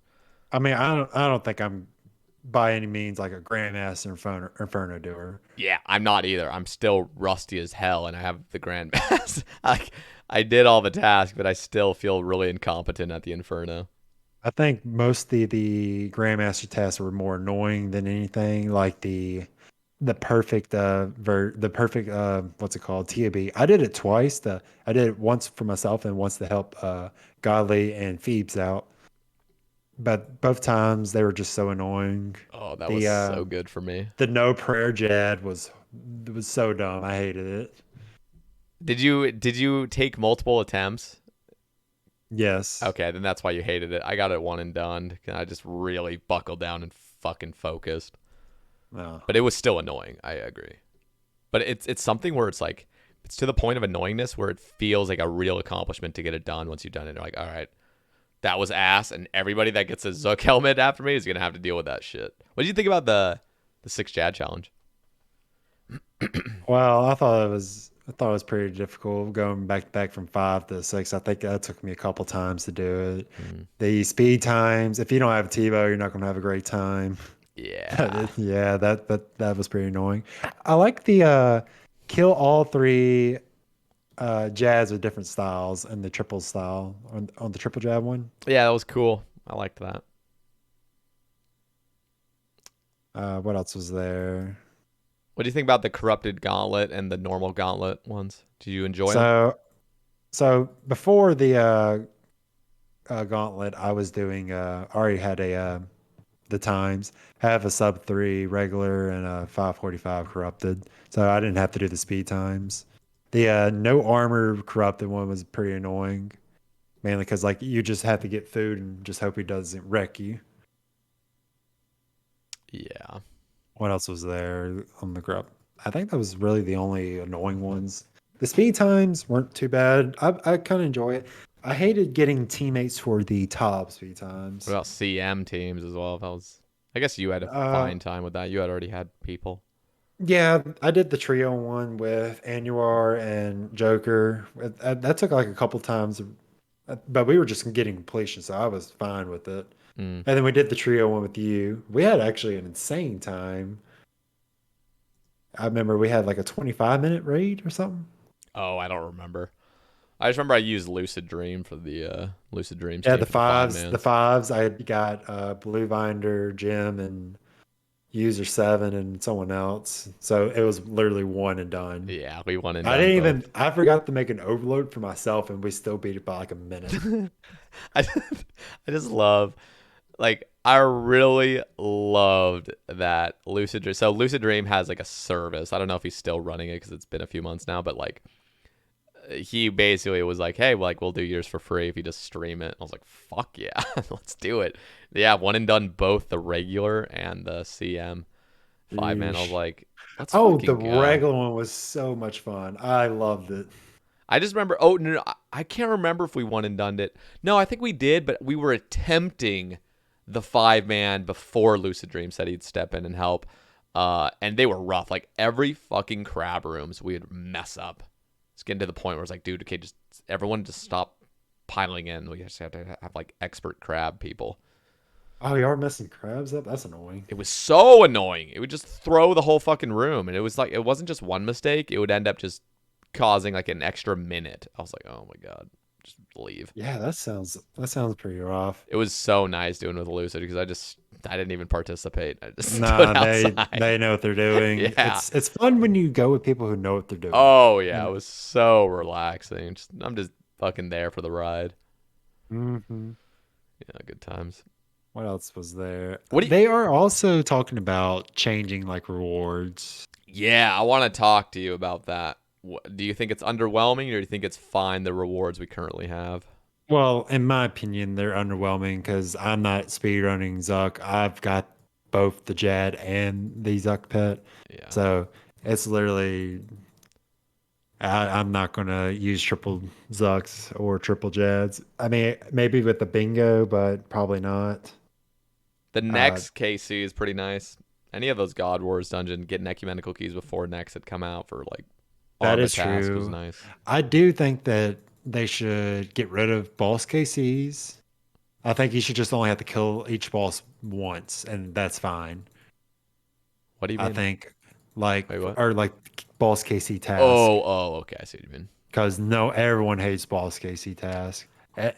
I mean, I don't think I'm by any means like a grandmaster Inferno doer. Yeah, I'm not either. I'm still rusty as hell, and I have the Grandmaster. I did all the tasks, but I still feel really incompetent at the Inferno. I think mostly the grandmaster tasks were more annoying than anything. Like the perfect the perfect what's it called, TAB. I did it twice. I did it once for myself and once to help Godly and Phoebes out. But both times they were just so annoying. Oh, that was The so good for me. the no prayer Jad was so dumb. I hated it. Did you take multiple attempts? Yes. Okay, then that's why you hated it. I got it one and done. I just really buckled down and fucking focused. Oh. But it was still annoying. I agree. But it's something where it's like it's to the point of annoyingness where it feels like a real accomplishment to get it done once you've done it. You're like, all right, that was ass, and everybody that gets a Zook helmet after me is gonna have to deal with that shit. What did you think about the 6 Jad challenge? Well, I thought it was pretty difficult going back to back from 5 to 6. I think that took me a couple times to do it. Mm, The speed times, if you don't have TiVo, you're not going to have a great time. yeah. Yeah, that was pretty annoying. I like the kill all three jabs with different styles and the triple style on the triple jab one. Yeah, that was cool. I liked that. What else was there? What do you think about the corrupted gauntlet and the normal gauntlet ones? Did you enjoy them? So so before the gauntlet, I was doing already had a the times have a sub 3 regular and a 545 corrupted, so I didn't have to do the speed times. The no armor corrupted one was pretty annoying, mainly because like you just have to get food and just hope he doesn't wreck you. Yeah. What else was there on the corrupt? I think that was really the only annoying ones. The speed times weren't too bad. I kind of enjoy it. I hated getting teammates for the top speed What times. about CM teams as well? That was. I guess you had a Uh, fine time with that. You had already had people. Yeah, I did the trio one with Annuar and Joker. That took like a couple times, but we were just getting completion, so I was fine with it. Mm. And then we did the trio one with you. We had actually an insane time. I remember we had like a 25-minute raid or something. Oh, I don't remember. I just remember I used Lucid Dream for the Lucid Dreams Yeah, team for the five the mans. fives. I had got Blue Binder, Jim, and User Seven, and someone else. So it was literally one and done. Yeah, we won and I done didn't even. both. I forgot to make an overload for myself, and we still beat it by like a minute. I just, I just love like I really loved that Lucid Dream. So Lucid Dream has like a service. I don't know if he's still running it because it's been a few months now, but like he basically was like, "Hey, like we'll do yours for free if you just stream it." I was like, "Fuck yeah, let's do it." Yeah, one and done both the regular and the CM 5 man. I was Sheesh. like, "Let's Oh, the fucking go." regular one was so much fun. I loved it. I just remember. Oh no, I can't remember if we one and done it. No, I think we did, but we were attempting the 5 man before Lucid Dream said he'd step in and help. And they were rough. Like every fucking crab rooms, we'd mess up. It's getting to the point where it's like, dude, okay, just everyone just stop piling in. We just have to have like expert crab people. Oh, you are messing crabs up? That's annoying. It was so annoying. It would just throw the whole fucking room, and it was like it wasn't just one mistake. It would end up just causing like an extra minute. I was like, oh my god, just leave. Yeah, that sounds pretty rough. It was so nice doing with Lucid because I didn't even participate. I just stood Nah, outside. they know what they're doing. Yeah. It's fun when you go with people who know what they're doing. Oh yeah, it And was so relaxing. I'm just fucking there for the ride. mhm. Yeah, good times. What else was there? What do you? They are also talking about changing like rewards. Yeah, I want to talk to you about that. Do you think it's underwhelming, or do you think it's fine the rewards we currently have? Well, in my opinion, they're underwhelming because I'm not speedrunning Zuck. I've got both the Jad and the Zuck pet. Yeah. So it's literally, I'm not going to use triple Zucks or triple Jads. I mean, maybe with the bingo, but probably not. The Uh, next KC is pretty nice. Any of those God Wars dungeon getting ecumenical keys before next had come out for like that Arma is task was true. nice. I do think that they should get rid of boss KCs. I think you should just only have to kill each boss once, and that's fine. What do you I mean? think like Wait, what? or like boss KC task Oh, okay. I see what you mean. because no everyone hates boss KC task. Eh,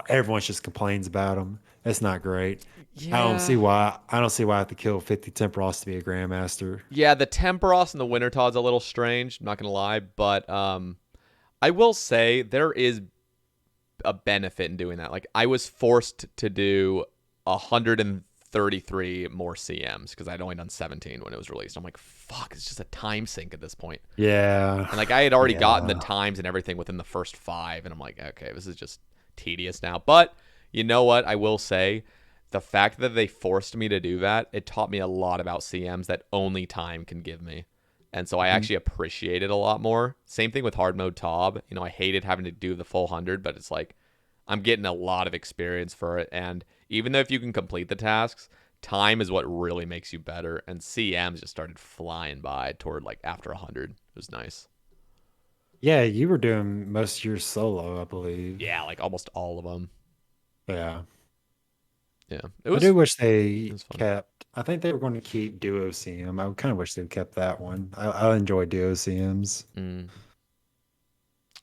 everyone just complains about them. It's not great. I don't see Yeah. why. I don't see why I have to kill 50 Temperos to be a grandmaster. Yeah, the Temperos and the Wintertodd's a little strange, I'm not going to lie, but I will say there is a benefit in doing that. Like, I was forced to do 133 more CMs because I'd only done 17 when it was released. I'm like, fuck, it's just a time sink at this point. Yeah. And like, I had already gotten the Yeah. times and everything within the first 5, and I'm like, okay, this is just tedious now. But you know what? I will say the fact that they forced me to do that, it taught me a lot about CMs that only time can give me. And so I actually appreciate it a lot more. Same thing with hard mode Tob. You know, I hated having to do the full 100, but it's like I'm getting a lot of experience for it. And even though if you can complete the tasks, time is what really makes you better. And CMs just started flying by toward like after 100. It was nice. Yeah, you were doing most of your solo, I believe. Yeah, like almost all of them. Yeah. Yeah, I do wish it they was fun. kept. I think they were going to keep Duo CM. I kind of wish they kept that one. I enjoy Duo CMs. Mm.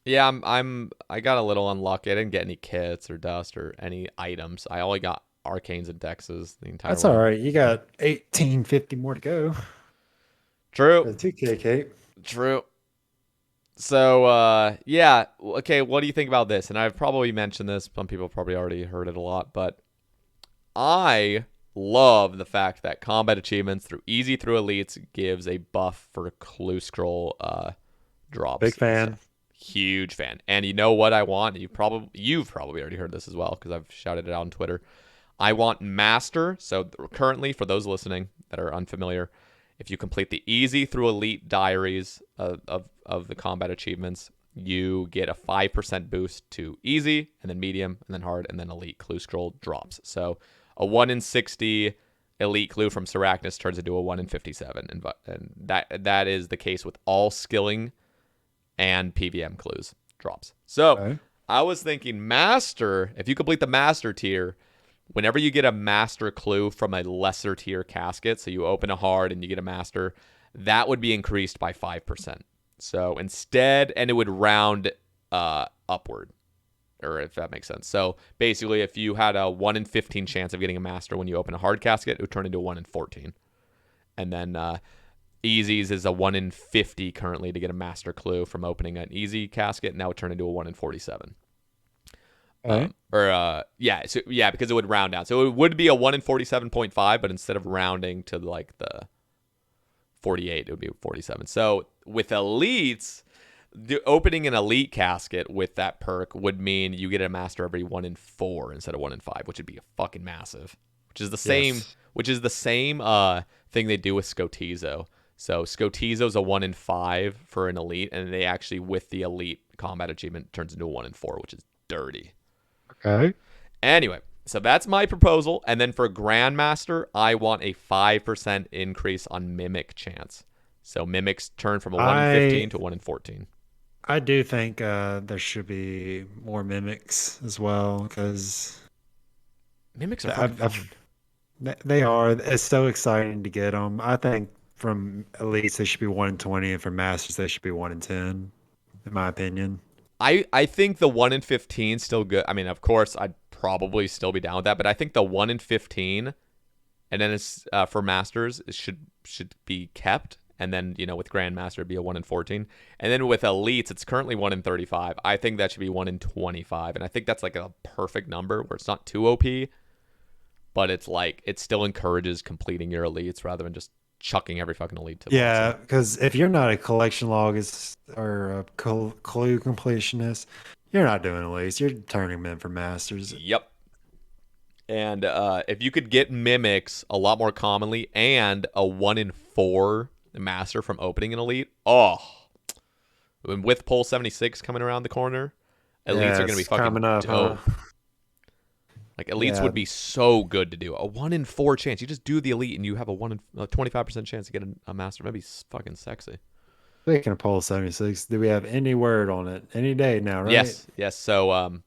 Yeah, I got a little unlucky. I didn't get any kits or dust or any items. I only got arcanes and dexes the entire That's all way. right. You got 1850 more to go True. for the 2K cape. True. So yeah, okay, what do you think about this? And I've probably mentioned this, some people probably already heard it a lot, but I love the fact that combat achievements through easy through elites gives a buff for clue scroll drops. Big fan. Huge fan. And you know what I want? You've probably already heard this as well because I've shouted it out on Twitter. I want master. So currently, for those listening that are unfamiliar, if you complete the easy through elite diaries of the combat achievements, you get a 5% boost to easy, and then medium, and then hard, and then elite clue scroll drops. So a 1 in 60 elite clue from Seracnus turns into a 1 in 57. And that is the case with all skilling and PVM clues drops. So Okay. I was thinking master, if you complete the master tier, whenever you get a master clue from a lesser tier casket, so you open a hard and you get a master, that would be increased by 5%. So instead, and it would round upward, or if that makes sense. So basically, if you had a 1 in 15 chance of getting a master when you open a hard casket, it would turn into a 1 in 14. And then easies is a 1 in 50 currently to get a master clue from opening an easy casket. Now it turned into a 1 in 47. Okay. Because it would round down. So it would be a 1 in 47.5, but instead of rounding to like the 48, it would be 47. So with elites, the opening an elite casket with that perk would mean you get a master every 1 in 4 instead of 1 in 5, which would be fucking massive. Which is the same. Yes. Which is the same thing they do with Scotizo. So Scotizo's a 1 in 5 for an elite, and they actually with the elite combat achievement turns into a 1 in 4, which is dirty. Okay. Anyway, so that's my proposal. And then for Grandmaster, I want a 5% increase on Mimic chance. So Mimics turn from a 1 in 15 to 1 in 14. I do think there should be more mimics as well because Mimics are fucking fun. they are. It's so exciting to get them. I think from elites they should be 1 in 20, and for masters they should be 1 in 10, in my opinion. I think the 1 in 15 is still good. I mean, of course, I'd probably still be down with that, but I think the 1 in 15, and then it's for masters, it should be kept. And then, with Grandmaster, it'd be a 1 in 14. And then with elites, it's currently 1 in 35. I think that should be 1 in 25. And I think that's like a perfect number where it's not too OP, but it's like it still encourages completing your elites rather than just chucking every fucking elite to Yeah, because if you're not a collection logist or a clue completionist, you're not doing elites. You're turning them in for masters. Yep. And if you could get mimics a lot more commonly and a 1 in 4 master from opening an elite, with Pole 76 coming around the corner, elites are going to be fucking coming up, dope. huh? Like elites Yeah. would be so good to do. A 1 in 4 chance. You just do the elite and you have a 25% chance to get a master. That'd be fucking sexy. Speaking of Pole 76, do we have any word on it? Any day now, right? Yes. So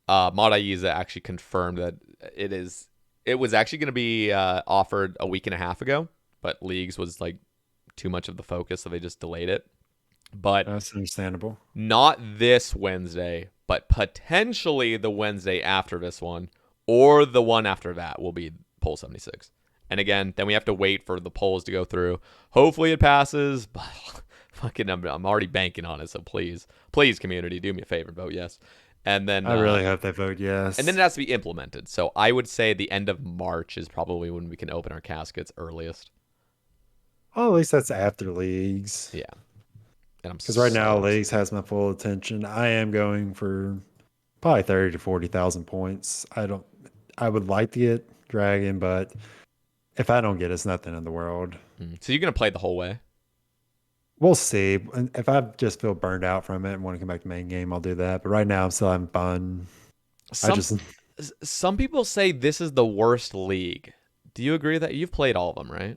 Mod Aiza actually confirmed that it was actually going to be offered a week and a half ago, but Leagues was like too much of the focus, so they just delayed it. But That's understandable. not this Wednesday, but potentially the Wednesday after this one or the one after that will be poll 76. And again, then we have to wait for the polls to go through. Hopefully it passes, but fucking I'm already banking on it, so please community, do me a favor, vote yes. And then I really hope they vote yes. And then it has to be implemented. So I would say the end of March is probably when we can open our caskets earliest. Oh, at least that's after leagues. Yeah. Because right now, leagues has my full attention. I am going for probably 30 to 40,000 points. I would like to get Dragon, but if I don't get it, it's nothing in the world. So you're going to play the whole way? We'll see. If I just feel burned out from it and want to come back to main game, I'll do that. But right now, I'm still having fun. Some people say this is the worst league. Do you agree that you've played all of them, right?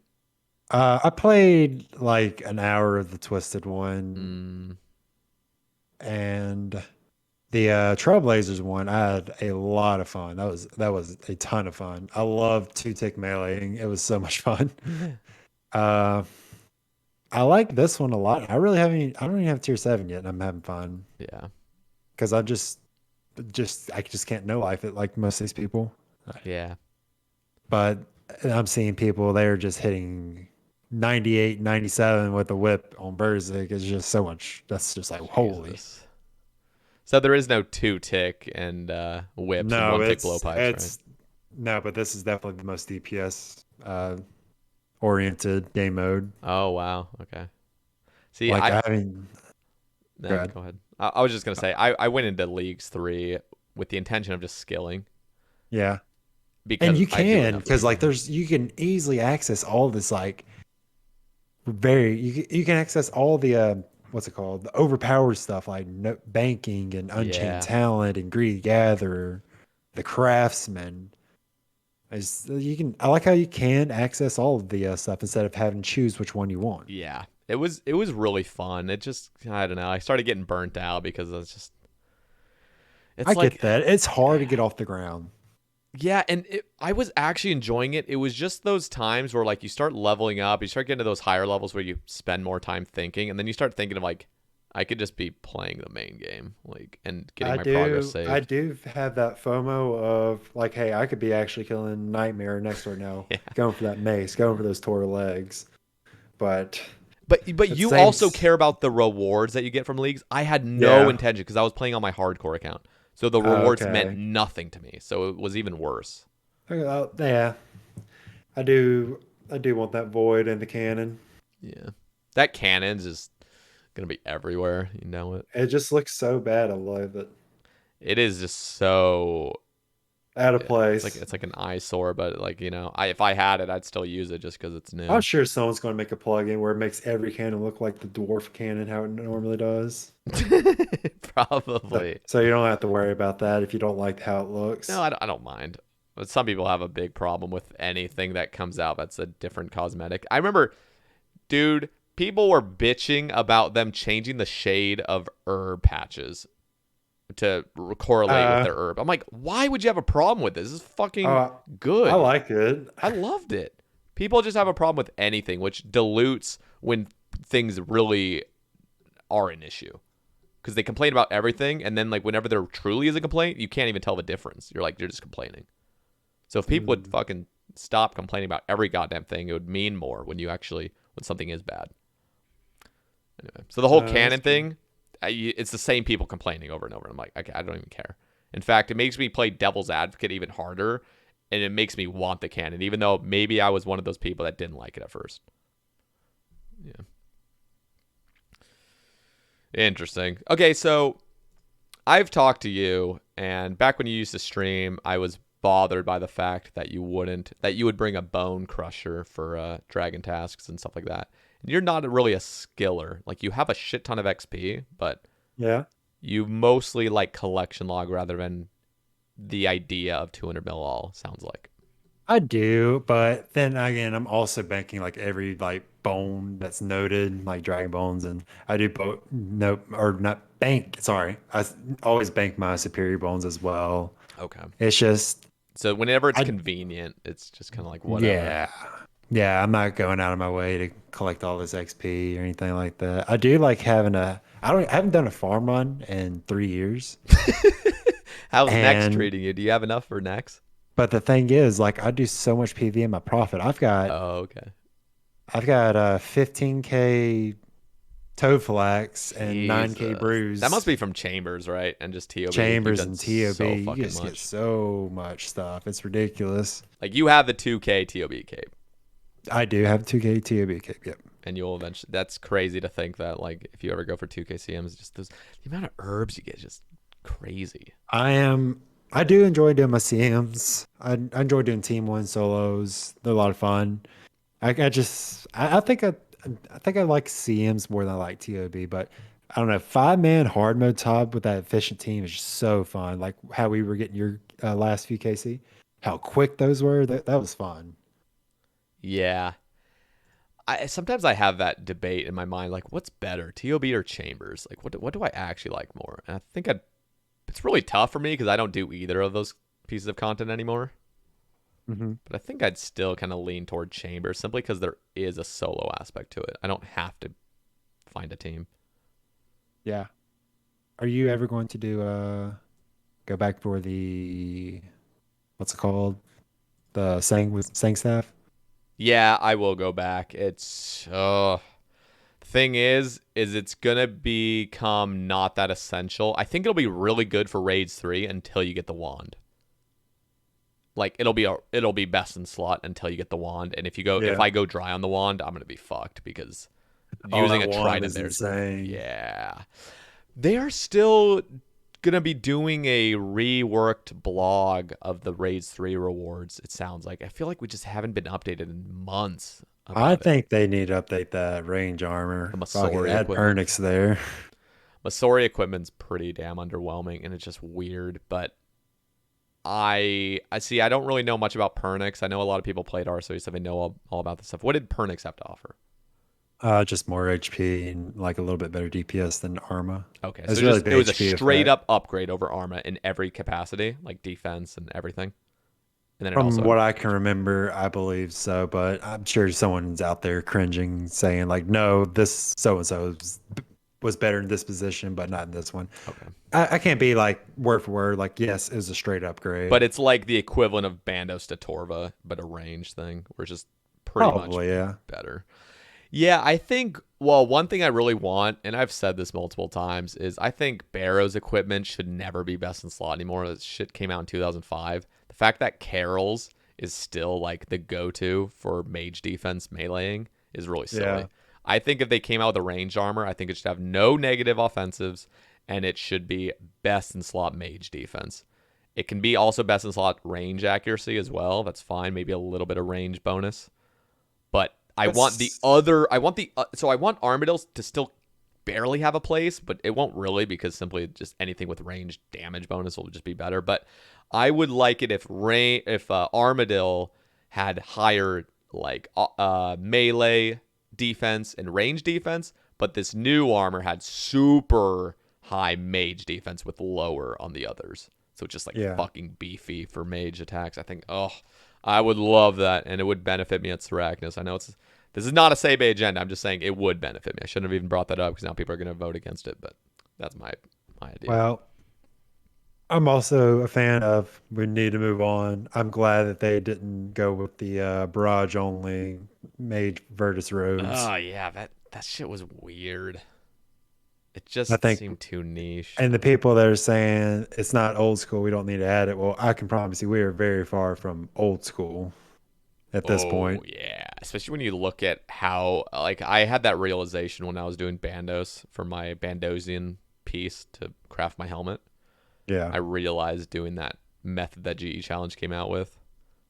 I played like an hour of the Twisted one, and the Trailblazers one. I had a lot of fun. That was a ton of fun. I love 2-tick meleeing. It was so much fun. I like this one a lot. I don't even have tier 7 yet, and I'm having fun. Yeah, because I just can't no life it like most of these people. Yeah, but I'm seeing people they're just hitting 98, 97 with the whip on Berserk. It's just so much. That's just like holy. So there is no 2-tick and whips and 1-tick blowpipes, right? No, but this is definitely the most DPS oriented game mode. Oh wow, okay. See, go ahead. I was just gonna say I went into Leagues 3 with the intention of just skilling. Yeah, because you can you can easily access all this like you can access all the what's it called, the overpowered stuff like banking and Unchained Talent and Greedy Gatherer, the Craftsman. I like how you can access all of the stuff instead of having to choose which one you want. Yeah, it was really fun. It just, I don't know, I started getting burnt out because I get that. It's hard to get off the ground. Yeah, and I was actually enjoying it. It was just those times where like you start leveling up, you start getting to those higher levels where you spend more time thinking, and then you start thinking of like, I could just be playing the main game, like, and getting my progress saved. I do have that FOMO of like, hey, I could be actually killing Nightmare next door now, going for that mace, going for those Tor legs. But you also care about the rewards that you get from leagues. I had no intention because I was playing on my hardcore account, so the rewards meant nothing to me. So it was even worse. Yeah, I do want that void in the cannon. Yeah, that cannon's just gonna be everywhere. You know it. It just looks so bad. I love it. It is just so out of place. It's like an eyesore, but like, you know, if I had it, I'd still use it just because it's new. I'm sure someone's going to make a plugin where it makes every cannon look like the dwarf cannon, how it normally does. Probably. So you don't have to worry about that if you don't like how it looks. No, I don't mind. But some people have a big problem with anything that comes out that's a different cosmetic. I remember, dude, people were bitching about them changing the shade of herb patches to correlate with their herb. I'm like, why would you have a problem with this? This is fucking good. I like it. I loved it. People just have a problem with anything, which dilutes when things really are an issue. Because they complain about everything, and then like whenever there truly is a complaint, you can't even tell the difference. You're just complaining. So if people would fucking stop complaining about every goddamn thing, it would mean more when something is bad. Anyway, so the whole canon thing, it's the same people complaining over and over. I'm like, okay, I don't even care. In fact, it makes me play devil's advocate even harder, and it makes me want the canon, even though maybe I was one of those people that didn't like it at first. Yeah. Interesting. Okay, so I've talked to you, and back when you used to stream, I was bothered by the fact that you would bring a bone crusher for dragon tasks and stuff like that. And you're not really a skiller. Like, you have a shit ton of XP, but you mostly like collection log rather than the idea of 200 mil all, sounds like. I do, but then again, I'm also banking like every like bone that's noted, like dragon bones, and I do not bank. Sorry, I always bank my superior bones as well. Okay, it's just so whenever it's convenient, it's just kind of like whatever. Yeah, I'm not going out of my way to collect all this XP or anything like that. I do like having I haven't done a farm run in 3 years. How's Nex And treating you? Do you have enough for Nex? but the thing is, like I do so much PV in my profit. Oh, okay. I've got 15K toe flax and 9K Jesus. That must bruise be from Chambers, right? And just TOB. You've chambers done and TOB. so You fucking just get much. so much stuff. It's ridiculous. Like you have the 2K TOB cape. I do have 2K TOB cape. Yep. And you'll eventually. That's crazy to think that, like, if you ever go for 2K CMs, just the amount of herbs you get is just crazy. I do enjoy doing my CMs. I enjoy doing team one solos. They're a lot of fun. I think I like CMs more than I like TOB, but I don't know. 5-man hard mode top with that efficient team is just so fun. Like how we were getting your last few KC, how quick those were. That was fun. Yeah. Sometimes I have that debate in my mind, like, what's better, TOB or Chambers? Like, what do I actually like more? And I think it's really tough for me because I don't do either of those pieces of content anymore. Mm-hmm. But I think I'd still kind of lean toward Chambers simply because there is a solo aspect to it. I don't have to find a team. Yeah. Are you ever going to do go back for the what's it called? The sang staff? Yeah, I will go back. It's thing is it's gonna become not that essential. I think it'll be really good for raids 3 until you get the wand. Like it'll be best in slot until you get the wand. And if I go dry on the wand, I'm gonna be fucked because using a trident there. Insane. Yeah. They are still gonna be doing a reworked blog of the raids 3 rewards, it sounds like. I feel like we just haven't been updated in months. I think they need to update that range armor. The Masori Add equipment. Ernix there. Masori equipment's pretty damn underwhelming, and it's just weird. But I see. I don't really know much about Pernix. I know a lot of people played Arceus, so they know all about this stuff. What did Pernix have to offer? Just more HP and like a little bit better DPS than Arma. Okay, It's so really it was a HP straight effect. up upgrade over Arma in every capacity, like defense and everything. And then it From also what I can remember, I believe so, but I'm sure someone's out there cringing, saying like, "No, this so and so was better in this position, but not in this one." okay. I can't be like word for word, like, yes, it was a straight upgrade. But it's like the equivalent of Bandos to Torva, but a range thing, where it's just pretty Probably, much yeah. better. Yeah, I think, well, one thing I really want, and I've said this multiple times, is I think Barrow's equipment should never be best in slot anymore. This shit came out in 2005. The fact that Carol's is still like the go-to for mage defense meleeing is really silly. Yeah. I think if they came out with a range armor, I think it should have no negative offensives, and it should be best in slot mage defense. It can be also best in slot range accuracy as well. That's fine. Maybe a little bit of range bonus. But I want Armadillos to still barely have a place, but it won't really because simply just anything with range damage bonus will just be better. But I would like it if Armadillo had higher like melee defense and range defense, but this new armor had super high mage defense with lower on the others. So just like fucking beefy for mage attacks. I think, I would love that, and it would benefit me at Sarachnis. I know this is not a Sae Bae agenda. I'm just saying it would benefit me. I shouldn't have even brought that up because now people are going to vote against it, but that's my idea. Well, I'm also a fan of we need to move on. I'm glad that they didn't go with the barrage only mage Virtus roads. Oh, yeah, that shit was weird. It just I think, seemed too niche. and the people that are saying it's not old school, we don't need to add it. Well, I can promise you, we are very far from old school at this point. Oh, yeah. Especially when you look at how, like, I had that realization when I was doing Bandos for my Bandosian piece to craft my helmet. Yeah. I realized doing that method that GE Challenge came out with,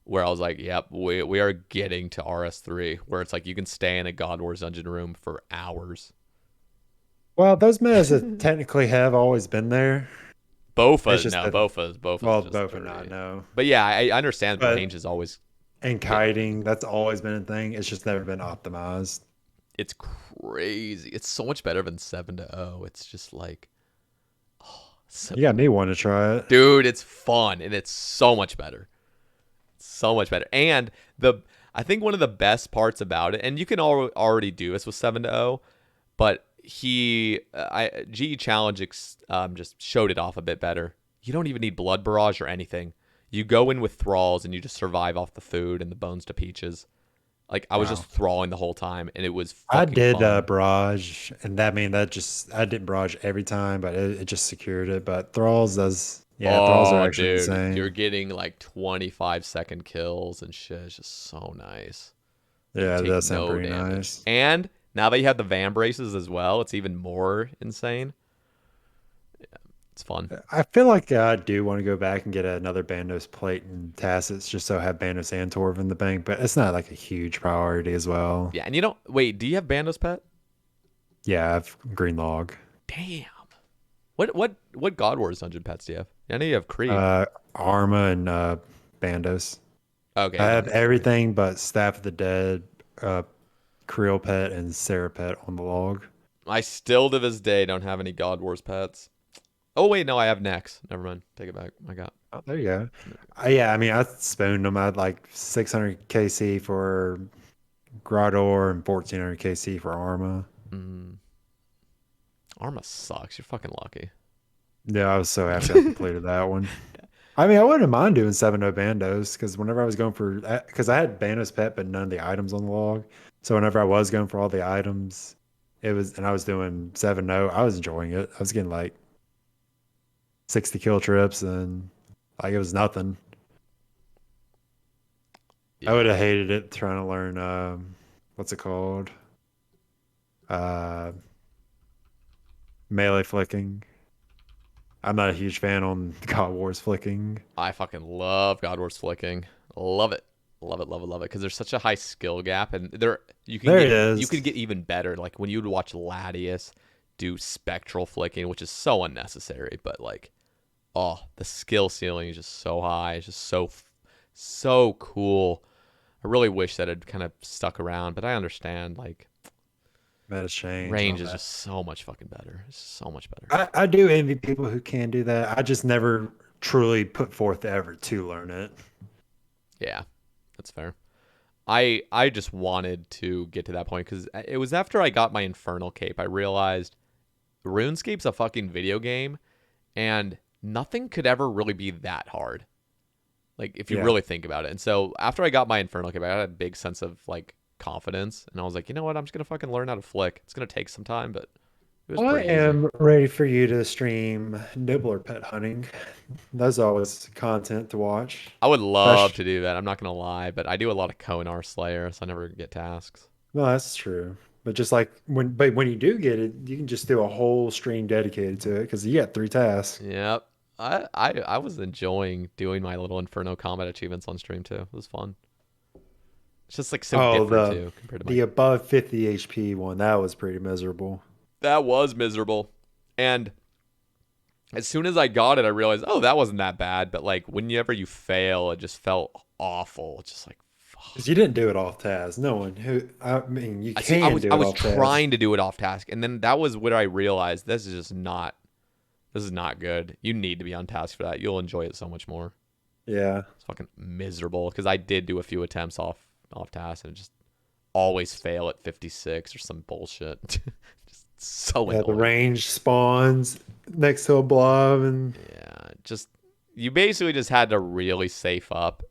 where I was like, yep, we are getting to RS3, where it's like you can stay in a God Wars dungeon room for hours. Well, those metas that technically have always been there. Bofa's Well, just Bofa 30. not, no. But yeah, I understand But- range is always, And kiting, that's always been a thing. It's just never been optimized. it's crazy. It's so much better than 7-0. It's just like, You got me wanting to try it. dude, it's fun and it's so much better. So much better. And I think one of the best parts about it, and you can already do this with 7-0, but GE Challenge just showed it off a bit better. You don't even need blood barrage or anything. You go in with thralls and you just survive off the food and the bones to peaches. Like I was just thralling the whole time and it was I fucking did fun. barrage, and I didn't barrage every time, but it just secured it. But thralls does, yeah, thralls are Oh, actually dude, you're insane. getting like 25-second kills and shit. It's just so nice. You Yeah, it take does sound no pretty damage. nice. And now that you have the Van braces as well, it's even more insane. It's fun. I feel like I do want to go back and get another Bandos plate and Tassets just so I have Bandos and Torv in the bank, but it's not like a huge priority as well. Yeah, and you don't wait, do you have Bandos pet? Yeah, I have Green Log. Damn. What God Wars dungeon pets do you have? I know you have Cree. Uh, Arma and Bandos. I Okay, have Bandos. Okay. everything but Staff of the Dead, Creel pet, and Sarah pet on the log. I still to this day don't have any God Wars pets. Oh wait, no, I have Nex. Never mind. Take it back. I got. Oh, there you go. Yeah, I mean, I spooned them. I had like 600 KC for Grottor and 1400 KC for Arma. Mm, Arma sucks. You're fucking lucky. Yeah, I was so happy I completed that one. I mean, I wouldn't mind doing 7-0 Bandos because whenever I was going for, because I had Bandos pet, but none of the items on the log. So whenever I was going for all the items, and I was doing 7-0, I was enjoying it. I was getting like 60 kill trips and like it was nothing. I would Yeah. have hated it trying to learn, what's it called? Uh, Melee flicking. I'm not a huge fan on God Wars flicking. I fucking love God Wars flicking. Love it. Love it, love it, love it. Because there's such a high skill gap, and There it you is. could get even better. Like when you would watch Latius do spectral flicking, which is so unnecessary, but like, oh, the skill ceiling is just so high. It's just so cool. I really wish that had kind of stuck around, but I understand. Like Meta change and all range is that. just so much fucking better. It's so much better. I do envy people who can do that. I just never truly put forth the effort to learn it. Yeah, that's fair. I just wanted to get to that point because it was after I got my Infernal Cape, I realized RuneScape's a fucking video game, and nothing could ever really be that hard. Like if you Yeah. really think about it. And so after I got my Infernal Cape, I had a big sense of like confidence, and I was like, you know what, I'm just gonna fucking learn how to flick. It's gonna take some time, but it was I pretty easy. am ready for you to stream nibbler pet hunting. That's always content to watch. I would love Especially, to do that. I'm not gonna lie, but I do a lot of Konar Slayer, so I never get tasks. no, that's true. But just like when you do get it, you can just do a whole stream dedicated to it because you got 3 tasks. Yep. I was enjoying doing my little Inferno combat achievements on stream too. It was fun. It's just like so Oh, different too compared to my. the above 50 HP one, that was pretty miserable. That was miserable. And as soon as I got it, I realized, oh, that wasn't that bad. But like whenever you fail, it just felt awful. It's just like, Because you didn't do it off task. No one who, I mean, you I see. can do I it was off task. trying to do it off task, and then that was where I realized this is just not. This is not good. You need to be on task for that. You'll enjoy it so much more. Yeah. It's fucking miserable because I did do a few attempts off task and it just always fail at 56 or some bullshit. Just so Yeah, the annoying. range spawns next to a blob and Yeah, just you basically just had to really safe up.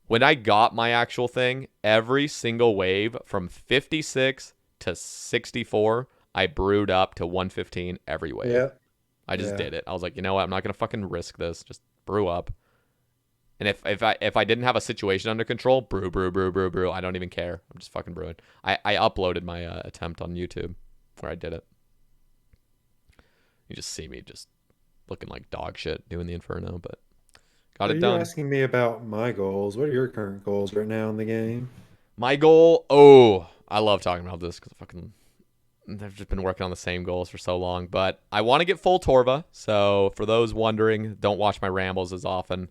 When I got my actual thing, every single wave from 56 to 64, I brewed up to 115 every wave. yeah. I just Yeah. did it. I was like, you know what? I'm not gonna fucking risk this. Just brew up. And if I didn't have a situation under control, brew, brew, brew, brew, brew. I don't even care. I'm just fucking brewing. I uploaded my attempt on YouTube where I did it. You just see me just looking like dog shit doing the Inferno, but got So it you're done. asking me about my goals. What are your current goals right now in the game? My goal. Oh, I love talking about this because I've just been working on the same goals for so long. But I want to get full Torva. So for those wondering, don't watch my rambles as often.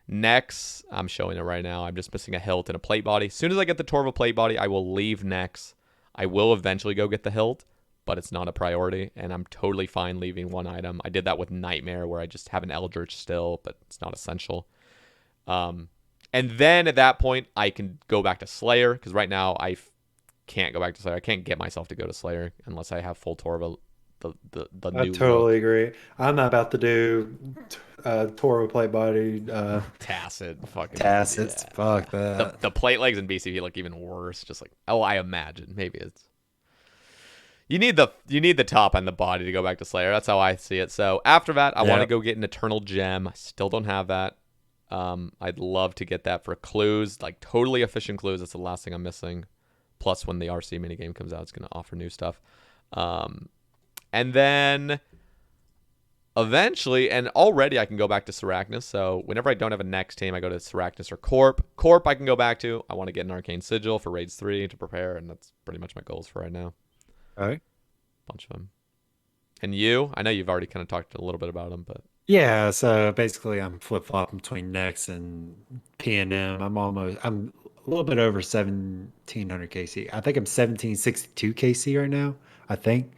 Nex, I'm showing it right now. I'm just missing a hilt and a plate body. As soon as I get the Torva plate body, I will leave Nex. I will eventually go get the hilt, but it's not a priority, and I'm totally fine leaving one item. I did that with Nightmare, where I just have an Eldritch still, but it's not essential. And then at that point, I can go back to Slayer, because right now can't go back to Slayer. I can't get myself to go to Slayer unless I have full Torva, the I new totally look. agree. I'm not about to do Toro plate body Tacit, fucking tacits. yeah. Fuck that. The plate legs in BCP look even worse. Just like, oh, I imagine maybe it's you need the top and the body to go back to Slayer. That's how I see it. So after that, I want to Yep. go get an Eternal Gem. I still don't have that. I'd love to get that for clues, like totally efficient clues. That's the last thing I'm missing. Plus, when the RC minigame comes out, it's going to offer new stuff. And then eventually, and already I can go back to Seracnus. So whenever I don't have a next team, I go to Seracnus or Corp. Corp I can go back to. I want to get an Arcane Sigil for Raids 3 to prepare, and that's pretty much my goals for right now. All right. Bunch of them. And you? I know you've already kind of talked a little bit about them, but Yeah, so basically I'm flip-flopping between Nex and P&M. I'm a little bit over 1700 KC. I think I'm 1762 KC right now, I think.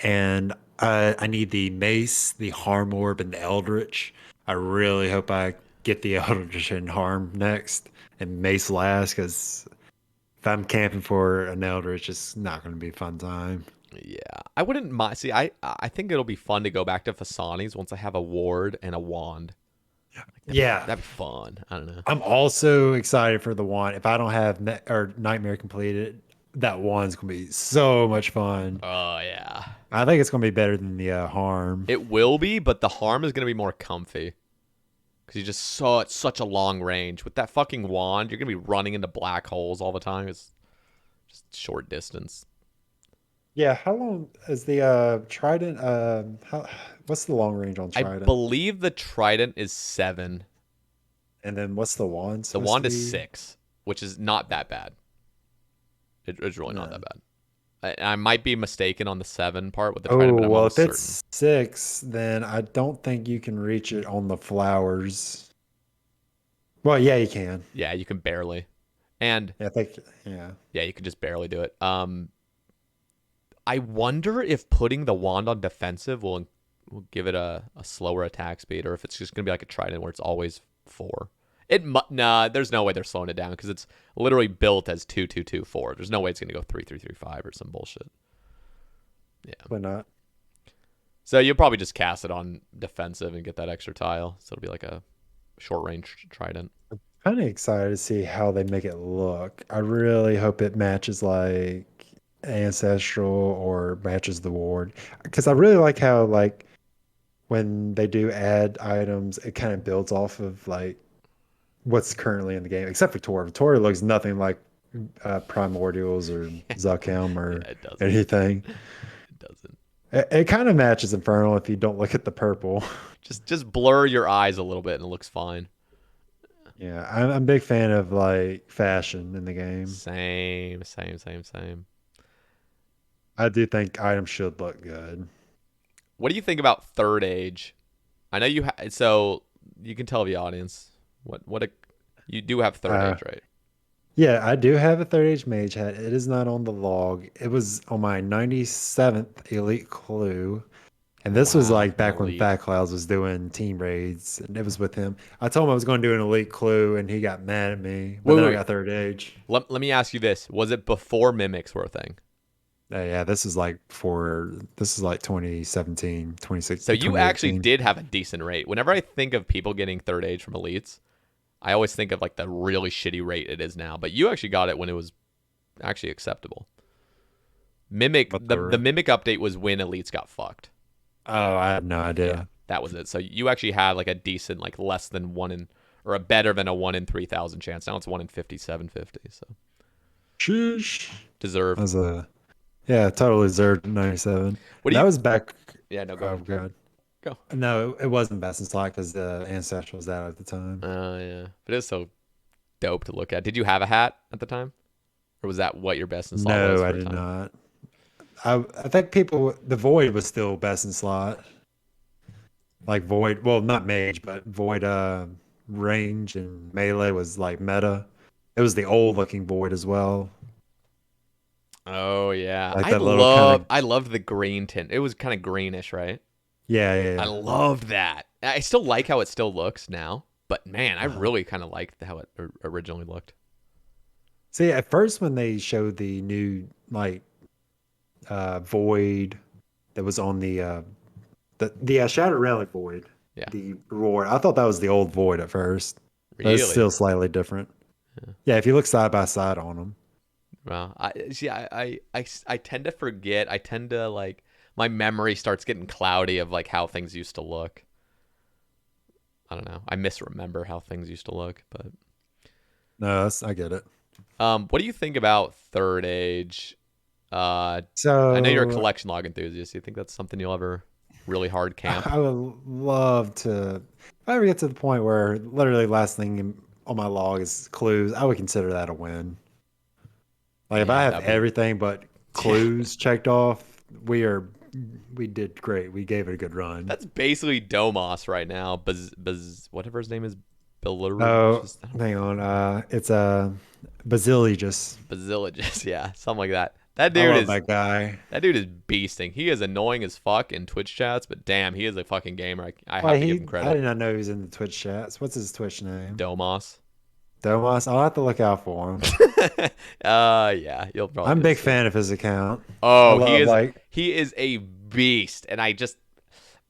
And I need the Mace, the Harm Orb, and the Eldritch. I really hope I get the Eldritch and Harm next and Mace last, because if I'm camping for an Eldritch, it's not going to be a fun time. yeah, I wouldn't mind. See, I think it'll be fun to go back to Fasani's once I have a ward and a wand. Yeah. That'd be fun. I don't know. I'm also excited for the one. If I don't have or Nightmare completed, that one's gonna be so much fun. Oh yeah, I think it's gonna be better than the Harm. it will be, but the harm is gonna be more comfy because you just saw it such a long range with that fucking wand. You're gonna be running into black holes all the time. It's just short distance. Yeah, how long is the Trident? What's the long range on I Trident? believe the trident is 7. And then what's the wand The supposed wand to is be? 6, which is not that bad. It's really not that No. bad. I might be mistaken on the 7 part with the trident, Oh, but I'm well, almost if certain. it's 6, then I don't think you can reach it on the flowers. Well, yeah, you can. Yeah, you can barely. And Yeah, I think, yeah. yeah, you can just barely do it. I wonder if putting the wand on defensive will give it a slower attack speed, or if it's just gonna be like a trident where it's always 4. Nah, there's no way they're slowing it down because it's literally built as 2-2-2-4. There's no way it's gonna go 3-3-3-5 or some bullshit. Yeah. Why not? So you'll probably just cast it on defensive and get that extra tile. So it'll be like a short range trident. Kind of excited to see how they make it look. I really hope it matches like Ancestral or matches the ward, because I really like how like when they do add items, it kind of builds off of like what's currently in the game, except for Tor. Tor looks nothing like Primordials or Zuckhelm or Yeah, it doesn't. anything. It doesn't. It kind of matches Infernal if you don't look at the purple. Just blur your eyes a little bit and it looks fine. Yeah, I'm a big fan of like fashion in the game. Same. I do think items should look good. What do you think about Third Age? I know so you can tell the audience you do have Third Age, right? Yeah, I do have a third age mage hat. It is not on the log. It was on my 97th elite clue. And this was Wow, like back when elite. Fat Clouds was doing team raids, and it was with him. I told him I was going to do an elite clue, and he got mad at me. But then I got third age. Let me ask you this. Was it before mimics were a thing? Yeah, this is like 2017, 2016. So you actually did have a decent rate. Whenever I think of people getting Third Age from elites, I always think of like the really shitty rate it is now. But you actually got it when it was actually acceptable. Mimic the Mimic update was when elites got fucked. Oh, I have no idea. Yeah, that was it. So you actually had like a decent, like less than 1 in, or a better than a 1 in 3,000 chance. Now it's 1 in 5,750. So Sheesh. deserved. Yeah, totally deserved 97. That was back. Yeah, no, go Oh ahead. god. Go. No, it wasn't best in slot because the ancestral was out at the time. Oh yeah, but it was so dope to look at. Did you have a hat at the time, or was that what your best in slot was? No, I did not. I think the void was still best in slot. Like void, well, not mage, but void range and melee was like meta. It was the old looking void as well. Oh yeah, Like that little kind of, I loved the green tint. It was kind of greenish, right? yeah. I loved that. I still like how it still looks now, but man, I really kind of liked how it originally looked. See, at first when they showed the new like void that was on the Shattered Relic void, Yeah. the reward, I thought that was the old void at first. But it's Really? still slightly different. Yeah, if you look side by side on them. Well, I see. I tend to forget. I tend to like my memory starts getting cloudy of like how things used to look. I don't know. I misremember how things used to look. But No, I get it. what do you think about Third Age? I know you're a So collection log enthusiast. Do you think that's something you'll ever really hard camp? I would love to, if I ever get to the point where literally last thing on my log is clues, I would consider that a win. Like if I Yeah, have that'd be. everything but clues checked off, we did great. We gave it a good run. That's basically Domos right now. Whatever his name is, Oh, Belarus. hang on. It's a Basiligus. Basiligus. Yeah, something like that. That I dude love is that guy. that dude is beasting. He is annoying as fuck in Twitch chats, but damn, he is a fucking gamer. I Why have to give him I credit. did not know he was in the Twitch chats. What's his Twitch name? Domos. Domas. I'll have to look out for him. Yeah, you'll probably I'm a just big see. fan of his account. I Oh, love like he is a beast, and I just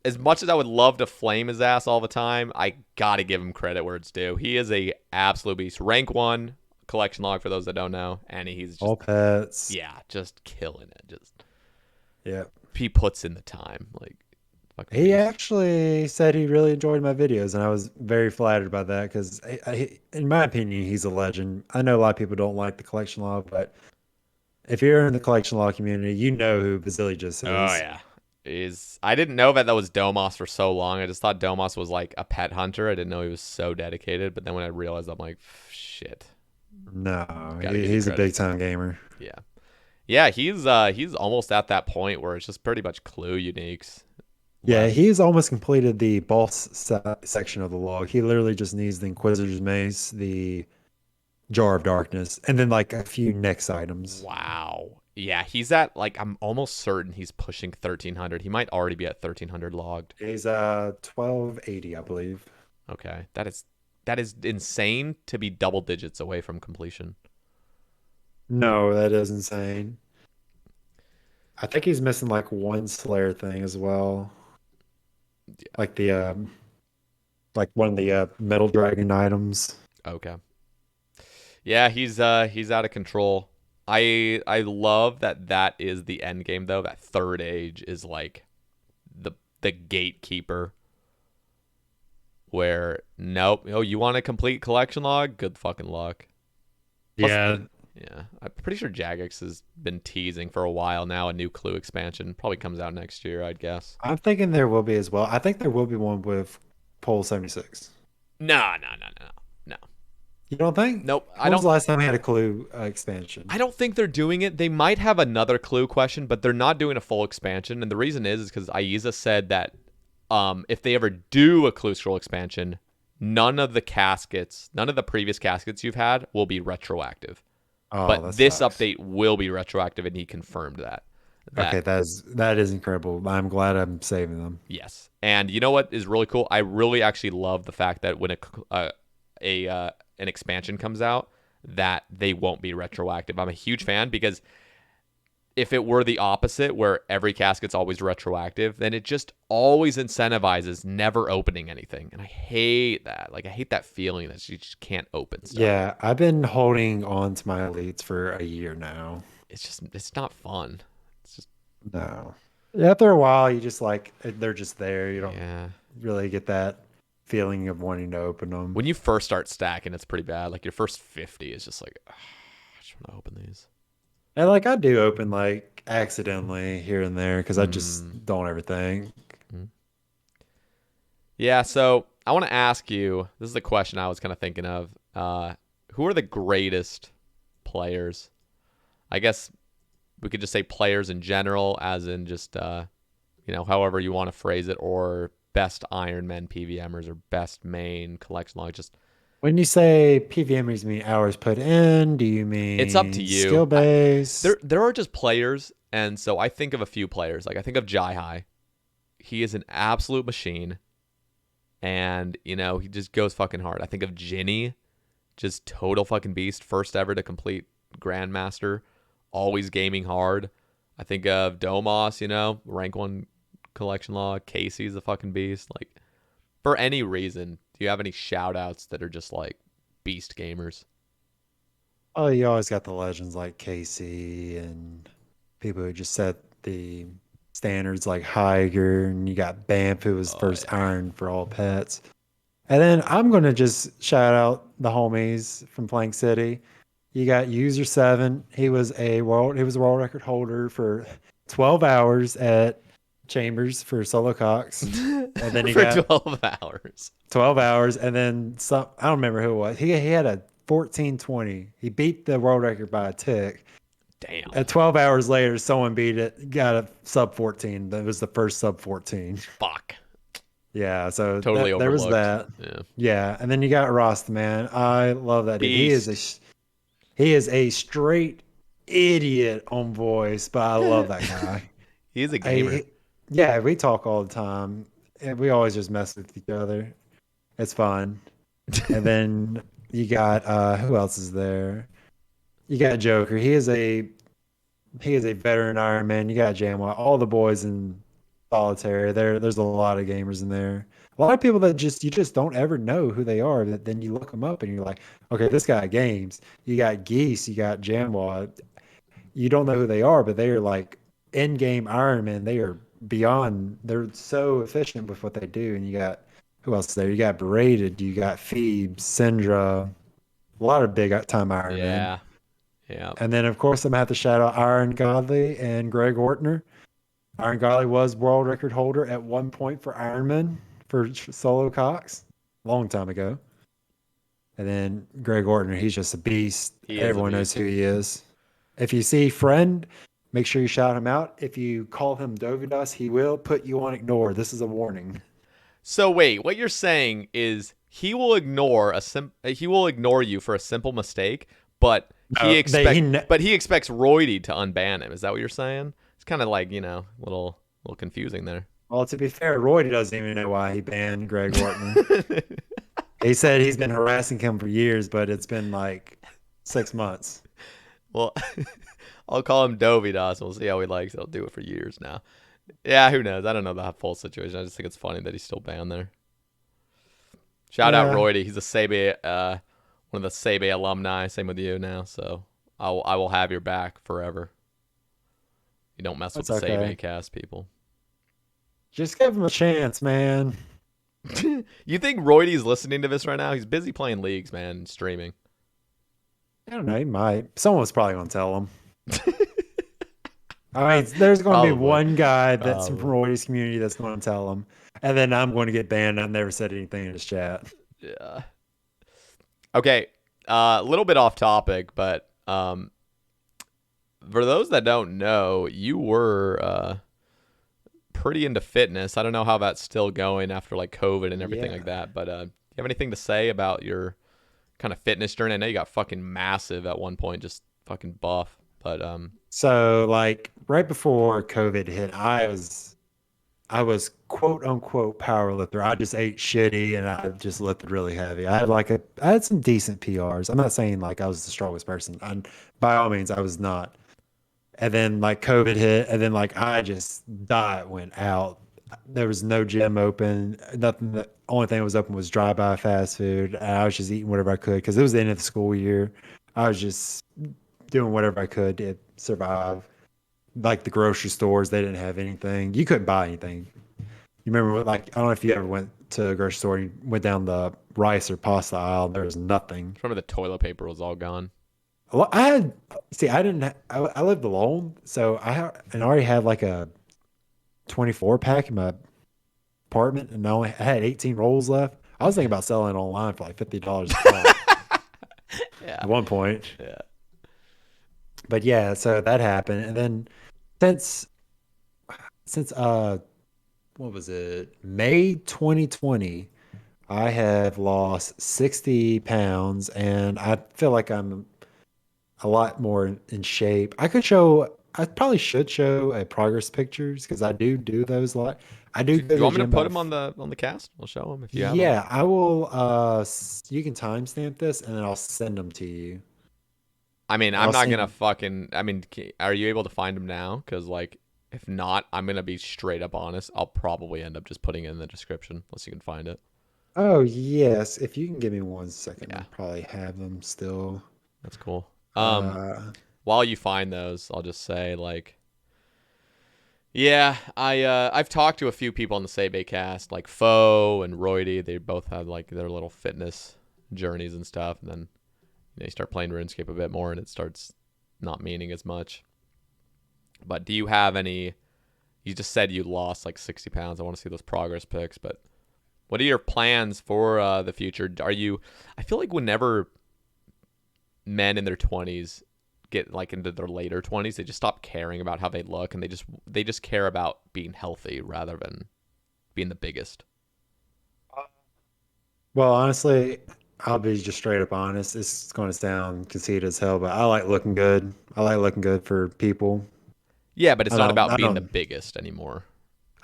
as much as I would love to flame his ass all the time, I gotta give him credit where it's due. He is a absolute beast. Rank 1 collection log for those that don't know, and he's just all pets. yeah, just killing it. Just Yeah. he puts in the time, like fucking He beast. actually said he really enjoyed my videos, and I was very flattered by that because, in my opinion, he's a legend. I know a lot of people don't like the collection log, but if you're in the collection log community, you know who Basiligus Oh is. yeah. I didn't know that was Domos for so long. I just thought Domos was like a pet hunter. I didn't know he was so dedicated. But then when I realized, I'm like, shit, No, gotta give you he's a credit. big time gamer. Yeah, yeah. He's almost at that point where it's just pretty much clue uniques Yeah, left. he's almost completed the boss section of the log. He literally just needs the Inquisitor's Mace, the Jar of Darkness, and then like a few next items. Wow. Yeah, he's at like I'm almost certain he's pushing 1300. He might already be at 1300 logged. He's 1280, I believe. Okay, that is insane to be double digits away from completion. No, that is insane. I think he's missing like one Slayer thing as well. Like the like one of the metal dragon items. Okay. Yeah, he's out of control. I love that is the end game though. That Third Age is like the gatekeeper where nope, oh you want a complete collection log? Good fucking luck. Plus, Yeah. yeah, I'm pretty sure Jagex has been teasing for a while now a new Clue expansion. Probably comes out next year, I'd guess. I'm thinking there will be as well. I think there will be one with Pole 76. No, no. You don't think? Nope. When was the last time we had a Clue expansion? I don't think they're doing it. They might have another Clue question, but they're not doing a full expansion. And the reason is because Aiza said that if they ever do a Clue Scroll expansion, none of the previous caskets you've had will be retroactive. Oh, But that this sucks. update will be retroactive, and he confirmed that. Okay, that is incredible. I'm glad I'm saving them. Yes. And you know what is really cool? I really actually love the fact that when an expansion comes out, that they won't be retroactive. I'm a huge fan because if it were the opposite, where every casket's always retroactive, then it just always incentivizes never opening anything. And I hate that. Like, I hate that feeling that you just can't open stuff. Yeah, I've been holding on to my elites for a year now. It's not fun. It's just, No. Yeah, after a while, you just like they're just there. You don't yeah. really get that feeling of wanting to open them. When you first start stacking, it's pretty bad. Like, your first 50 is just like, "Ugh, I just want to open these. And like I do open like accidentally here and there because I just don't ever think. Yeah, so I want to ask you, this is a question I was kind of thinking of. Who are the greatest players? I guess we could just say players in general, as in just, however you want to phrase it, or best Ironman PVMers or best main collection log. Just When you say PVMers, you mean hours put in? Do you mean it's up to you. skill based? There are just players, and so I think of a few players. Like I think of Jai Hai. He is an absolute machine, and he just goes fucking hard. I think of Ginny. just total fucking beast. First ever to complete grandmaster. Always gaming hard. I think of Domos, rank 1 collection log. Casey's a fucking beast. Like, for any reason, do you have any shout outs that are just like beast gamers? Oh, you always got the legends like Casey and people who just set the standards like Higer, and you got Bamp, who was first iron for all pets. And then I'm gonna just shout out the homies from Plank City. You got User Seven. He was a world record holder for 12 hours at Chambers for solo Cox. And then he For got 12 hours. 12 hours, and then some. I don't remember who it was. He had a 14:20. He beat the world record by a tick. Damn. 12 hours later, someone beat it, got a sub 14. That was the first sub 14. Fuck. Yeah, so Totally there was overlooked. that. Yeah, and then you got Ross, man. I love that dude. He is a straight idiot on voice, but I love that guy. He's a gamer. Yeah, we talk all the time, and we always just mess with each other. It's fun. And then you got who else is there? You got Joker. He is a veteran Ironman. You got Jamwa. All the boys in solitaire. There's a lot of gamers in there. A lot of people that you just don't ever know who they are. That then you look them up and you're like, okay, this guy games. You got Geese. You got Jamwa. You don't know who they are, but they are like in-game Ironman. They are beyond. They're so efficient with what they do. And you got who else is there? You got Berated. You got Phoebe, Syndra. A lot of big time Ironman. Yeah. And then, of course, I'm going to have to shout out Iron Godly and Greg Ortner. Iron Godly was world record holder at one point for Ironman for solo Cox, long time ago. And then Greg Ortner, he's just a beast. Everyone knows who he is. If you see Friend, make sure you shout him out. If you call him Dovidas, he will put you on ignore. This is a warning. So wait, what you're saying is he will ignore you for a simple mistake, but he expects Roydy to unban him. Is that what you're saying? It's kind of like, little confusing there. Well, to be fair, Roydy doesn't even know why he banned Greg Orton. He said he's been harassing him for years, but it's been like 6 months. Well, I'll call him Dovidas and we'll see how he likes it. I'll do it for years now. Yeah, who knows? I don't know the full situation. I just think it's funny that he's still banned there. Shout out Roydy. He's a Sae Bae, one of the Sae Bae alumni. Same with you now. So I will have your back forever. You don't mess with the Sae Bae cast, people. Just give him a chance, man. You think Roydy's listening to this right now? He's busy playing leagues, man, streaming. I don't know. He might. Someone's probably going to tell him. I mean, there's going to be one guy that's from Roydy's community that's going to tell him. And then I'm going to get banned. I've never said anything in his chat. Yeah. Okay. A little bit off topic, but for those that don't know, you were pretty into fitness. I don't know how that's still going after like COVID and everything like that. But you have anything to say about your kind of fitness journey? I know you got fucking massive at one point, just fucking buff. But so like right before COVID hit, I was quote unquote power lifter. I just ate shitty and I just lifted really heavy. I had some decent PRs. I'm not saying like I was the strongest person. By all means, I was not. And then like COVID hit, and then like diet went out. There was no gym open. Nothing. The only thing that was open was drive-by fast food. And I was just eating whatever I could because it was the end of the school year. I was just doing whatever I could to survive. Like the grocery stores, they didn't have anything. You couldn't buy anything. You remember, like, I don't know if you ever went to a grocery store and you went down the rice or pasta aisle. There was nothing. Remember the toilet paper was all gone. I lived alone, so I already had like a 24 pack in my apartment, and I had 18 rolls left. I was thinking about selling it online for like $50 at one point. Yeah. But yeah, so that happened, and then since what was it, May 2020, I have lost 60 pounds, and I feel like I'm a lot more in shape. I probably should show a progress pictures because I do those a lot. I do Do go to you the want me to gym put about him on the cast? We'll show him if you have him. yeah, I will you can timestamp this and then I'll send them to you. I mean, I'm I'll not gonna send fucking. I mean, are you able to find him now? Because like, if not, I'm gonna be straight up honest. I'll probably end up just putting it in the description unless you can find it. Oh yes, if you can give me 1 second, I Yeah, probably have them still. that's cool. Uh While you find those, I'll just say like, yeah, I've talked to a few people on the Sae Bae cast, like Foe and Roydy. They both had like their little fitness journeys and stuff, and then you start playing RuneScape a bit more, and it starts not meaning as much. But do you have any? You just said you lost like 60 pounds. I want to see those progress pics. But what are your plans for the future? Are you? I feel like whenever men in their 20s get like into their later 20s, they just stop caring about how they look, and they just care about being healthy rather than being the biggest. well, honestly, I'll be just straight up honest. It's going to sound conceited as hell, but I like looking good. I like looking good for people. Yeah, but it's not about I being the don't. biggest anymore,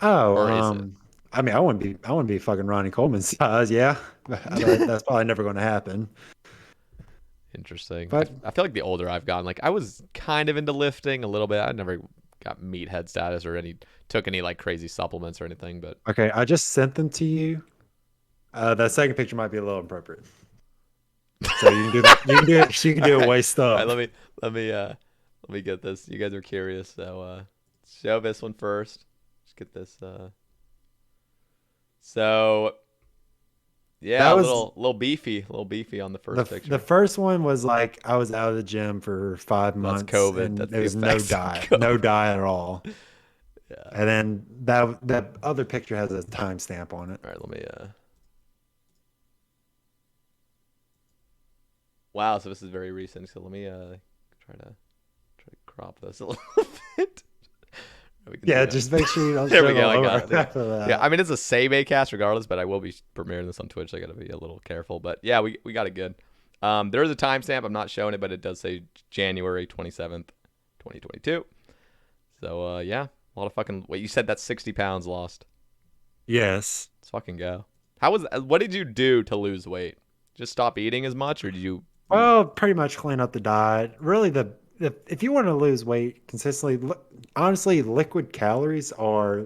Oh, or is it? I mean, I want to be fucking Ronnie Coleman size, yeah. That's probably never going to happen. Interesting. But I feel like the older I've gotten, like I was kind of into lifting a little bit. I never got meathead status or took any like crazy supplements or anything. But okay, I just sent them to you. That second picture might be a little inappropriate, so you can do that. You can do it. You can all do it right, waist all right. up. Let me get this. You guys are curious, so show this one first. Just get this. So yeah, That a was little beefy on the first the picture. first one was like I was out of the gym for five That's months COVID. and That's there the was effects of no COVID. diet at all. Yeah. And then that other picture has a timestamp on it. All right. Let me. Wow. So this is very recent. So let me try to crop this a little bit. We can Yeah, see that. just make sure you don't There show we the go. I lower got it. half of Yeah, I that. mean it's a Sae Bae cast regardless, but I will be premiering this on Twitch. So I got to be a little careful. But yeah, we got it good. There is a timestamp. I'm not showing it, but it does say January 27th, 2022. So yeah, a lot of fucking. Wait, you said that's 60 pounds lost. Yes. Let's fucking go. How was? What did you do to lose weight? Just stop eating as much, or did you? Well, pretty much clean up the diet. Really, the if you want to lose weight consistently, honestly, liquid calories are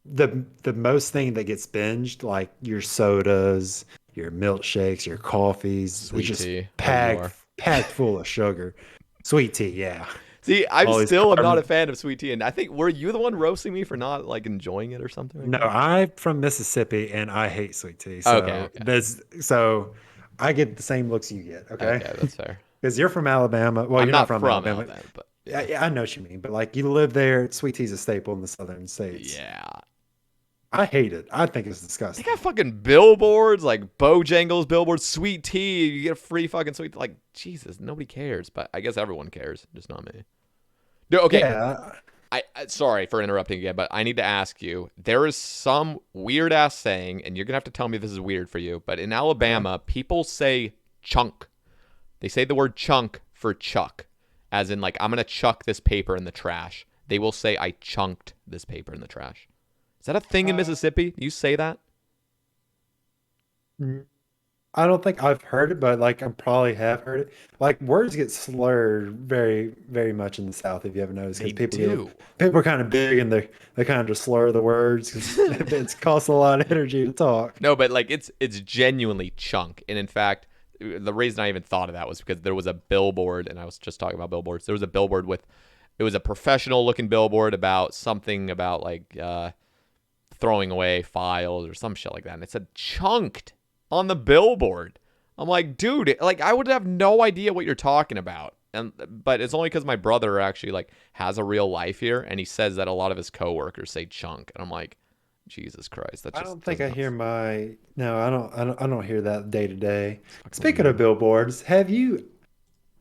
the most thing that gets binged, like your sodas, your milkshakes, your coffees. It's Sweet just tea, as you are. packed full of sugar. Sweet tea, yeah. See, I'm All these still am not a carbon. fan of sweet tea, and I think were you the one roasting me for not like enjoying it or something like No, that? I'm from Mississippi and I hate sweet tea. Okay, So okay, there's so I get the same looks you get, okay? okay, that's fair. Because you're from Alabama. Well, I'm you're not not from from Alabama. Alabama, but Yeah, yeah, yeah, I know what you mean, but like you live there, sweet tea's a staple in the southern states. yeah. I hate it. I think it's They disgusting. got fucking billboards like Bojangles billboards, sweet tea. You get a free fucking sweet. Like Jesus, nobody cares, but I guess everyone cares, just not me. No, okay. Yeah. I sorry for interrupting again, but I need to ask you. There is some weird ass saying, and you're gonna have to tell me if this is weird for you. But in Okay. Alabama, people say chunk. They say the word chunk for chuck, as in like I'm gonna chuck this paper in the trash. They will say I chunked this paper in the trash. Is that a thing in Mississippi? You say that? Mm, I don't think I've heard it, but like I probably have heard it. Like words get slurred very much in the South, if you ever noticed, They because do. people are kind of big and they kind of just slur the words because it's costs a lot of energy to talk. No, but like it's genuinely chunk. And in fact, the reason I even thought of that was because there was a billboard, and I was just talking about billboards. There was a billboard with it was a professional looking billboard about something about like throwing away files or some shit like that. And it said chunked on the billboard. I'm like, dude, like I would have no idea what you're talking about. And but it's only because my brother actually like has a real life here, and he says that a lot of his coworkers say chunk, and I'm like, Jesus Christ, that I just don't think does I not. hear my no, I don't hear that day to day. It's fucking Speaking of weird. billboards, have you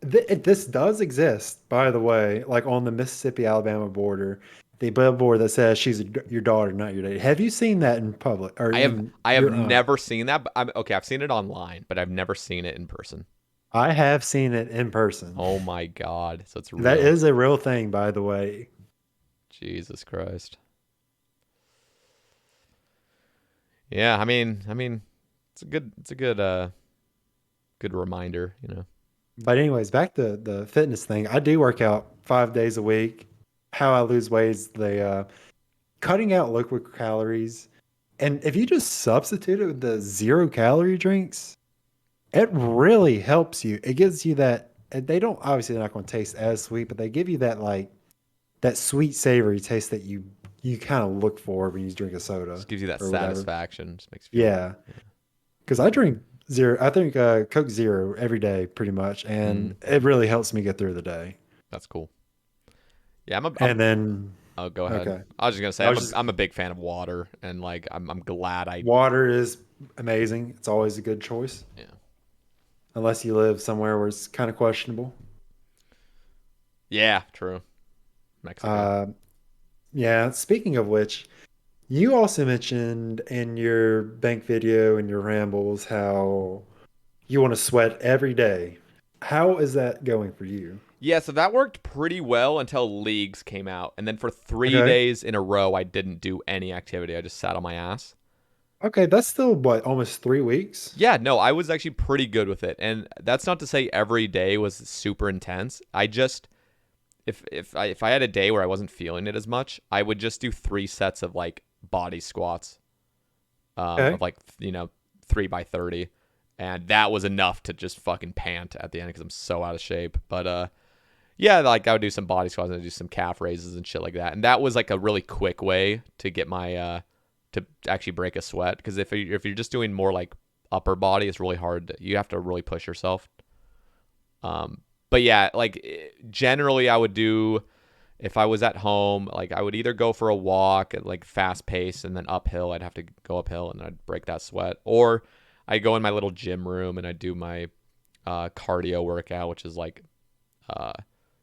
this does exist, by the way, like on the Mississippi Alabama border, the billboard that says she's your daughter, not your date. Have you seen that in public or I have in I have your never seen that, but I'm okay. I've seen it online, but I've never seen it in person. I have seen it in person. Oh my God, so it's That real. is a real thing, by the way. Jesus Christ. Yeah, I mean, it's a good reminder, you know. But anyways, back to the fitness thing. I do work out 5 days a week. How I lose weight is cutting out liquid calories. And if you just substitute it with the 0 calorie drinks, it really helps you. It gives you that. They don't obviously they're not going to taste as sweet, but they give you that like that sweet savory taste that you kind of look for when you drink a soda Just gives you that or whatever. satisfaction. Just makes you feel Yeah, because I drink zero. I think Coke Zero every day, pretty much, and mm, it really helps me get through the day. that's cool. Yeah, I'm And then, oh, go ahead. okay, I was just gonna say I was just I'm a big fan of water, and like I'm glad I water is amazing. It's always a good choice, yeah unless you live somewhere where it's kind of questionable. yeah true Mexico. Uh, yeah. Speaking of which, you also mentioned in your bank video and your rambles how you want to sweat every day. How is that going for you? Yeah, so that worked pretty well until leagues came out, and then for three Okay. days in a row, I didn't do any activity. I just sat on my ass. Okay, that's still what, almost 3 weeks? Yeah, no, I was actually pretty good with it, and that's not to say every day was super intense. I just if I had a day where I wasn't feeling it as much, I would just do 3 sets of like body squats, Okay. of like 3 by 30, and that was enough to just fucking pant at the end because I'm so out of shape. But yeah, like I would do some body squats and I'd do some calf raises and shit like that, and that was like a really quick way to get my to actually break a sweat because if you're just doing more like upper body, it's really hard. You have to really push yourself. But yeah, like generally I would do if I was at home, like I would either go for a walk at like fast pace and then uphill. I'd have to go uphill and I'd break that sweat, or I go in my little gym room and I do my cardio workout, which is like uh,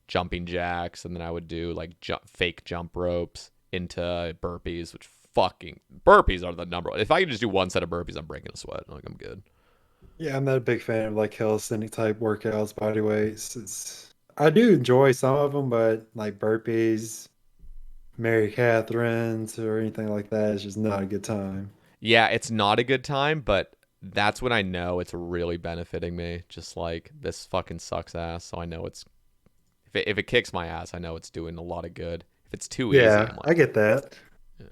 jumping jacks, and then I would do like fake jump ropes into burpees, which fucking burpees are the number one. If I can just do 1 set of burpees, I'm breaking a sweat. Like I'm good. Yeah, I'm not a big fan of like calisthenic type workouts, body weights. I do enjoy some of them, but like burpees, Mary Catherine's, or anything like that is just not a good time. Yeah, it's not a good time, but that's when I know it's really benefiting me. Just like this fucking sucks ass, so I know it's if it kicks my ass, I know it's doing a lot of good. If it's too easy, Yeah, I'm I like, get that. yeah.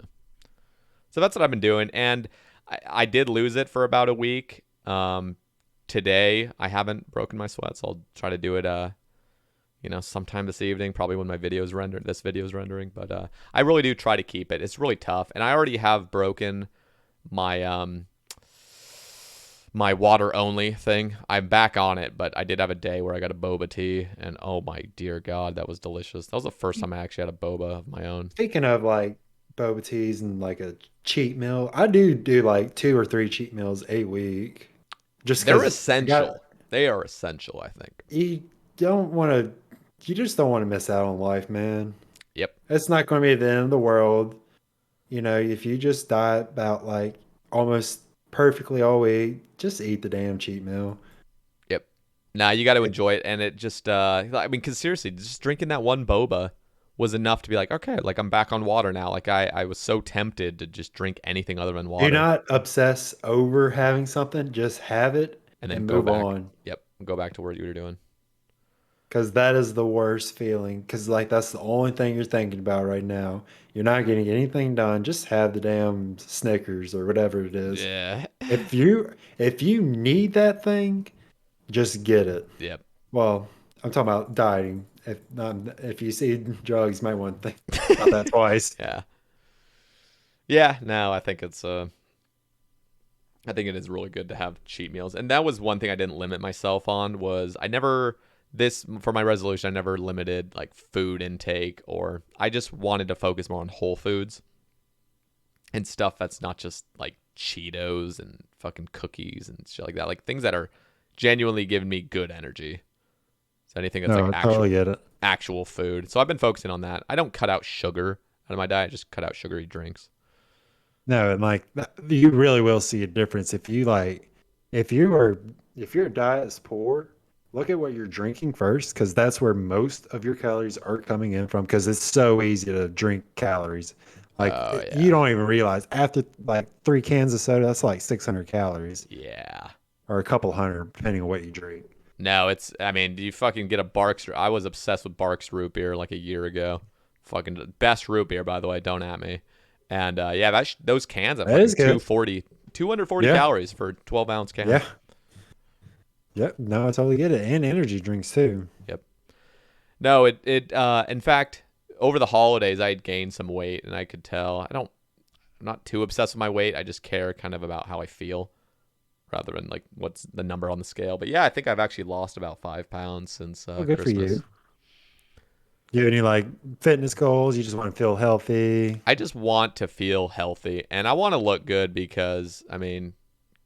So that's what I've been doing, and I did lose it for about a week. Today I haven't broken my sweat, so I'll try to do it. Sometime this evening, probably when my video's rendered. This video's rendering, but I really do try to keep it. It's really tough, and I already have broken my my water only thing. I'm back on it, but I did have a day where I got a boba tea, and oh my dear God, that was delicious. That was the first time I actually had a boba of my own. Speaking of like boba teas and like a cheat meal, I do like 2 or 3 cheat meals a week, just They're because I got essential. They are essential, I think. you don't want to, you just don't want to miss out on life, man. Yep. It's not going to be the end of the world. If you just diet about like almost perfectly all week, just eat the damn cheat meal. Yep. Nah, you got to It, enjoy it, and it just I mean, cause seriously, just drinking that one boba was enough to be like, okay, like I'm back on water now. Like I was so tempted to just drink anything other than do water not obsess over having something, just have it and then and go move back. on. Yep. Go back to what you were doing. Because that is the worst feeling. Because like that's the only thing you're thinking about right now. You're not getting anything done. Just have the damn Snickers or whatever it is. Yeah. If you need that thing, just get it. Yep. Well, I'm talking about dieting. If you see drugs, you might want to think about that twice. Yeah. Yeah, no, I think it is really good to have cheat meals. And that was one thing I didn't limit myself on was I never this for my resolution I never limited like food intake, or I just wanted to focus more on whole foods and stuff that's not just like Cheetos and fucking cookies and shit like that. Like things that are genuinely giving me good energy. So anything that's like No, I totally get it. actual food. So I've been focusing on that. I don't cut out sugar out of my diet, just cut out sugary drinks. No, and like you really will see a difference if you like if you are if your diet is poor, look at what you're drinking first because that's where most of your calories are coming in from because it's so easy to drink calories. Like Oh you yeah. don't even realize after like 3 cans of soda, that's like 600 calories Yeah. or a couple hundred, depending on what you drink. No, I mean, you fucking get a Barks. I was obsessed with Barks root beer like a year ago. Fucking best root beer, by the way. Don't at me. And yeah, those cans have That fucking is good. 240 Yeah. calories for 12-ounce can. Yeah. Yep. No, I totally get it. And energy drinks too. Yep. No, in fact, over the holidays, I had gained some weight, and I could tell. I'm not too obsessed with my weight. I just care kind of about how I feel rather than like what's the number on the scale. But yeah, I think I've actually lost about 5 pounds since Well, good for Christmas. you. You have any like fitness goals? You just want to feel healthy? I just want to feel healthy, and I want to look good because, I mean,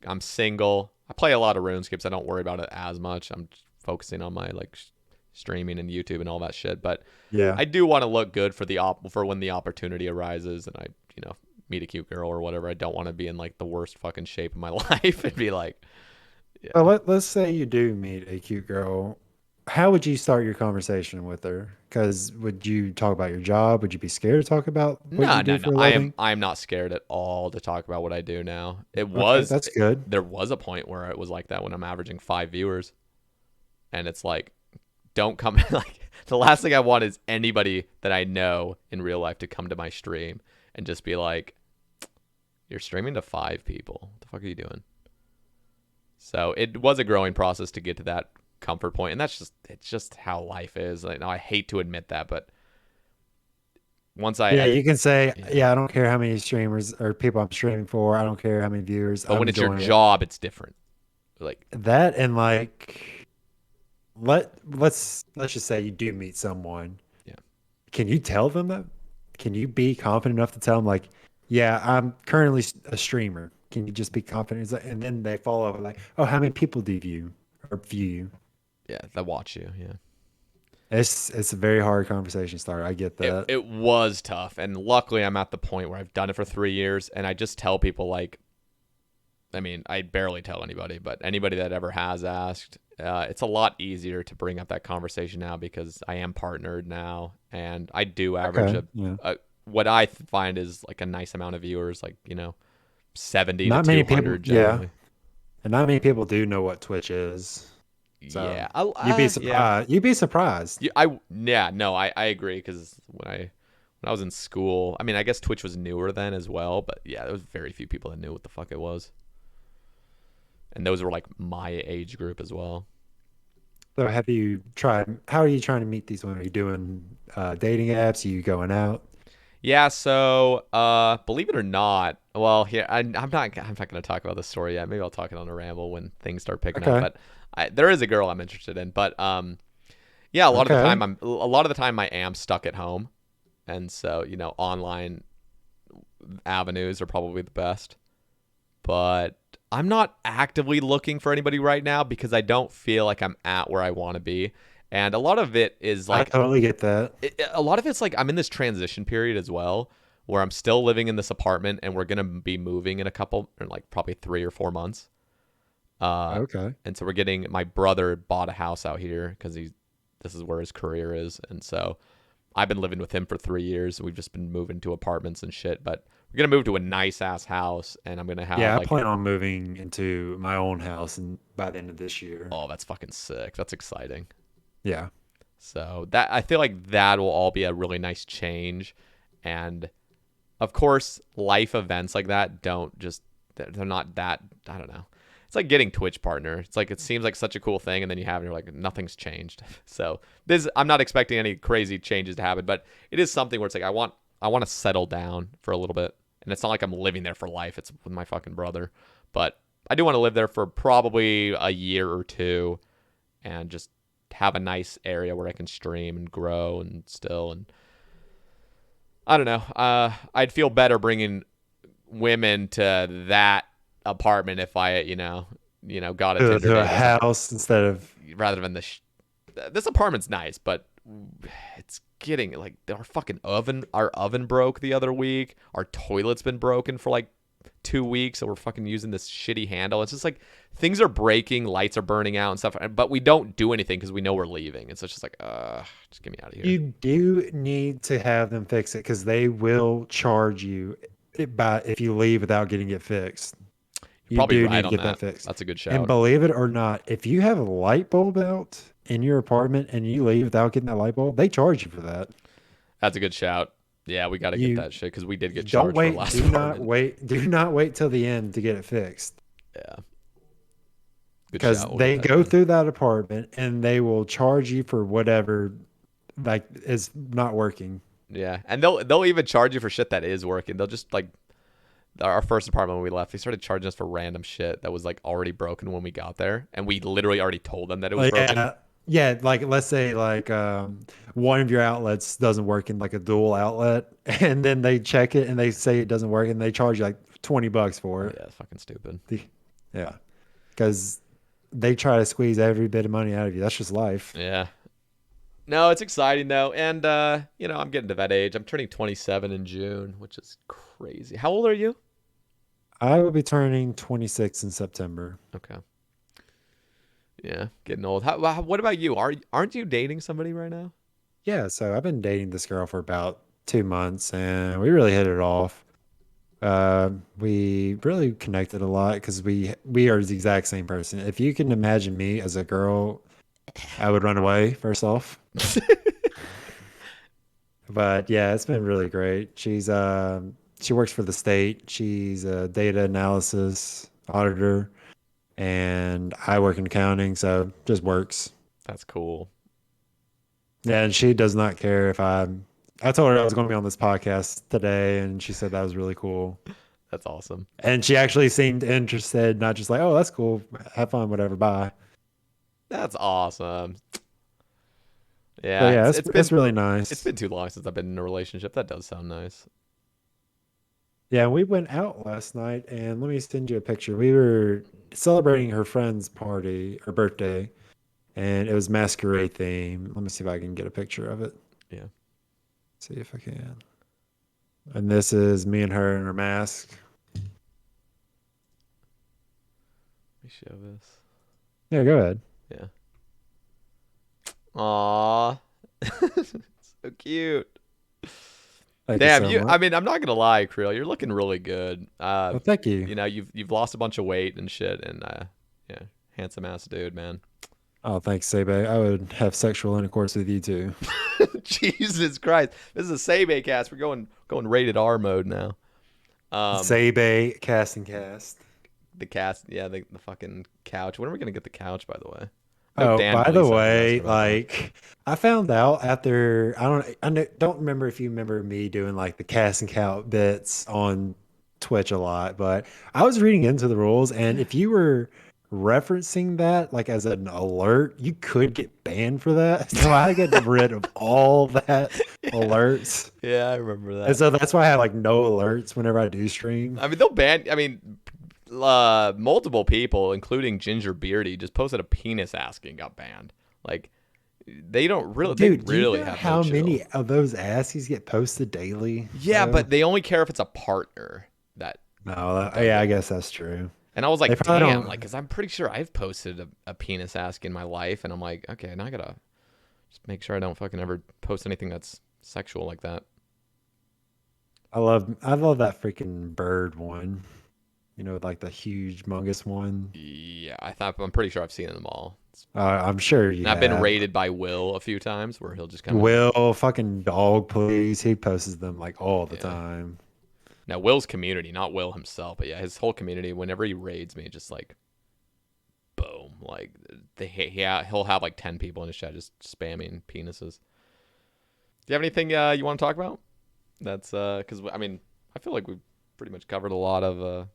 I'm single. I play a lot of Runescape, so I don't worry about it as much. I'm just focusing on my like streaming and YouTube and all that shit. But Yeah. I do want to look good for for when the opportunity arises, and I, meet a cute girl or whatever. I don't want to be in like the worst fucking shape of my life and be like, yeah. Well, let's say you do meet a cute girl. How would you start your conversation with her? Because would you talk about your job? Would you be scared to talk about what No, you no, do no. for a I'm living? I'm not scared at all to talk about what I do now. Okay, that's good. There was a point where it was like that when I'm averaging 5 viewers, and it's like, don't come like the last thing I want is anybody that I know in real life to come to my stream and just be like, you're streaming to 5 people. What the fuck are you doing? So it was a growing process to get to that comfort point, and it's just how life is. Like, now I hate to admit that, but once Yeah, you can say, yeah. yeah, I don't care how many streamers or people I'm streaming for. I don't care how many viewers. But I'm when it's your enjoying it. job, it's different. Like, That and like let's just say you do meet someone. yeah. Can you tell them that? Can you be confident enough to tell them like, yeah, I'm currently a streamer. Can you just be confident? It's like, and then they follow up with like, oh, how many people do view you? Yeah, that watch you. Yeah. It's a very hard conversation starter. I get that. It was tough, and luckily I'm at the point where I've done it for 3 years, and I just tell people like, I mean, I barely tell anybody, but anybody that ever has asked, it's a lot easier to bring up that conversation now because I am partnered now, and I do average Okay, yeah. what I find is like a nice amount of viewers, like 70 to Not many people, 200 yeah, generally. and not many people do know what Twitch is. So Yeah, you'd be yeah. surprised. You'd be surprised. Yeah, no, I agree because when I was in school, I mean, I guess Twitch was newer then as well, but yeah, there was very few people that knew what the fuck it was, and those were like my age group as well. So have you tried? How are you trying to meet these women? Are you doing dating apps? Are you going out? Yeah, so believe it or not, well, here I'm not going to talk about this story yet. Maybe I'll talk it on a ramble when things start picking up. Okay. But there is a girl I'm interested in. But yeah, a lot of the time I am stuck at home, and so online avenues are probably the best. But I'm not actively looking for anybody right now because I don't feel like I'm at where I want to be. And a lot of it is I like totally get that. a lot of it's like I'm in this transition period as well where I'm still living in this apartment and we're going to be moving in like probably 3 or 4 months. Okay. And so my brother bought a house out here because this is where his career is. And so I've been living with him for 3 years. We've just been moving to apartments and shit, but we're going to move to a nice ass house and I'm going to have Yeah, I like, plan on moving into my own house and by the end of this year. oh, that's fucking sick. That's exciting. Yeah. So that I feel like that will all be a really nice change. And of course, life events like that they're not that, I don't know. It's like getting Twitch partner. It's like it seems like such a cool thing and then you have it and you're like nothing's changed. So I'm not expecting any crazy changes to happen, but it is something where it's like I want to settle down for a little bit. And it's not like I'm living there for life. It's with my fucking brother. But I do want to live there for probably a year or two and just have a nice area where I can stream and grow and I don't know. I'd feel better bringing women to that apartment if I, got a Tinder To a date house instead of rather than this apartment's nice, but it's getting like our oven broke the other week. Our toilet's been broken for like 2 weeks, so we're fucking using this shitty handle. It's just like things are breaking, lights are burning out and stuff, but we don't do anything because we know we're leaving. And so it's just like, just get me out of here. You do need to have them fix it because they will charge you if you leave without getting it fixed. You're probably do right need to on get that. that fixed. That's a good shout. And believe it or not, if you have a light bulb out in your apartment and you leave without getting that light bulb, they charge you for that. That's a good shout. Yeah, we got to get that shit because we did get Don't charged wait. for last Do apartment. not wait. Do not wait till the end to get it fixed. Yeah. Because they go through that apartment and they will charge you for whatever like is not working. Yeah, and they'll even charge you for shit that is working. They'll just like our first apartment when we left, they started charging us for random shit that was like already broken when we got there, and we literally already told them that it was broken. Yeah, like let's say like one of your outlets doesn't work in like a dual outlet, and then they check it and they say it doesn't work, and they charge you like $20 for it. Yeah, it's fucking stupid. Yeah, because they try to squeeze every bit of money out of you. That's just life. Yeah. No, it's exciting though, and I'm getting to that age. I'm turning 27 in June, which is crazy. How old are you? I will be turning 26 in September. Okay. Yeah, getting old. What about you? Aren't you dating somebody right now? Yeah, so I've been dating this girl for about 2 months, and we really hit it off. We really connected a lot because we are the exact same person. If you can imagine me as a girl, I would run away first off. But yeah, it's been really great. She works for the state. She's a data analysis auditor, and I work in accounting, so it just works. That's cool. Yeah, and she does not care if I told her I was going to be on this podcast today, and she said that was really cool. That's awesome. And she actually seemed interested, not just like, oh, that's cool. Have fun, whatever, bye. That's awesome. Yeah, yeah, it's really nice. It's been too long since I've been in a relationship. That does sound nice. Yeah, we went out last night, and let me send you a picture. We were celebrating her friend's party, her birthday, and it was masquerade theme. Let me see if I can get a picture of it. Yeah. See if I can. And this is me and her in her mask. Let me show this. Yeah, go ahead. Yeah. Aww. So cute. Damn, you. I mean, I'm not gonna lie, Creel, you're looking really good. Well, thank you. You know, you've lost a bunch of weight and shit, and yeah, handsome ass dude, man. Oh, thanks, Sae Bae. I would have sexual intercourse with you too. Jesus Christ, this is a Sae Bae cast. We're going rated R mode now. Sae Bae cast and cast. The cast, yeah, the fucking couch. When are we gonna get the couch, by the way? Oh, Dan by the Police way, asked about like I found out after I don't remember if you remember me doing like the cast and count bits on Twitch a lot, but I was reading into the rules, and if you were referencing that like as an alert, you could get banned for that. So I got rid of all that alerts. Yeah, I remember that. And so that's why I have like no alerts whenever I do stream. I mean, they'll ban. I mean, multiple people, including Ginger Beardy, just posted a penis asking got banned. Like, they don't really. Dude, they really do you know have how no many chill. of those assies get posted daily? Yeah, So- but they only care if it's a partner. yeah, I guess that's true. And I was like, They probably damn, don't- like, because I'm pretty sure I've posted a penis ask in my life, and I'm like, okay, now I gotta just make sure I don't fucking ever post anything that's sexual like that. I love that freaking bird one. You know, like the huge, humongous one. Yeah, I'm pretty sure I've seen them all. I'm sure you And I've been have. raided by Will a few times, where he'll just kind of. Will fucking dog, please. He posts them like all the Yeah. time. Now, Will's community, not Will himself, but yeah, his whole community, whenever he raids me, just like, boom. Like, he'll have like 10 people in his chat just spamming penises. Do you have anything you want to talk about? That's, because, I mean, I feel like we've pretty much covered a lot of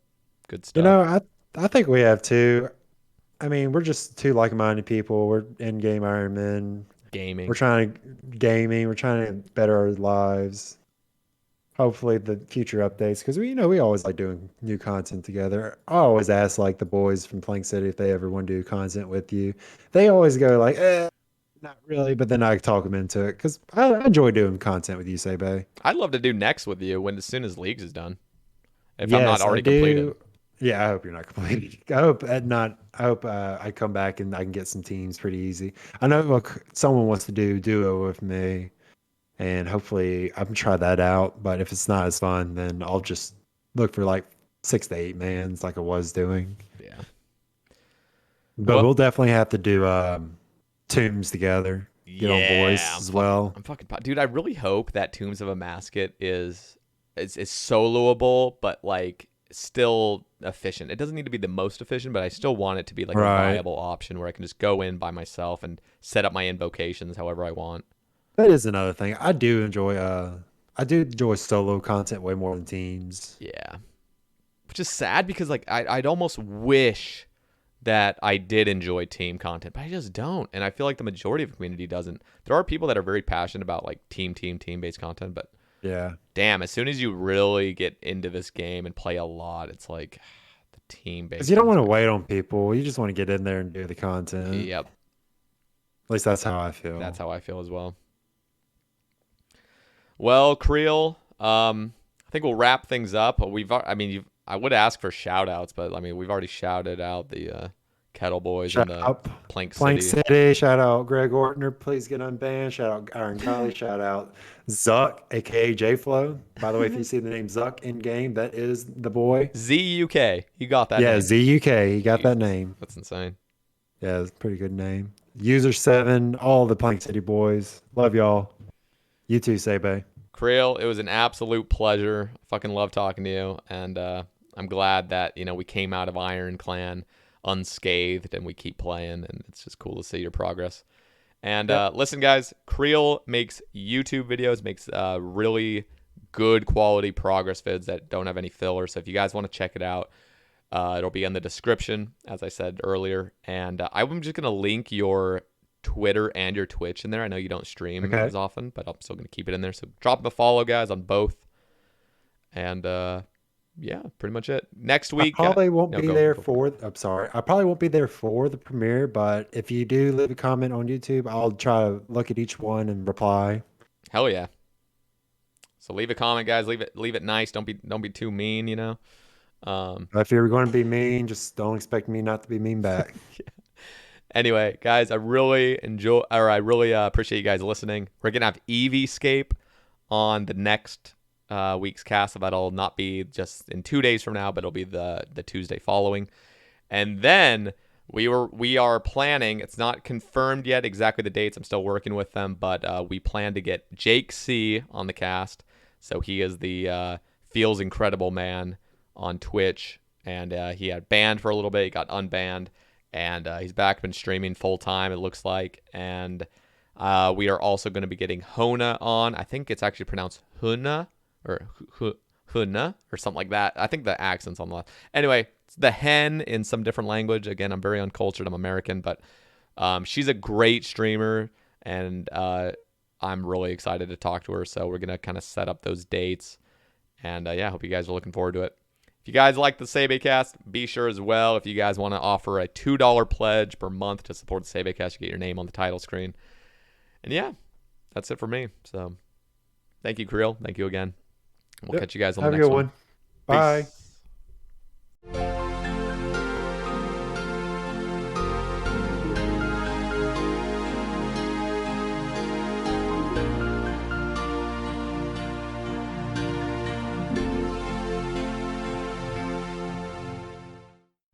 good stuff. You know, I think we have too. I mean, we're just two like-minded people. We're in-game Ironman. Gaming. We're trying to better our lives. Hopefully the future updates, because we always like doing new content together. I always ask like the boys from Plank City if they ever want to do content with you. They always go like, not really, but then I talk them into it because I enjoy doing content with you, Sae Bae. I'd love to do next with you as soon as Leagues is done. if I'm not already completed. Yeah, I hope you're not completed. I hope not. I hope I come back and I can get some teams pretty easy. I know look, someone wants to do duo with me, and hopefully I can try that out. But if it's not as fun, then I'll just look for like 6 to 8 mans like I was doing. Yeah. But we'll definitely have to do tombs together. Get on voice as well. I'm fucking dude. I really hope that Tombs of Amascut is soloable, but like still efficient. It doesn't need to be the most efficient, but I still want it to be like a viable option where I can just go in by myself and set up my invocations however I want. That is another thing. I do enjoy solo content way more than teams. Yeah. Which is sad because like I'd almost wish that I did enjoy team content, but I just don't. And I feel like the majority of the community doesn't. There are people that are very passionate about like team based content, but yeah, damn, as soon as you really get into this game and play a lot, it's like the team based. Because you don't want to wait on people. You just want to get in there and do the content. Yep. At least that's how I feel. That's how I feel as well. Well, Creel, I think we'll wrap things up. I would ask for shout outs, but I mean, we've already shouted out the Kettle Boys shout and the out Plank City. Shout out Greg Ortner. Please get unbanned. Shout out Iron Collie. Shout out Zuck, aka J-Flow. By the way, if you see the name Zuck in game, that is the boy. ZUK. You got that name. Yeah, ZUK. He got that name. That's insane. Yeah, it's a pretty good name. User 7, all the Plank City boys. Love y'all. You too, Sae Bae. Creel, it was an absolute pleasure. Fucking love talking to you. And I'm glad that, we came out of Iron Clan unscathed and we keep playing. And it's just cool to see your progress. And listen, guys, Creel makes YouTube videos, makes really good quality progress vids that don't have any filler. So if you guys want to check it out, it'll be in the description, as I said earlier. And I'm just going to link your Twitter and your Twitch in there. I know you don't stream as often, but I'm still going to keep it in there. So drop a follow, guys, on both. And yeah, pretty much it. Next week, I probably won't be there for. I'm sorry. I probably won't be there for the premiere, but if you do leave a comment on YouTube, I'll try to look at each one and reply. Hell yeah. So leave a comment, guys. Leave it nice. Don't be too mean, If you're going to be mean, just don't expect me not to be mean back. Yeah. Anyway, guys, I really appreciate you guys listening. We're gonna have Eevescape on the next week's cast, so that'll not be just in 2 days from now, but it'll be the Tuesday following. And then we are planning. It's not confirmed yet exactly the dates. I'm still working with them, but we plan to get Jake C on the cast. So he is the Feels Incredible man on Twitch, and he had banned for a little bit. He got unbanned. And he's back, been streaming full time, it looks like. And we are also going to be getting Hona on. I think it's actually pronounced Huna or Huna or something like that. I think the accent's on the left. Anyway, it's the hen in some different language. Again, I'm very uncultured. I'm American, but she's a great streamer, and I'm really excited to talk to her. So we're going to kind of set up those dates. And yeah, I hope you guys are looking forward to it. If you guys like the Sae Bae Cast, be sure as well, if you guys want to offer a $2 pledge per month to support the Sae Bae Cast, you get your name on the title screen. And yeah, that's it for me. So thank you, Creel. Thank you again. We'll catch you guys on the next one. Bye.